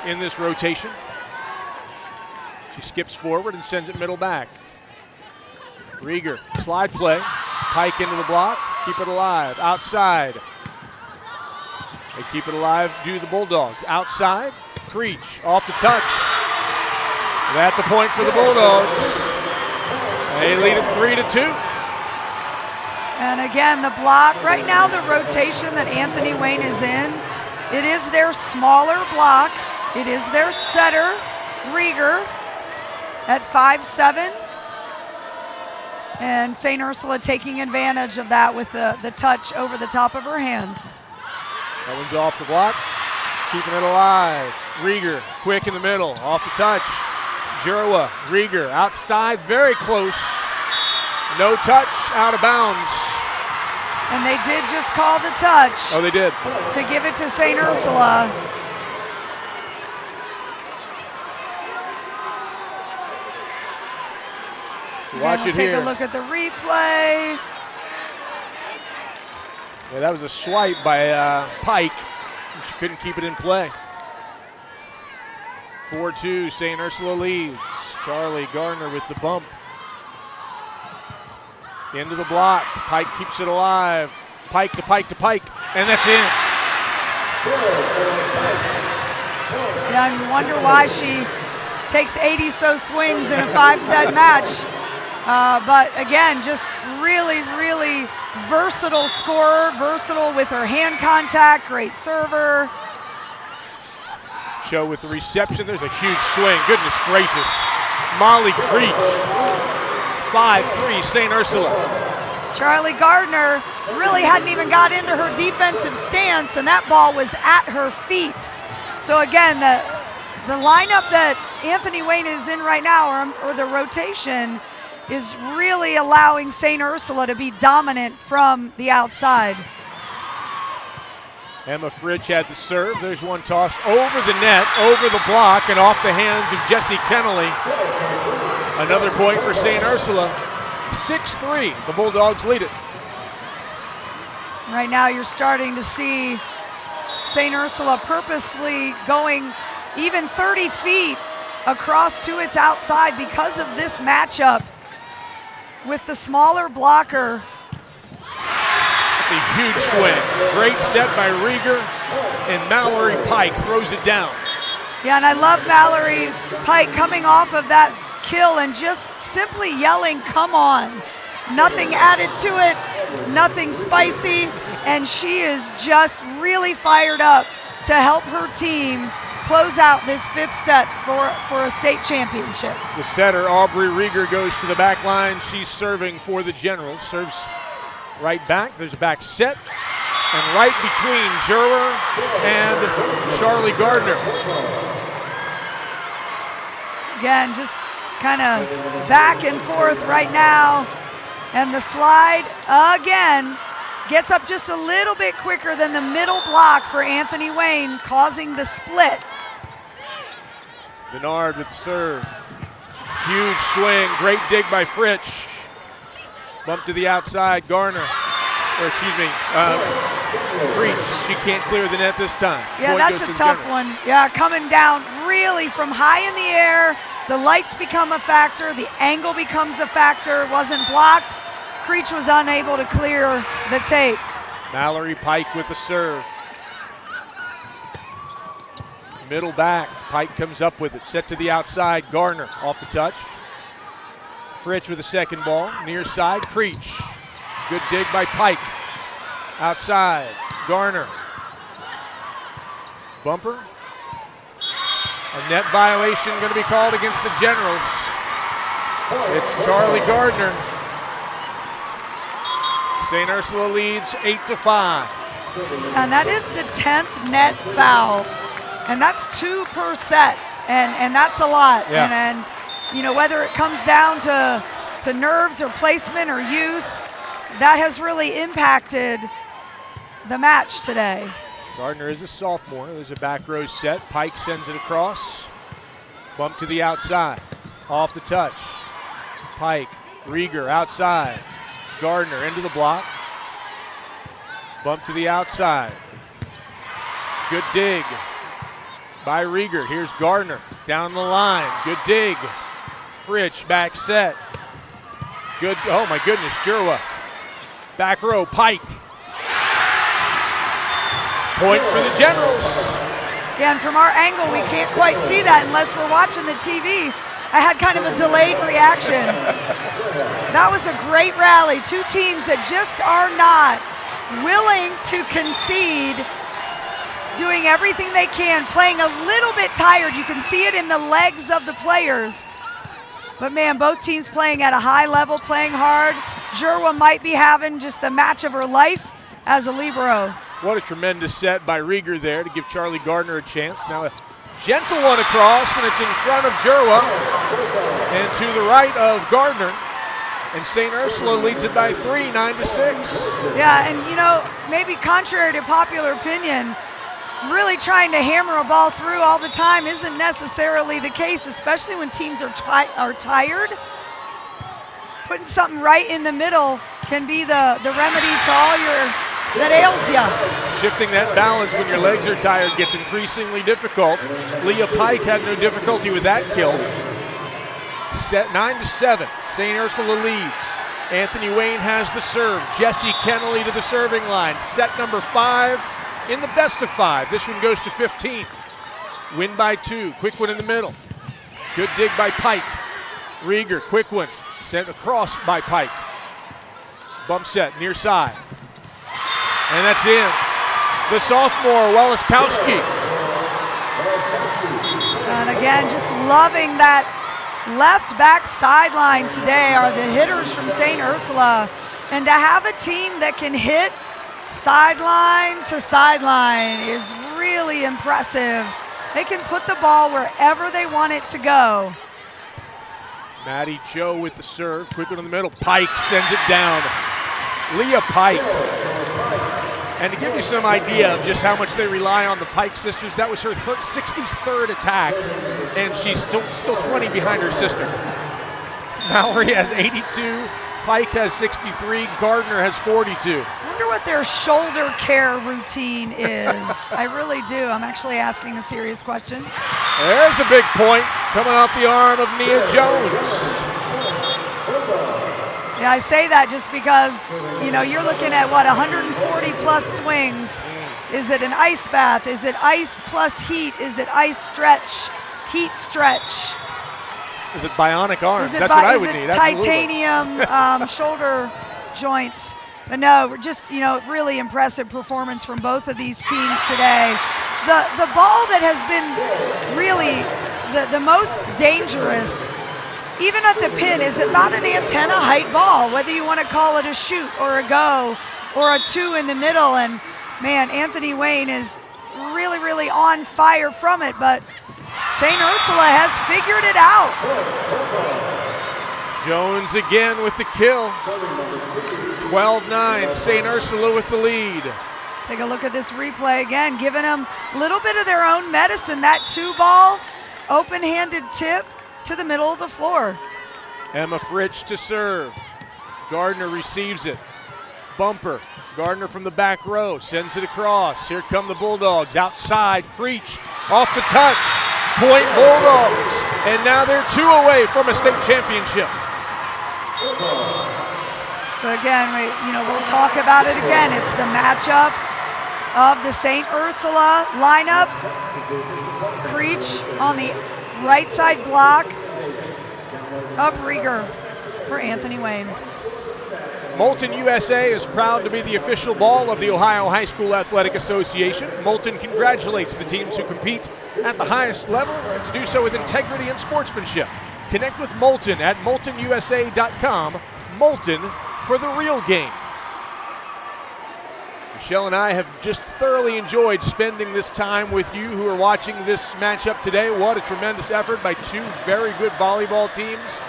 in this rotation. She skips forward and sends it middle back. Rieger, slide play. Pike into the block, keep it alive. Outside. They keep it alive, do the Bulldogs. Outside, Creech off the touch. That's a point for the Bulldogs. They lead it 3-2. And again, the block, right now the rotation that Anthony Wayne is in, it is their smaller block. It is their setter, Rieger, at 5'7". And St. Ursula taking advantage of that with the touch over the top of her hands. That one's off the block, keeping it alive. Rieger, quick in the middle, off the touch. Jurwa, Rieger, outside, very close. No touch, out of bounds. And they did just call the touch. Oh, they did. To give it to St. Ursula. Watch we'll it take here. a look at the replay. Yeah, that was a swipe by Pike. She couldn't keep it in play. 4-2, St. Ursula leads. Charlie Gardner with the bump. Into the block. Pike keeps it alive. Pike to Pike to Pike, and that's in. Yeah, and you wonder why she takes 80-so swings in a 5-set match. But again, just really, really versatile scorer, versatile with her hand contact, great server. Cho with the reception. There's a huge swing. Goodness gracious. Molly Creech. 5-3, St. Ursula. Charlie Gardner really hadn't even got into her defensive stance, and that ball was at her feet. So again, the lineup that Anthony Wayne is in right now, or the rotation, is really allowing St. Ursula to be dominant from the outside. Emma Fridge had the serve. There's one tossed over the net, over the block, and off the hands of Jessie Kennelly. Another point for St. Ursula. 6-3, the Bulldogs lead it. Right now you're starting to see St. Ursula purposely going even 30 feet across to its outside because of this matchup with the smaller blocker. That's a huge swing. Great set by Rieger, and Mallory Pike throws it down. Yeah, and I love Mallory Pike coming off of that kill and just simply yelling, "Come on." Nothing added to it, nothing spicy, and she is just really fired up to help her team close out this 5th set for a state championship. The setter, Aubrey Rieger, goes to the back line. She's serving for the Generals. Serves right back. There's a back set. And right between Jurwa and Charlie Gardner. Again, just kind of back and forth right now. And the slide, again, gets up just a little bit quicker than the middle block for Anthony Wayne, causing the split. Bernard with the serve. Huge swing, great dig by Fritsch. Bump to the outside, Garner. Or excuse me, Creech. She can't clear the net this time. Yeah, Point that's goes a to tough the one. Yeah, coming down really from high in the air. The lights become a factor. The angle becomes a factor. Wasn't blocked. Creech was unable to clear the tape. Mallory Pike with the serve. Middle back, Pike comes up with it, set to the outside, Garner off the touch. Fritsch with the second ball, near side, Creech. Good dig by Pike. Outside, Garner. Bumper. A net violation going to be called against the Generals. It's Charlie Gardner. St. Ursula leads 8-5. And that is the 10th net foul. And that's 2 per set, and that's a lot. Yeah. And you know, whether it comes down to nerves or placement or youth, that has really impacted the match today. Gardner is a sophomore. There's a back row set. Pike sends it across. Bump to the outside. Off the touch. Pike, Rieger outside. Gardner into the block. Bump to the outside. Good dig by Rieger. Here's Gardner down the line. Good dig. Fritsch back set. Good, oh my goodness, Jurwa. Back row, Pike. Point for the Generals. Yeah, and from our angle, we can't quite see that unless we're watching the TV. I had kind of a delayed reaction. That was a great rally. Two teams that just are not willing to concede, doing everything they can, playing a little bit tired. You can see it in the legs of the players. But man, both teams playing at a high level, playing hard. Jerwa might be having just the match of her life as a libero. What a tremendous set by Rieger there to give Charlie Gardner a chance. Now a gentle one across, and it's in front of Jerwa and to the right of Gardner. And St. Ursula leads it by 3, 9-6. Yeah, and you know, maybe contrary to popular opinion, really trying to hammer a ball through all the time isn't necessarily the case, especially when teams are tired. Putting something right in the middle can be the remedy to all that ails you. Shifting that balance when your legs are tired gets increasingly difficult. Leah Pike had no difficulty with that kill. Set 9-7. St. Ursula leads. Anthony Wayne has the serve. Jesse Kennelly to the serving line. Set number 5 in the best of 5. This one goes to 15. Win by 2. Quick one in the middle. Good dig by Pike. Rieger, quick one. Sent across by Pike. Bump set, near side. And that's in. The sophomore, Walaskowski. And again, just loving that left back sideline today are the hitters from St. Ursula. And to have a team that can hit sideline to sideline is really impressive. They can put the ball wherever they want it to go. Maddie Joe with the serve. Quick one in the middle. Pike sends it down. Leah Pike. And to give you some idea of just how much they rely on the Pike sisters, that was her 63rd attack, and she's still 20 behind her sister. Mallory has 82, Pike has 63, Gardner has 42. I wonder what their shoulder care routine is. I really do. I'm actually asking a serious question. There's a big point coming off the arm of Nia Jones. Yeah, I say that just because, you know, you're looking at, 140 plus swings. Is it an ice bath? Is it ice plus heat? Is it ice stretch, heat stretch? Is it bionic arms? Is it That's what I would need. Is it titanium shoulder joints? But no, just, really impressive performance from both of these teams today. The ball that has been really the most dangerous, even at the pin, is about an antenna height ball, whether you want to call it a shoot or a go or a 2 in the middle. And man, Anthony Wayne is really, really on fire from it, but St. Ursula has figured it out. Jones again with the kill. 12-9, St. Ursula with the lead. Take a look at this replay again, giving them a little bit of their own medicine. That 2-ball, open-handed tip to the middle of the floor. Emma Fritsch to serve. Gardner receives it. Bumper. Gardner from the back row sends it across. Here come the Bulldogs. Outside, Creech off the touch. Point Bulldogs. And now they're 2 away from a state championship. So again, we'll talk about it again. It's the matchup of the St. Ursula lineup. Creech on the right side block of Rieger for Anthony Wayne. Moulton USA is proud to be the official ball of the Ohio High School Athletic Association. Moulton congratulates the teams who compete at the highest level and to do so with integrity and sportsmanship. Connect with Moulton at moultonusa.com. Moulton for the real game. Michelle and I have just thoroughly enjoyed spending this time with you who are watching this matchup today. What a tremendous effort by 2 very good volleyball teams.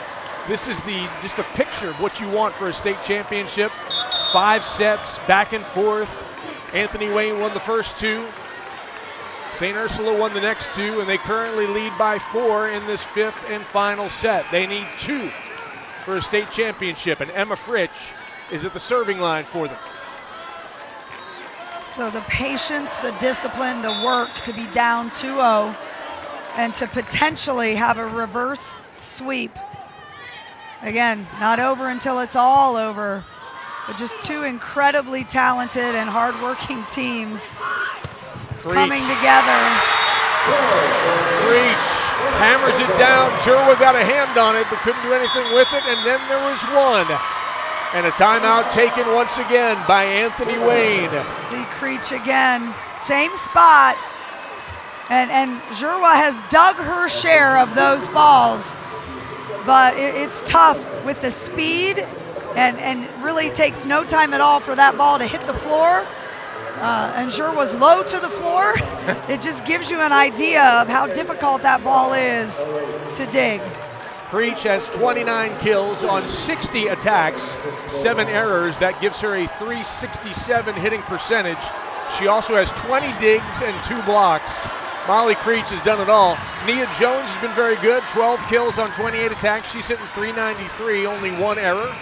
This is just a picture of what you want for a state championship. 5 sets, back and forth. Anthony Wayne won the first 2. St. Ursula won the next 2, and they currently lead by 4 in this 5th and final set. They need 2 for a state championship, and Emma Fritsch is at the serving line for them. So the patience, the discipline, the work to be down 2-0 and to potentially have a reverse sweep. Again, not over until it's all over, but just 2 incredibly talented and hardworking teams coming together. Creech Hammers it down. Ursula got a hand on it, but couldn't do anything with it. And then there was one. And a timeout taken once again by Anthony Wayne. See Creech again, same spot. And Ursula has dug her share of those balls. But it's tough with the speed and really takes no time at all for that ball to hit the floor. And Ursula's low to the floor. It just gives you an idea of how difficult that ball is to dig. Creech has 29 kills on 60 attacks, 7 errors. That gives her a .367 hitting percentage. She also has 20 digs and 2 blocks. Molly Creech has done it all. Nia Jones has been very good, 12 kills on 28 attacks. She's hitting .393, only 1 error.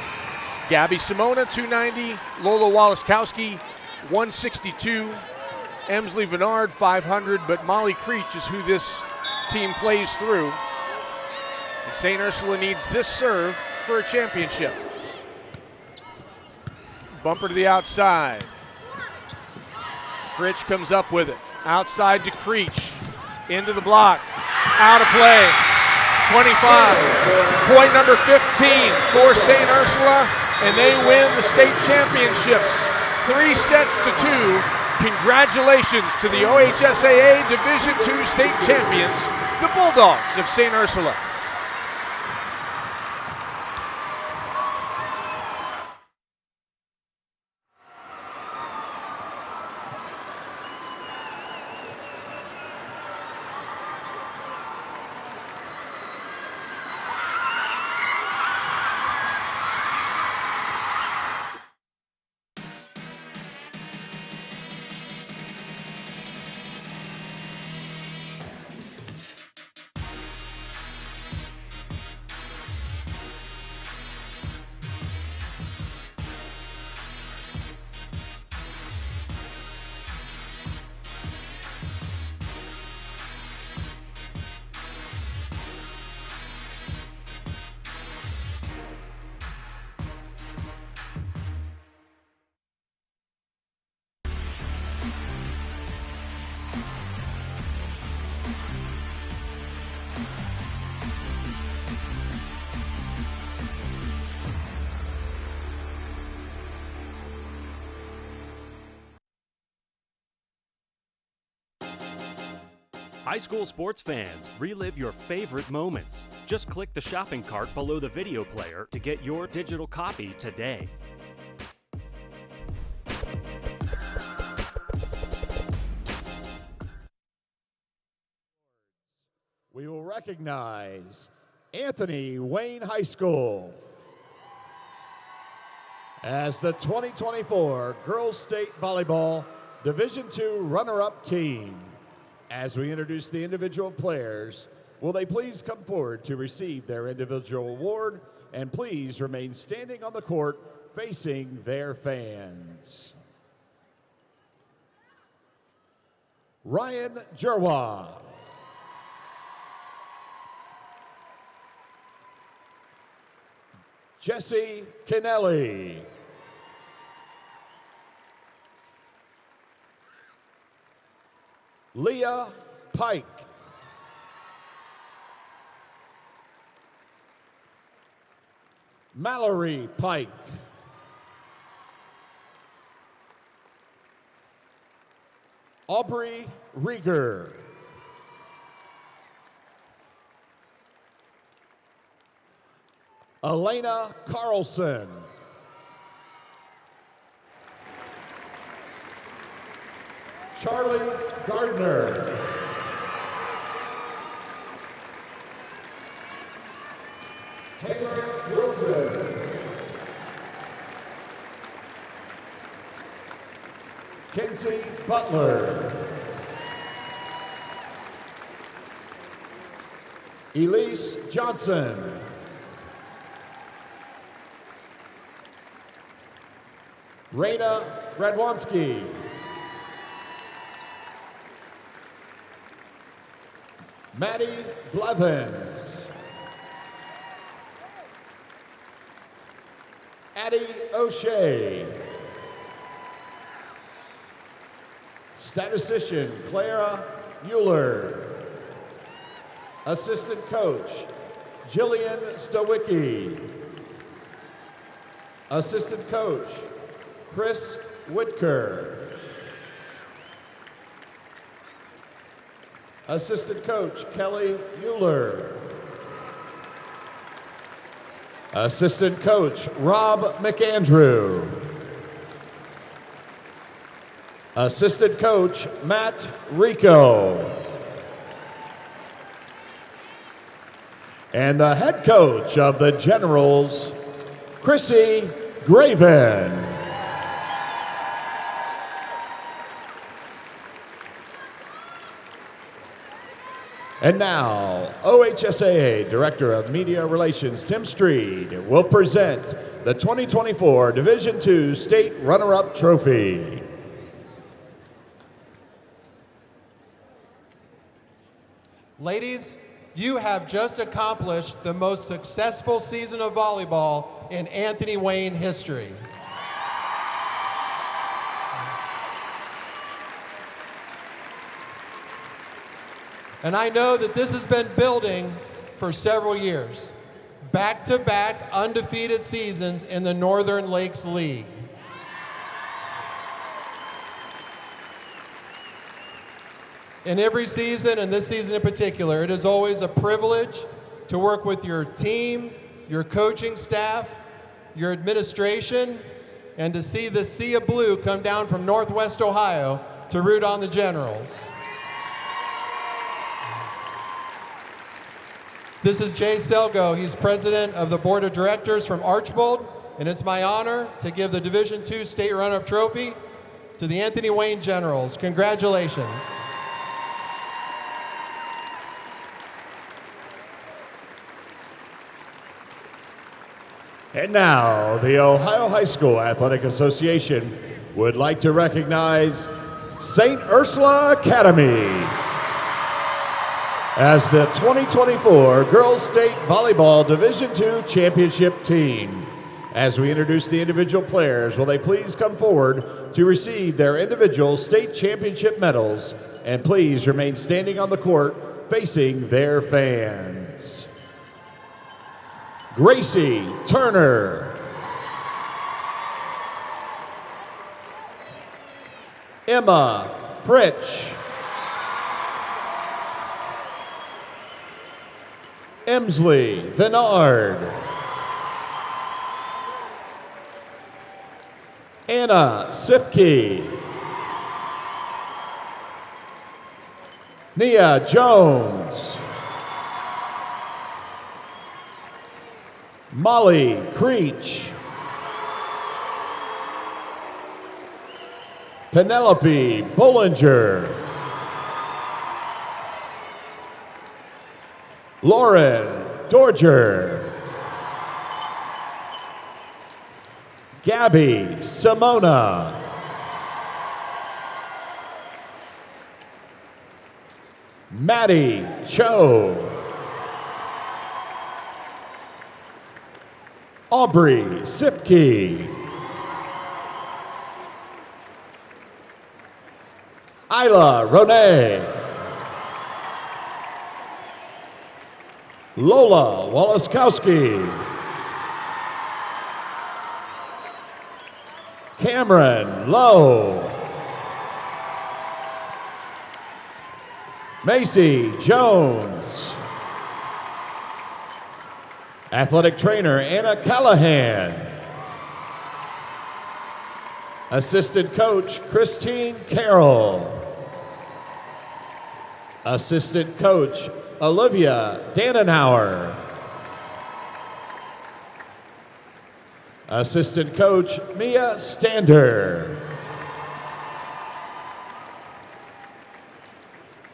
Gabby Simona, 290. Lola Walaskowski, 162. Emsley Vennard, 500. But Molly Creech is who this team plays through. And St. Ursula needs this serve for a championship. Bumper to the outside. Fritsch comes up with it. Outside to Creech. Into the block. Out of play. 25. Point number 15 for St. Ursula. And they win the state championships. 3 sets to 2. Congratulations to the OHSAA Division II state champions, the Bulldogs of St. Ursula. High school sports fans, relive your favorite moments. Just click the shopping cart below the video player to get your digital copy today. We will recognize Anthony Wayne High School as the 2024 Girls State Volleyball Division II runner-up team. As we introduce the individual players, will they please come forward to receive their individual award, and please remain standing on the court facing their fans. Ryan Jerwa. Jesse Kennelly. Leah Pike. Mallory Pike. Aubrey Rieger. Elena Carlson. Charlie Gardner. Taylor Wilson. Kinsey Butler. Elise Johnson. Raina Radwanski. Maddie Blevins. Addie O'Shea. Statistician Clara Euler. Assistant Coach, Jillian Stowicki. Assistant Coach, Chris Whitker. Assistant Coach, Kelly Euler. Assistant Coach, Rob McAndrew. Assistant Coach, Matt Rico. And the head coach of the Generals, Chrissy Graven. And now, OHSAA Director of Media Relations, Tim Streed, will present the 2024 Division II State Runner-Up Trophy. Ladies, you have just accomplished the most successful season of volleyball in Anthony Wayne history. And I know that this has been building for several years. Back-to-back undefeated seasons in the Northern Lakes League. In every season, and this season in particular, it is always a privilege to work with your team, your coaching staff, your administration, and to see the sea of blue come down from Northwest Ohio to root on the Generals. This is Jay Selgo. He's president of the board of directors from Archbold, and it's my honor to give the Division II State Runner-Up Trophy to the Anthony Wayne Generals. Congratulations. And now, the Ohio High School Athletic Association would like to recognize St. Ursula Academy as the 2024 Girls State Volleyball Division II Championship team. As we introduce the individual players, will they please come forward to receive their individual state championship medals, and please remain standing on the court facing their fans. Gracie Turner. Emma Fritsch. Emsley Venard. Anna Sifke. Nia Jones. Molly Creech. Penelope Bollinger. Lauren Dorger. Gabby Simona. Maddie Cho. Aubrey Sipke. Isla Ronay. Lola Walaskowski. Cameron Lowe. Macy Jones. Athletic trainer Anna Callahan. Assistant coach Christine Carroll. Assistant coach Olivia Dannenauer. Assistant coach Mia Stander.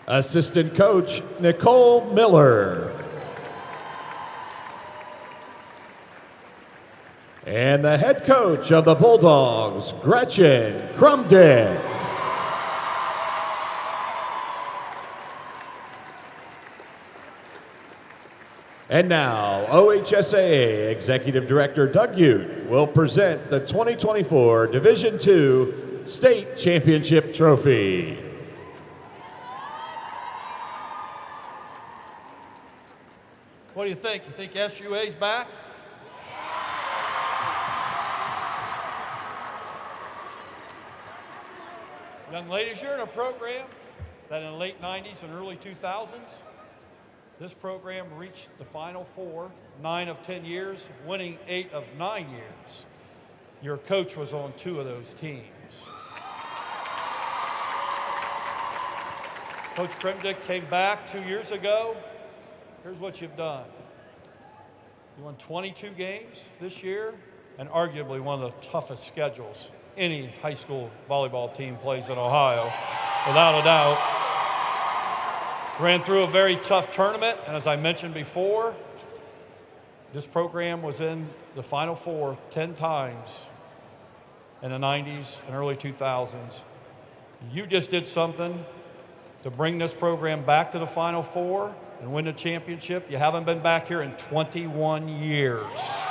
Assistant coach Nicole Miller. And the head coach of the Bulldogs, Gretchen Krumdick. And now, OHSAA Executive Director Doug Ute will present the 2024 Division II State Championship Trophy. What do you think? You think SUA's back? Young ladies, you're in a program that in the late 90s and early 2000s, this program reached the Final Four 9 of 10 years, winning 8 of 9 years. Your coach was on 2 of those teams. Coach Kremdick came back 2 years ago. Here's what you've done. You won 22 games this year, and arguably one of the toughest schedules any high school volleyball team plays in Ohio, without a doubt. Ran through a very tough tournament, and as I mentioned before, this program was in the Final Four 10 times in the 90s and early 2000s. You just did something to bring this program back to the Final Four and win the championship. You haven't been back here in 21 years.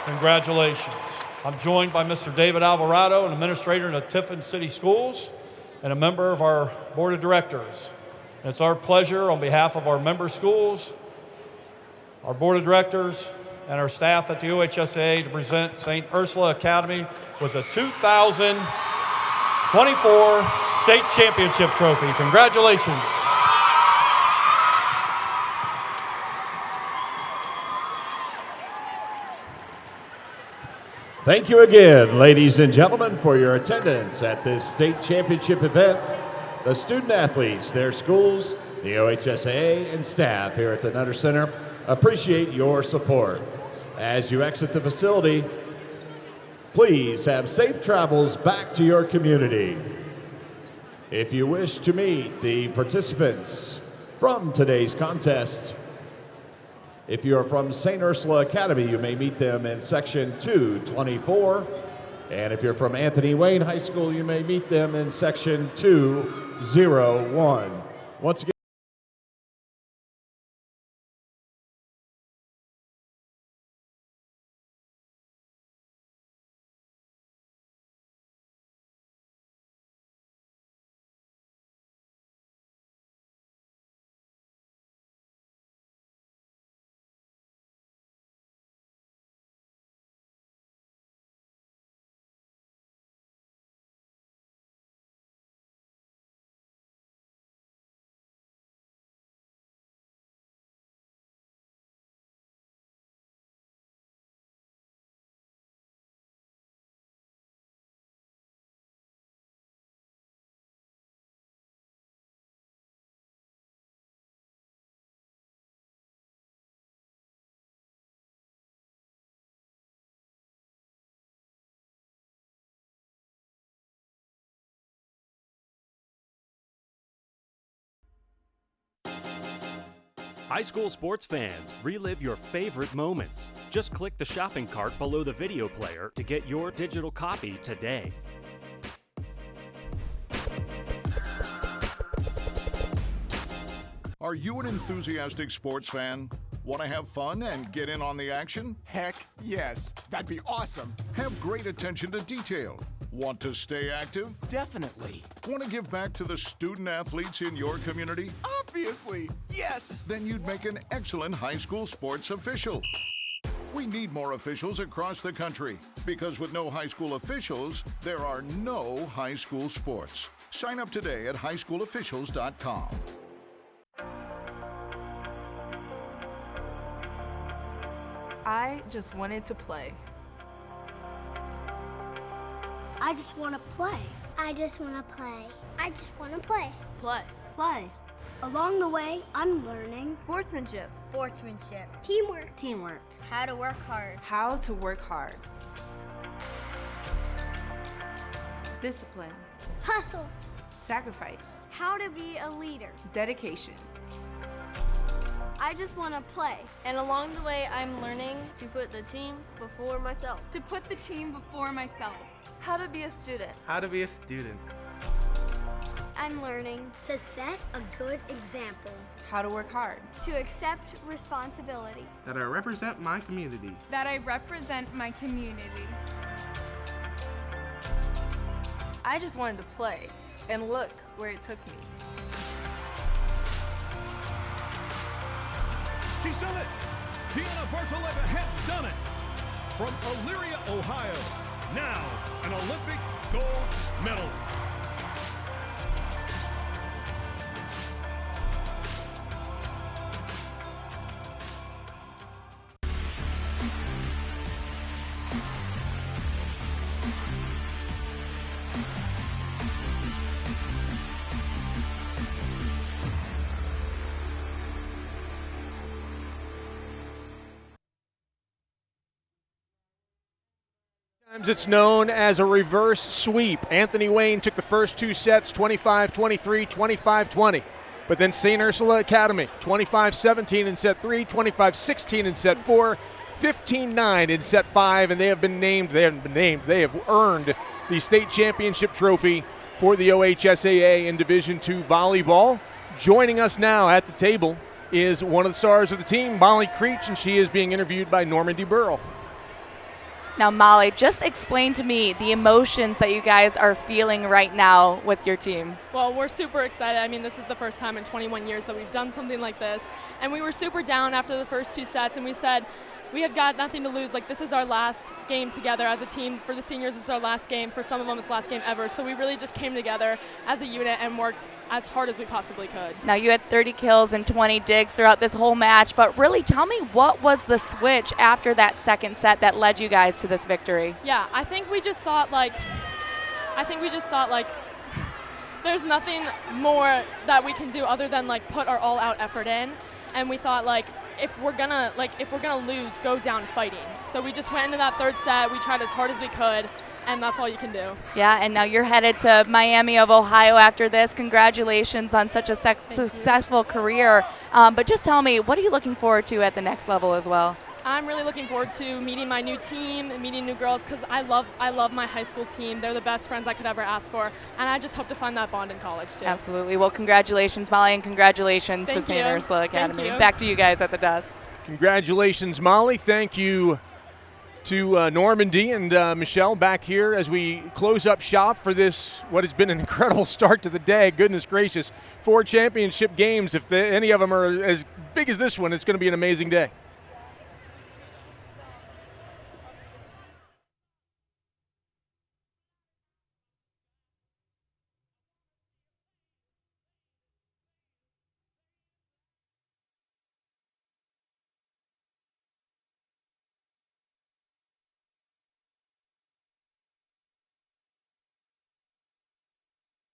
Congratulations. I'm joined by Mr. David Alvarado, an administrator in the Tiffin City Schools and a member of our board of directors. And it's our pleasure on behalf of our member schools, our board of directors, and our staff at the OHSAA to present St. Ursula Academy with the 2024 State Championship Trophy. Congratulations. Thank you again, ladies and gentlemen, for your attendance at this state championship event. The student athletes, their schools, the OHSAA, and staff here at the Nutter Center appreciate your support. As you exit the facility, please have safe travels back to your community. If you wish to meet the participants from today's contest, if you are from St. Ursula Academy, you may meet them in section 224. And if you're from Anthony Wayne High School, you may meet them in section 201. Once again, High school sports fans, relive your favorite moments. Just click the shopping cart below the video player to get your digital copy today. Are you an enthusiastic sports fan? Want to have fun and get in on the action? Heck yes, that'd be awesome. Have great attention to detail. Want to stay active? Definitely. Want to give back to the student athletes in your community? Obviously, yes. Then you'd make an excellent high school sports official. We need more officials across the country because with no high school officials, there are no high school sports. Sign up today at highschoolofficials.com. I just wanted to play. I just want to play. I just want to play. I just want to play. Play. Play. Along the way, I'm learning Sportsmanship. Sportsmanship. Teamwork. Teamwork. How to work hard. How to work hard. Discipline. Hustle. Sacrifice. How to be a leader. Dedication. I just want to play. And along the way, I'm learning to put the team before myself. To put the team before myself. How to be a student. How to be a student. I'm learning to set a good example. How to work hard. To accept responsibility. That I represent my community. That I represent my community. I just wanted to play, and look where it took me. She's done it. Tiana Bartoletta has done it. From Elyria, Ohio, now an Olympic gold medalist. It's known as a reverse sweep. Anthony Wayne took the first 2 sets, 25-23, 25-20. But then St. Ursula Academy, 25-17 in set 3, 25-16 in set 4, 15-9 in set 5, and they have earned the state championship trophy for the OHSAA in Division II volleyball. Joining us now at the table is one of the stars of the team, Molly Creech, and she is being interviewed by Normandy Burrell. Now, Molly, just explain to me the emotions that you guys are feeling right now with your team. Well, we're super excited. I mean, this is the first time in 21 years that we've done something like this. And we were super down after the first 2 sets, and we said, we have got nothing to lose. Like, this is our last game together as a team. For the seniors, this is our last game. For some of them, it's last game ever. So we really just came together as a unit and worked as hard as we possibly could. Now, you had 30 kills and 20 digs throughout this whole match, but really tell me, what was the switch after that second set that led you guys to this victory? Yeah, I think we just thought there's nothing more that we can do other than like put our all-out effort in. And we thought, like, if we're gonna lose, go down fighting. So we just went into that third set. We tried as hard as we could, and that's all you can do. Yeah, and now you're headed to Miami of Ohio after this. Congratulations on such a successful career. But just tell me, what are you looking forward to at the next level as well? I'm really looking forward to meeting my new team and meeting new girls, because I love my high school team. They're the best friends I could ever ask for, and I just hope to find that bond in college too. Absolutely. Well, congratulations, Molly, and congratulations to St. Ursula Academy. Back to you guys at the desk. Congratulations, Molly. Thank you to Normandy and Michelle back here as we close up shop for this, what has been an incredible start to the day. Goodness gracious, 4 championship games. If any of them are as big as this one, it's going to be an amazing day.